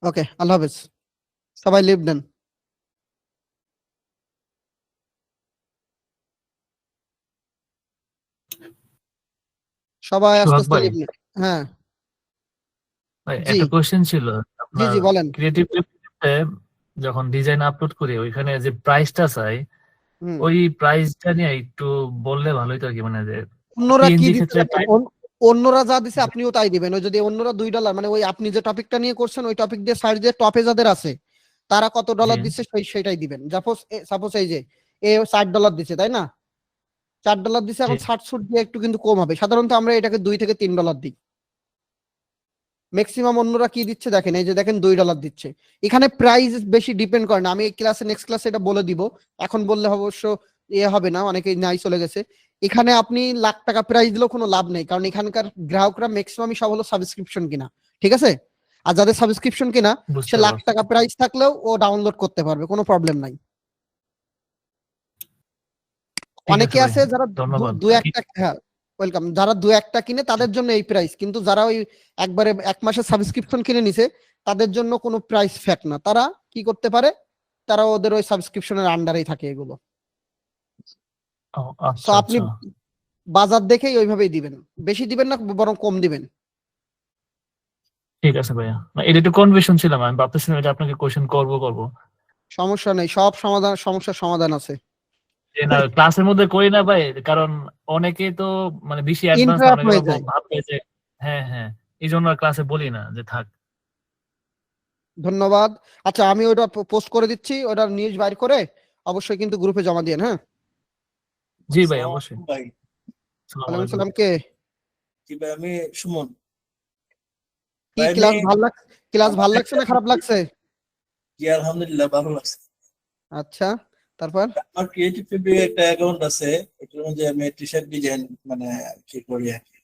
ওকে, আল্লাহ হাফেজ, সবাই লিভ দেন। সবাই আস্তে সোহাগ আস্তে ভাই, লিভ নেন। হ্যাঁ ভাই জি একটা কোশ্চেন ছিল। জি আপনার জি বলেন। ক্রিয়েটিভ যখন ডিজাইন আপলোড করি ওইখানে যে প্রাইসটা চাই, হুম ওই প্রাইসটা নিয়ে একটু বললে ভালোই তো আর কি, মানে যে অন্যরা কি PNG দিচ্ছে ক্ষেত্রে অন্যরা যা দিছে আপনিও তাই দিবেন। ওই যদি অন্যরা $2 মানে ওই আপনি যে টপিকটা নিয়ে করছেন ওই টপিক দিয়ে সার্চ দিয়ে টপে যাদের আছে তারা কত ডলার জি দিচ্ছে সেটাই দিবেন। সাপোজ এই যে এ $60 দিচ্ছে তাই না, $4 দিচ্ছে, জি এখন 60 সুট দিয়ে একটু কিন্তু কম হবে। সাধারণত আমরা এটাকে $2 থেকে $3 দিই। ম্যাক্সিমাম অন্যরা কি দিচ্ছে দেখেন, এই যে দেখেন $2 দিচ্ছে। এখানে প্রাইস বেশি ডিপেন্ড করে না, আমি এই ক্লাসে নেক্সট ক্লাসে এটা বলে দিব, এখন বললে অবশ্য হবে না, অনেকেই নাই চলে গেছে। এখানে আপনি লাখ টাকা প্রাইস দিলেও কোনো লাভ নেই, কারণ এখানকার গ্রাহকরা ম্যাক্সিমামই সব হলো সাবস্ক্রিপশন কিনা, ঠিক আছে? আর যাদের সাবস্ক্রিপশন কিনা সে বুঝতে লাখ পারছি। টাকা প্রাইস থাকলেও ও ডাউনলোড করতে পারবে, কোনো প্রবলেম নাই। ঠিক অনেকে ভাই, আছে যারা ধন্যবাদ। দু একটা, হ্যাঁ ওয়েলকাম, যারা 2-1টা কিনে তাদের জন্য এই প্রাইস, কিন্তু যারা ওই একবারে 1 মাসের সাবস্ক্রিপশন কিনে নিছে তাদের জন্য কোনো প্রাইস ফ্যাক্ট না। তারা কি করতে পারে, তারা ওদের ওই সাবস্ক্রিপশনের আন্ডারেই থাকে এগুলো। ও, সো আচ্ছা আপনি আচ্ছা বাজার দেখেই ওইভাবেই দিবেন, বেশি দিবেন না বরং কম দিবেন। ঠিক আছে ভাইয়া। না, এটা একটু কনফিউশন ছিলাম, আমি ভাবতেছিলাম এটা আপনাকে কোশ্চেন করব। সমস্যা নেই, সব সমস্যার সমাধান আছে। যে না ক্লাসের মধ্যে করি না ভাই, কারণ অনেকে তো মানে বেশি অ্যাডভান্স না, ইন্টারাপ্ট অনেকে হয়ে যায়। ভাববে যে হ্যাঁ হ্যাঁ, এই জন্য আর ক্লাসে বলি না যে থাক। ধন্যবাদ। আচ্ছা আমি ওটা পোস্ট করে দিচ্ছি, ওটার নিউজ বাইর করে অবশ্যই কিন্তু গ্রুপে জমা দিয়েন। হ্যাঁ, জি ভাই, অবশ্যই। ভাই আসসালামু ওয়ালাইকুম আলাইকুম। সালাম। কে? কি ভাই, আমি সুমন কি ভাই। ক্লাস আমি ভালো লাগছে? ক্লাস ভালো লাগছে না খারাপ লাগছে? কি আলহামদুলিল্লাহ ভালো লাগছে। আচ্ছা, তারপর? আমার ক্রিয়েটিভ ফেব্রিক একটা অ্যাকাউন্ট আছে, এটার মধ্যে আমি টি শার্ট ডিজাইন মানে কি করি আর কি।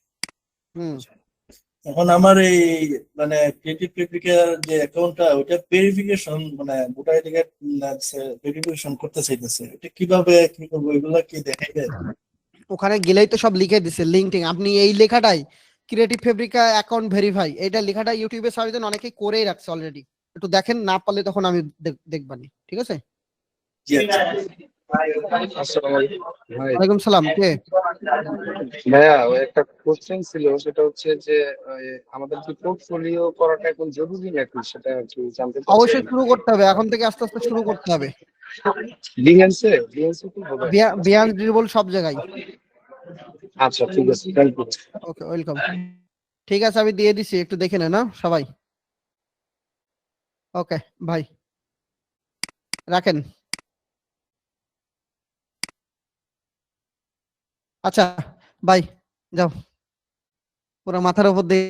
এখন আমার এই মানে ক্রিয়েটিভ ফেব্রিকের যে অ্যাকাউন্টটা ওটা ভেরিফিকেশন মানে ভোটার আইডি কার্ড ভেরিফিকেশন করতে চাইতেছে, এটা কিভাবে কি করবো, এগুলা কি দেখাইবে? ওখানে গেলেই তো সব লিখে দিছে লিঙ্কডিন, আপনি এই লেখাটাই ক্রিয়েটিভ ফেব্রিকা অ্যাকাউন্ট ভেরিফাই, এইটা লেখাটা ইউটিউবে সার্চ দেন, অনেকেই করেই রাখছে অলরেডি। একটু দেখেন, না পারলে তখন আমি দেখবানি, ঠিক আছে? জি আচ্ছা। ওয়ালাইকুম সালাম। কে? ভাইয়া ওই একটা কোশ্চেন ছিল, সেটা হচ্ছে যে আমাদের কি পোর্টফোলিও করাটা এখন জরুরি নাকি, সেটা কি জানতে অবশ্যই চাচ্ছিলাম। শুরু করতে হবে, এখন থেকে আস্তে আস্তে শুরু করতে হবে। বিহেন্সে কি হবে? বিয়ান্স ড্রিবল সব জায়গায়। আচ্ছা ঠিক আছে, থ্যাংক ইউ। Okay, welcome. ঠিক আছে, আমি দিয়ে দিছি, একটু দেখে নেন না সবাই। ওকে ভাই, রাখেন। আচ্ছা ভাই, যাও, পুরো মাথার উপর দিয়ে